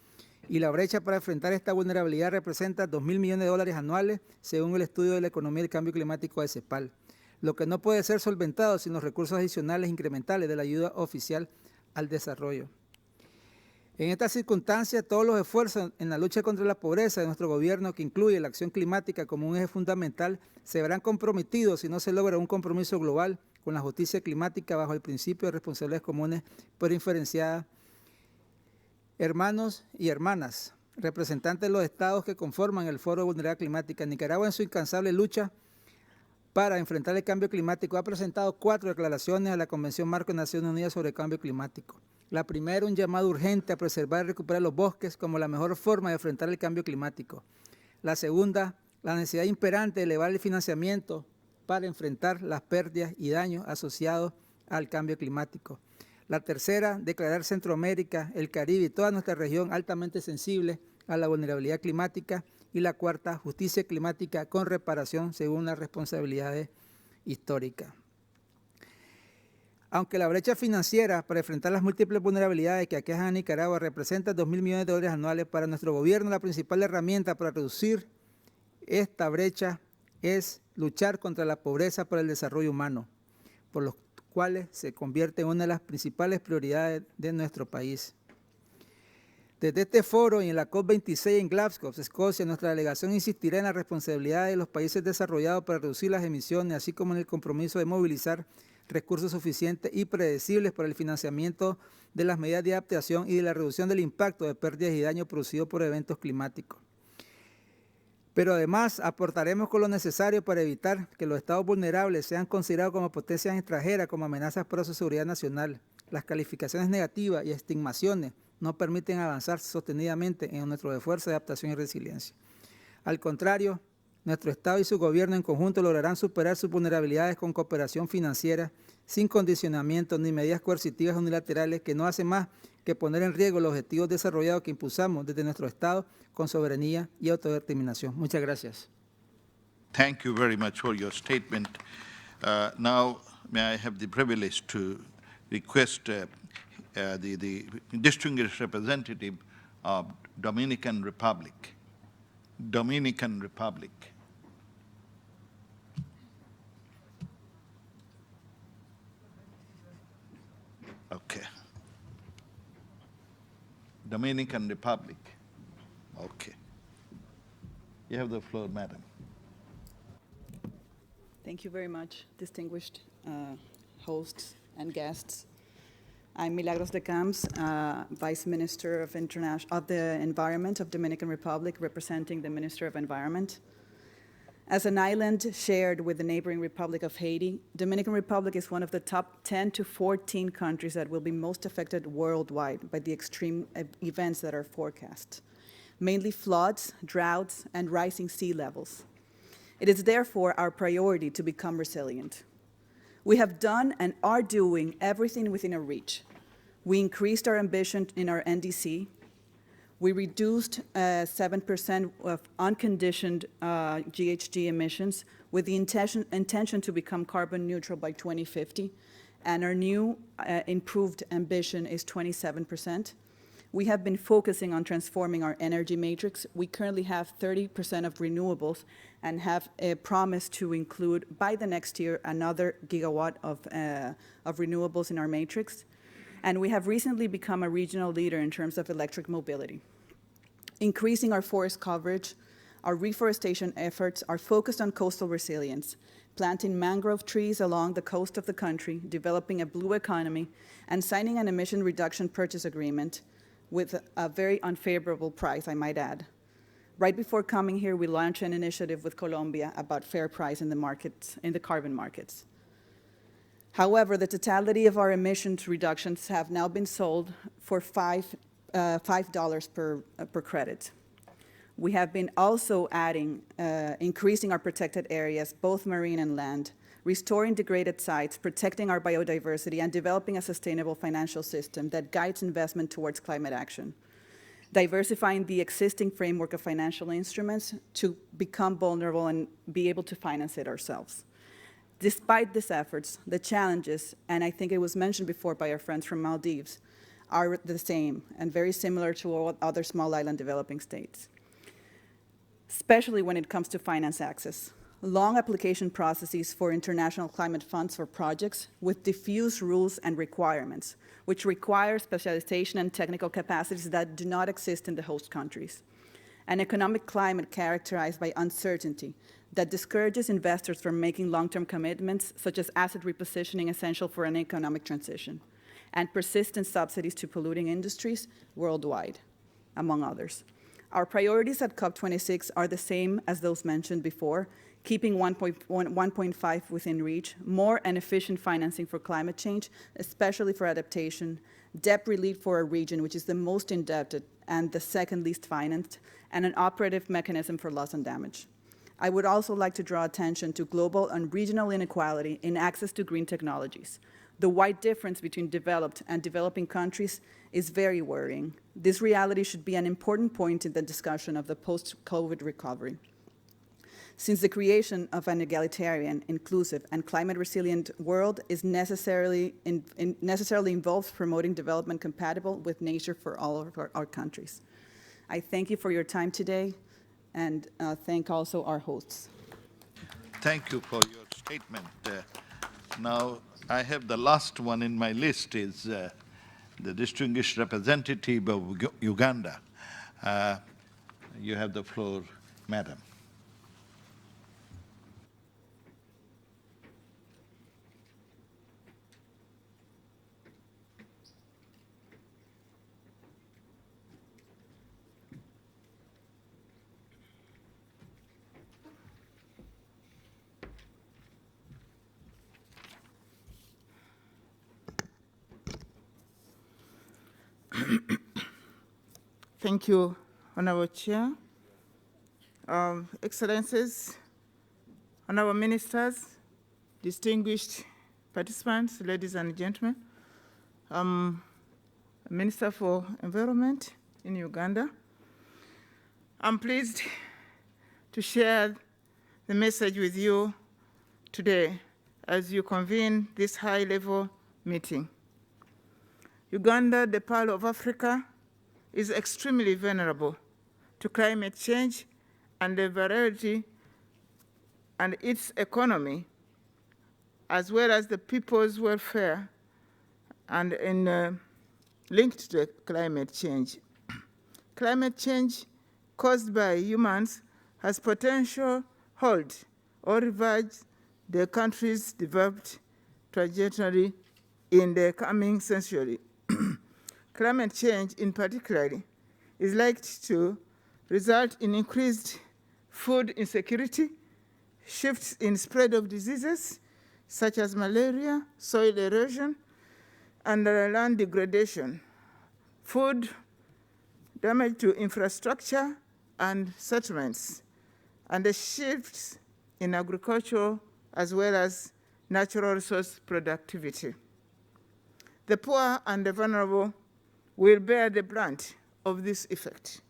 Y la brecha para enfrentar esta vulnerabilidad representa 2.000 millones de dólares anuales, según el estudio de la economía y el cambio climático de CEPAL, lo que no puede ser solventado sin los recursos adicionales incrementales de la ayuda oficial al desarrollo. En estas circunstancias, todos los esfuerzos en la lucha contra la pobreza de nuestro gobierno, que incluye la acción climática como un eje fundamental, se verán comprometidos si no se logra un compromiso global con la justicia climática bajo el principio de responsabilidades comunes, pero inferenciadas. Hermanos y hermanas, representantes de los estados que conforman el Foro de Vulnerabilidad Climática, Nicaragua en su incansable lucha para enfrentar el cambio climático ha presentado 4 declaraciones a la Convención Marco de Naciones Unidas sobre el Cambio Climático. La primera, un llamado urgente a preservar y recuperar los bosques como la mejor forma de enfrentar el cambio climático. La segunda, la necesidad imperante de elevar el financiamiento para enfrentar las pérdidas y daños asociados al cambio climático. La tercera, declarar Centroamérica, el Caribe y toda nuestra región altamente sensible a la vulnerabilidad climática. Y la cuarta, justicia climática con reparación según las responsabilidades históricas. Aunque la brecha financiera para enfrentar las múltiples vulnerabilidades que aquejan a Nicaragua representa 2.000 millones de dólares anuales, para nuestro gobierno la principal herramienta para reducir esta brecha es luchar contra la pobreza para el desarrollo humano, por los cuales se convierte en una de las principales prioridades de nuestro país. Desde este foro y en la COP26 en Glasgow, Escocia, nuestra delegación insistirá en la responsabilidad de los países desarrollados para reducir las emisiones, así como en el compromiso de movilizar recursos suficientes y predecibles para el financiamiento de las medidas de adaptación y de la reducción del impacto de pérdidas y daños producidos por eventos climáticos. Pero además aportaremos con lo necesario para evitar que los estados vulnerables sean considerados como potencias extranjeras, como amenazas para su seguridad nacional. Las calificaciones negativas y estigmaciones no permiten avanzar sostenidamente en nuestros esfuerzos de adaptación y resiliencia. Al contrario, nuestro Estado y su gobierno en conjunto lograrán superar sus vulnerabilidades con cooperación financiera, sin condicionamientos ni medidas coercitivas unilaterales que no hacen más que poner en riesgo los objetivos desarrollados que impulsamos desde nuestro Estado con soberanía y autodeterminación. Muchas gracias. Thank you very much for your statement. Now, may I have the privilege to request the distinguished representative of Dominican Republic. Dominican Republic. Okay. Dominican Republic. Okay. You have the floor, madam. Thank you very much, distinguished hosts and guests. I'm Milagros de Camps, Vice Minister of the Environment of Dominican Republic, representing the Minister of Environment. As an island shared with the neighboring Republic of Haiti, Dominican Republic is one of the top 10 to 14 countries that will be most affected worldwide by the extreme events that are forecast, mainly floods, droughts, and rising sea levels. It is therefore our priority to become resilient. We have done and are doing everything within our reach. We increased our ambition in our NDC. We reduced 7% of unconditioned GHG emissions with the intention to become carbon neutral by 2050. And our new improved ambition is 27%. We have been focusing on transforming our energy matrix. We currently have 30% of renewables and have a promise to include by the next year another gigawatt of renewables in our matrix. And we have recently become a regional leader in terms of electric mobility. Increasing our forest coverage, our reforestation efforts are focused on coastal resilience, planting mangrove trees along the coast of the country, developing a blue economy, and signing an emission reduction purchase agreement with a very unfavorable price, I might add. Right before coming here, we launched an initiative with Colombia about fair price in the markets, in the carbon markets. However, the totality of our emissions reductions have now been sold for $5 per credit. We have been also adding, increasing our protected areas, both marine and land, restoring degraded sites, protecting our biodiversity, and developing a sustainable financial system that guides investment towards climate action. Diversifying the existing framework of financial instruments to become vulnerable and be able to finance it ourselves. Despite these efforts, the challenges, and I think it was mentioned before by our friends from Maldives, are the same and very similar to all other small island developing states, especially when it comes to finance access. Long application processes for international climate funds for projects with diffuse rules and requirements, which require specialization and technical capacities that do not exist in the host countries. An economic climate characterized by uncertainty that discourages investors from making long-term commitments, such as asset repositioning essential for an economic transition, and persistent subsidies to polluting industries worldwide, among others. Our priorities at COP26 are the same as those mentioned before, keeping 1.5 within reach, more and efficient financing for climate change, especially for adaptation, debt relief for a region which is the most indebted and the second least financed, and an operative mechanism for loss and damage. I would also like to draw attention to global and regional inequality in access to green technologies. The wide difference between developed and developing countries is very worrying. This reality should be an important point in the discussion of the post-COVID recovery. Since the creation of an egalitarian, inclusive, and climate-resilient world is necessarily involves promoting development compatible with nature for all of our countries. I thank you for your time today, and thank also our hosts. Thank you for your statement. Now, I have the last one in my list is the distinguished representative of Uganda. You have the floor, madam. Thank you, Honorable Chair. Excellencies, Honorable Ministers, distinguished participants, ladies and gentlemen. I'm Minister for Environment in Uganda. I'm pleased to share the message with you today as you convene this high-level meeting. Uganda, the Pearl of Africa, is extremely vulnerable to climate change and the variety and its economy, as well as the people's welfare and linked to climate change. Climate change caused by humans has potential hold or reverse the country's developed trajectory in the coming century. Climate change, in particular, is likely to result in increased food insecurity, shifts in spread of diseases such as malaria, soil erosion, and land degradation, food, damage to infrastructure and settlements, and the shifts in agriculture as well as natural resource productivity. The poor and the vulnerable will bear the brunt of this effect,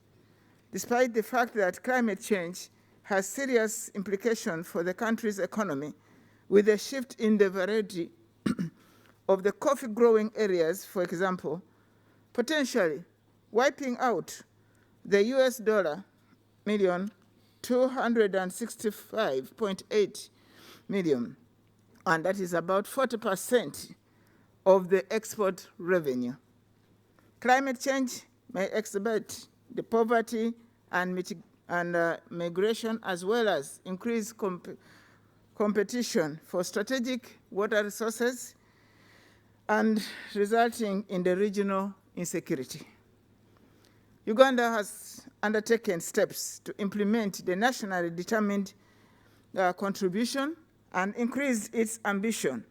despite the fact that climate change has serious implications for the country's economy, with a shift in the variety of the coffee-growing areas, for example, potentially wiping out the US $265.8 million, and that is about 40% of the export revenue. Climate change may exacerbate the poverty and migration, as well as increase competition for strategic water resources and resulting in the regional insecurity. Uganda has undertaken steps to implement the nationally determined contribution and increase its ambition,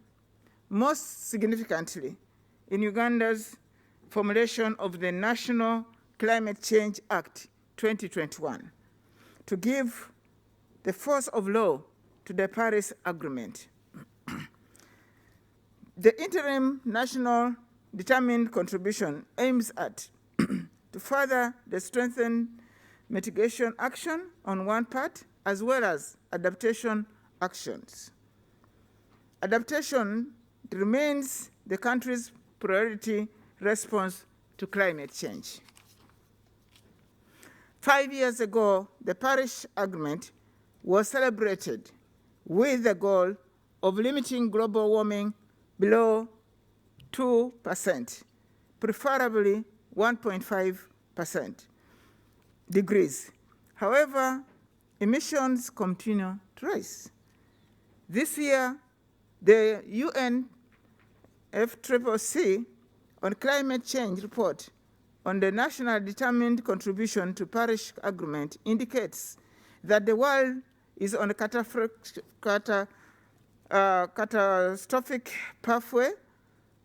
most significantly in Uganda's formulation of the National Climate Change Act 2021 to give the force of law to the Paris Agreement. The interim national determined contribution aims at to further the strengthened mitigation action on one part, as well as adaptation actions. Adaptation remains the country's priority response to climate change. 5 years ago, the Paris Agreement was celebrated with the goal of limiting global warming below 2%, preferably 1.5 degrees. However, emissions continue to rise. This year, the UNFCCC on climate change report on the national determined contribution to Paris Agreement indicates that the world is on a catastrophic pathway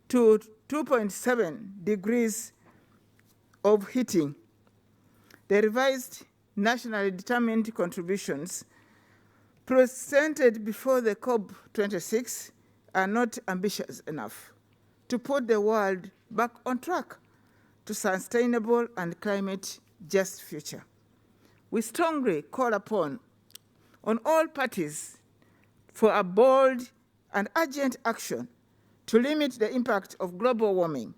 to 2.7 degrees of heating. The revised nationally determined contributions presented before the COP26 are not ambitious enough to put the world back on track to sustainable and climate-just future. We strongly call upon all parties for a bold and urgent action to limit the impact of global warming,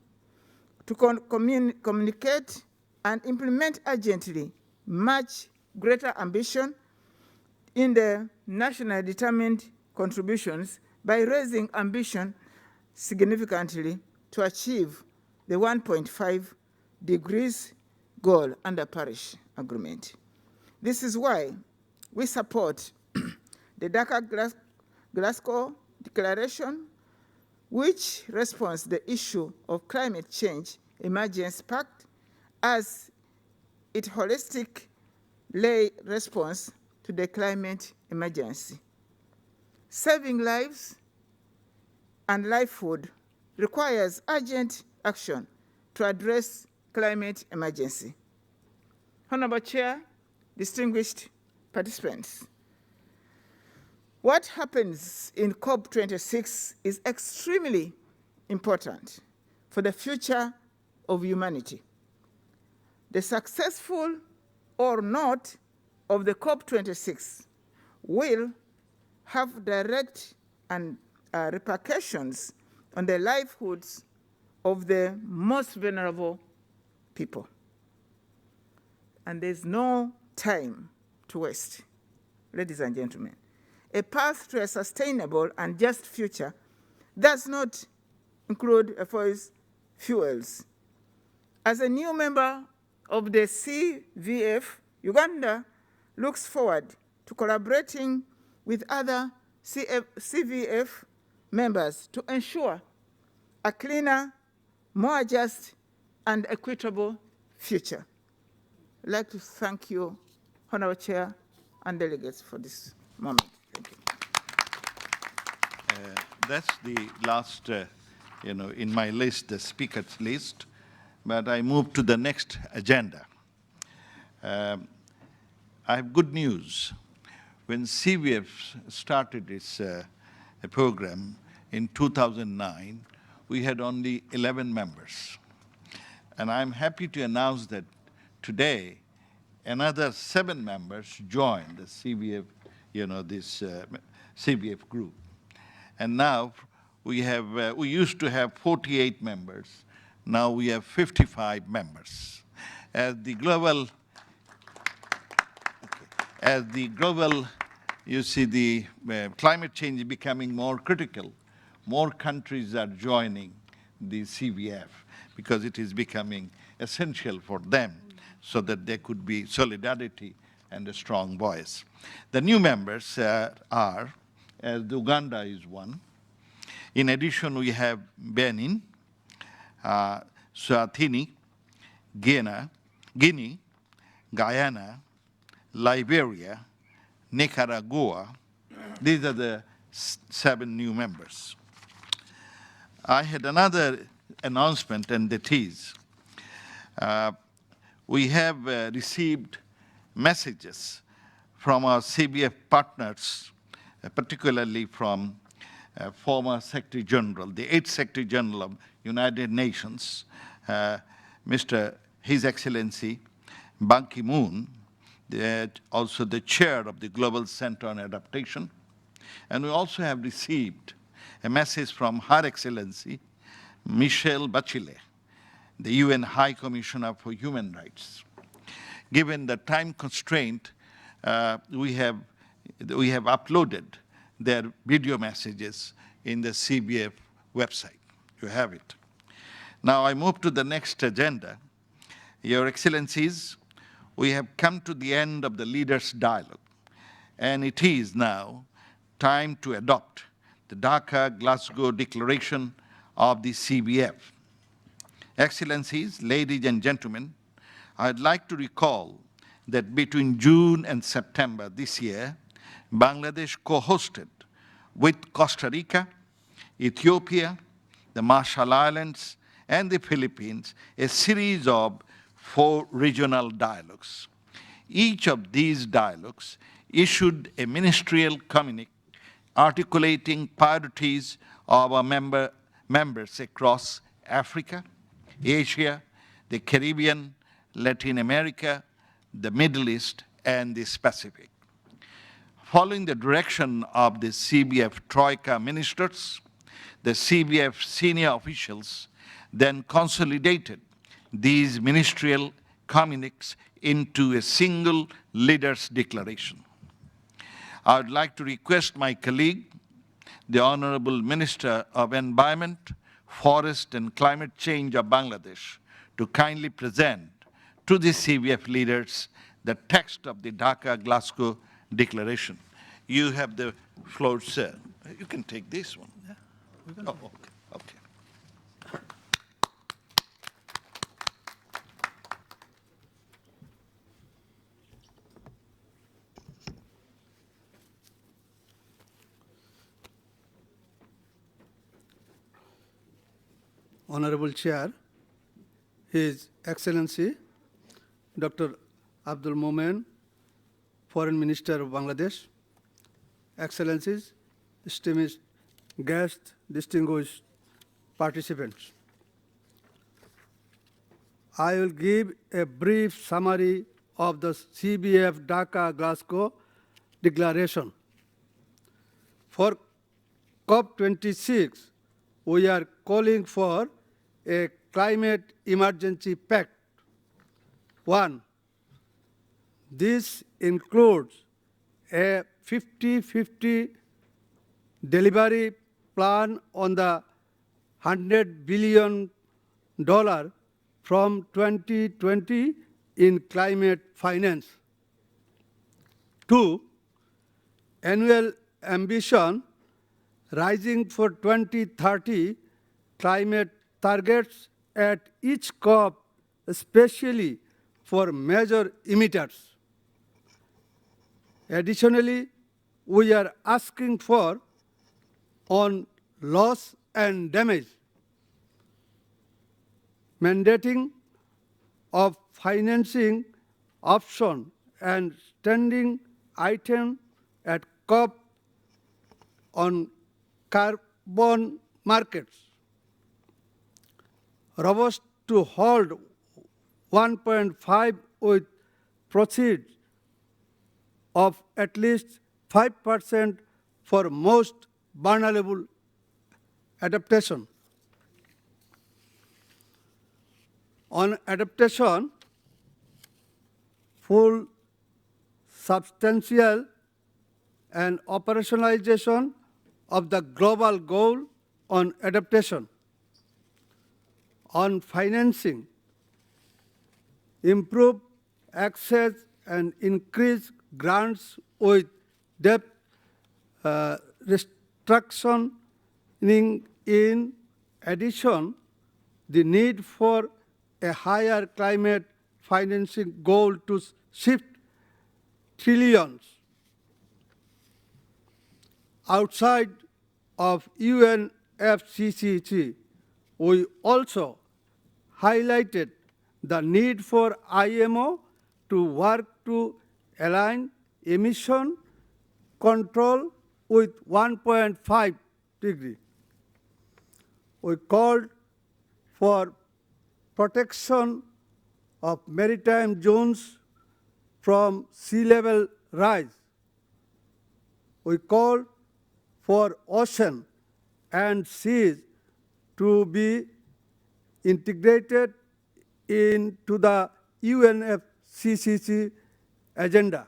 to communicate and implement urgently much greater ambition in the nationally determined contributions by raising ambition significantly to achieve the 1.5 degrees goal under Paris Agreement. This is why we support the Glasgow Declaration, which responds the issue of climate change emergency pact as its holistic response to the climate emergency. Saving lives and livelihood requires urgent action to address climate emergency. Honorable Chair, distinguished participants, what happens in COP26 is extremely important for the future of humanity. The successful or not of the COP26 will have direct and repercussions on the livelihoods of the most vulnerable people. And there's no time to waste, ladies and gentlemen. A path to a sustainable and just future does not include fossil fuels. As a new member of the CVF, Uganda looks forward to collaborating with other CVF members to ensure a cleaner, more just, and equitable future. I'd like to thank you, Honorable Chair and delegates, for this moment. Thank you. That's the last, in my list, the speakers list. But I move to the next agenda. I have good news. When CVF started its program in 2009, we had only 11 members. And I'm happy to announce that today, another 7 members joined the CVF, this CVF group. And now we used to have 48 members. Now we have 55 members. As the global, you see the climate change is becoming more critical. More countries are joining the CVF because it is becoming essential for them so that there could be solidarity and a strong voice. The new members are, as Uganda is one. In addition, we have Benin, Swatini, Guinea, Guyana, Liberia, Nicaragua. These are the 7 new members. I had another announcement, and that is, we have received messages from our CVF partners, particularly from former Secretary General, the 8th Secretary General of United Nations, His Excellency Ban Ki-moon, also the chair of the Global Center on Adaptation. And we also have received a message from Her Excellency Michelle Bachelet, the UN High Commissioner for Human Rights. Given the time constraint, we have uploaded their video messages in the CVF website. You have it. Now I move to the next agenda. Your Excellencies, we have come to the end of the Leaders' Dialogue, and it is now time to adopt the Dhaka-Glasgow Declaration of the CVF. Excellencies, ladies and gentlemen, I'd like to recall that between June and September this year, Bangladesh co-hosted with Costa Rica, Ethiopia, the Marshall Islands, and the Philippines a series of 4 regional dialogues. Each of these dialogues issued a ministerial communique articulating priorities of our members across Africa, Asia, the Caribbean, Latin America, the Middle East, and the Pacific. Following the direction of the CVF Troika ministers, the CVF senior officials then consolidated these ministerial communiques into a single leaders' declaration. I would like to request my colleague, the Honorable Minister of Environment, Forest and Climate Change of Bangladesh, to kindly present to the CVF leaders the text of the Dhaka-Glasgow Declaration. You have the floor, sir. You can take this one. Yeah? Oh, okay. Honorable Chair, His Excellency Dr. Abdul Momen, Foreign Minister of Bangladesh, Excellencies, distinguished guests, distinguished participants. I will give a brief summary of the CVF Dhaka-Glasgow Declaration. For COP26, we are calling for a climate emergency pact. 1. This includes a 50-50 delivery plan on the $100 billion from 2020 in climate finance. 2. Annual ambition rising for 2030 climate targets at each COP, especially for major emitters. Additionally, we are asking for on loss and damage, mandating of financing option and standing item at COP on carbon markets, robust to hold 1.5 with proceeds of at least 5% for most vulnerable adaptation. On adaptation, full, substantial, and operationalization of the global goal on adaptation. On financing, improve access and increase grants with debt restructuring. In addition, the need for a higher climate financing goal to shift trillions outside of UNFCCC. We also highlighted the need for IMO to work to align emission control with 1.5 degree. We called for protection of maritime zones from sea level rise. We called for ocean and seas to be integrated into the UNFCCC agenda.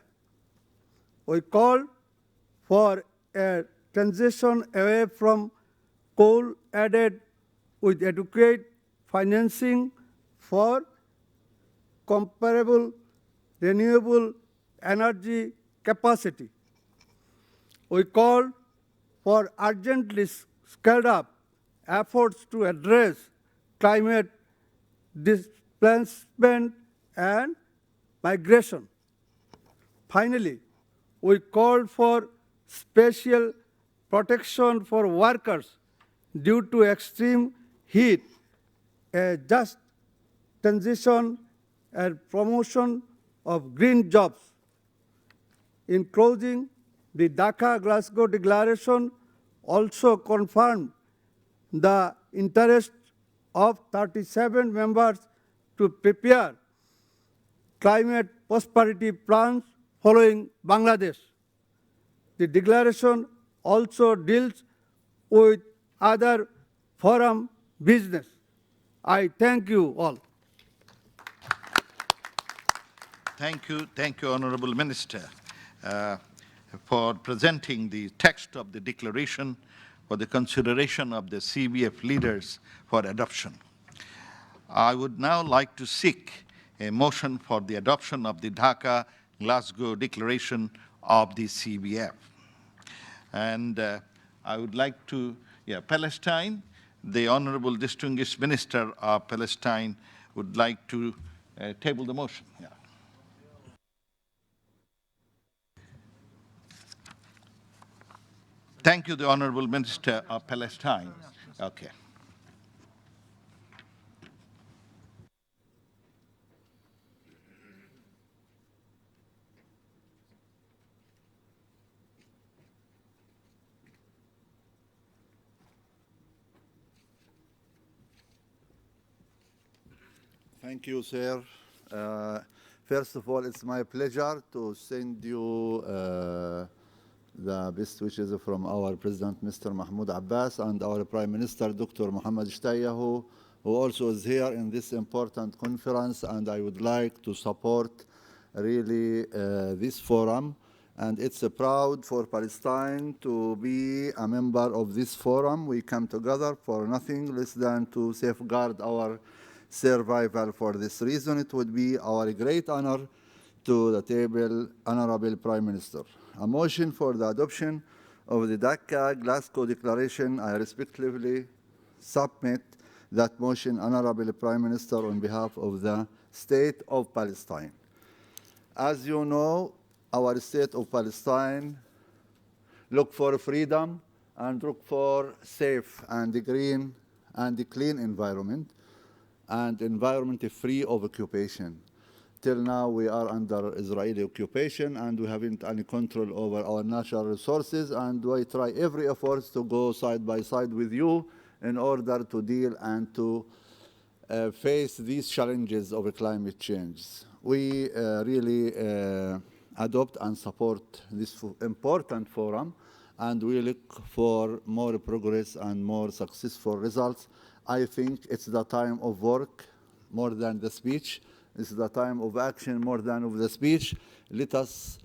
We called for a transition away from coal added with adequate financing for comparable renewable energy capacity. We called for urgently scaled up efforts to address climate displacement and migration. Finally, we called for special protection for workers due to extreme heat, a just transition and promotion of green jobs. In closing, the Dhaka-Glasgow Declaration also confirmed the interest of 37 members to prepare climate prosperity plans following Bangladesh. The declaration also deals with other forum business. I thank you all. Thank you, Honorable Minister, for presenting the text of the declaration for the consideration of the CVF leaders for adoption. I would now like to seek a motion for the adoption of the Dhaka-Glasgow Declaration of the CVF. And I would like to, Palestine, the Honorable Distinguished Minister of Palestine would like to table the motion. Yeah. Thank you, the Honorable Minister of Palestine. Okay. Thank you, sir. First of all, it's my pleasure to send you the best wishes from our President, Mr. Mahmoud Abbas, and our Prime Minister, Dr. Mohammed Shtayahu, who also is here in this important conference, and I would like to support really this forum. And it's proud for Palestine to be a member of this forum. We come together for nothing less than to safeguard our survival. For this reason, it would be our great honor to the table, Honorable Prime Minister. A motion for the adoption of the Dhaka-Glasgow Declaration. I respectfully submit that motion, Honorable Prime Minister, on behalf of the State of Palestine. As you know, our State of Palestine look for freedom, and look for safe and green and clean environment and environment free of occupation. Till now, we are under Israeli occupation, and we haven't any control over our natural resources, and we try every effort to go side by side with you in order to deal and to face these challenges of climate change. We really adopt and support this important forum, and we look for more progress and more successful results. I think it's the time of work more than the speech. It's the time of action more than of the speech. Let us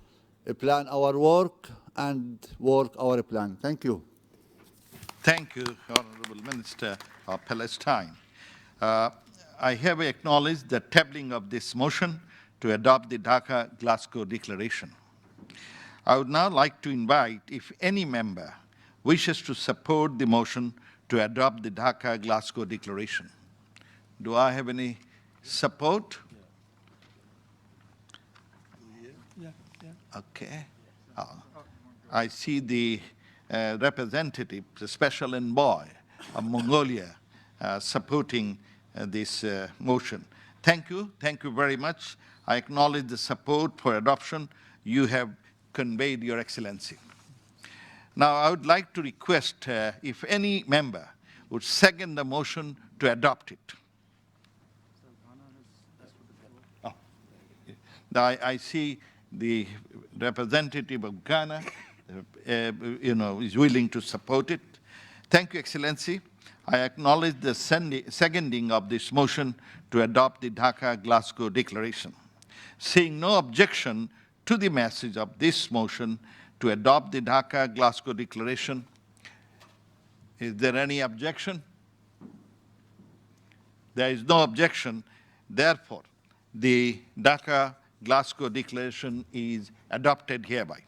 plan our work and work our plan. Thank you. Thank you, Honorable Minister of Palestine. I have acknowledged the tabling of this motion to adopt the Dhaka-Glasgow Declaration. I would now like to invite if any member wishes to support the motion to adopt the Dhaka-Glasgow Declaration. Do I have any support? Okay. I see the representative, the special envoy of Mongolia, supporting this motion. Thank you very much. I acknowledge the support for adoption you have conveyed, Your Excellency. Now, I would like to request if any member would second the motion to adopt it. Oh. I see the representative of Ghana, is willing to support it. Thank you, Excellency. I acknowledge the seconding of this motion to adopt the Dhaka-Glasgow Declaration. Seeing no objection to the message of this motion to adopt the Dhaka-Glasgow Declaration, is there any objection? There is no objection. Therefore, the Dhaka-Glasgow Declaration is adopted hereby.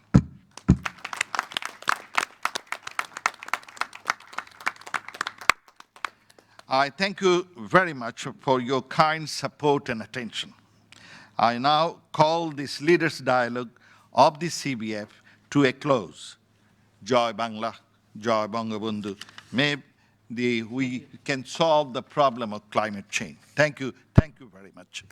I thank you very much for your kind support and attention. I now call this Leaders' Dialogue of the CVF to a close. Joy Bangla, Joy Bangabundu. May we can solve the problem of climate change. Thank you very much.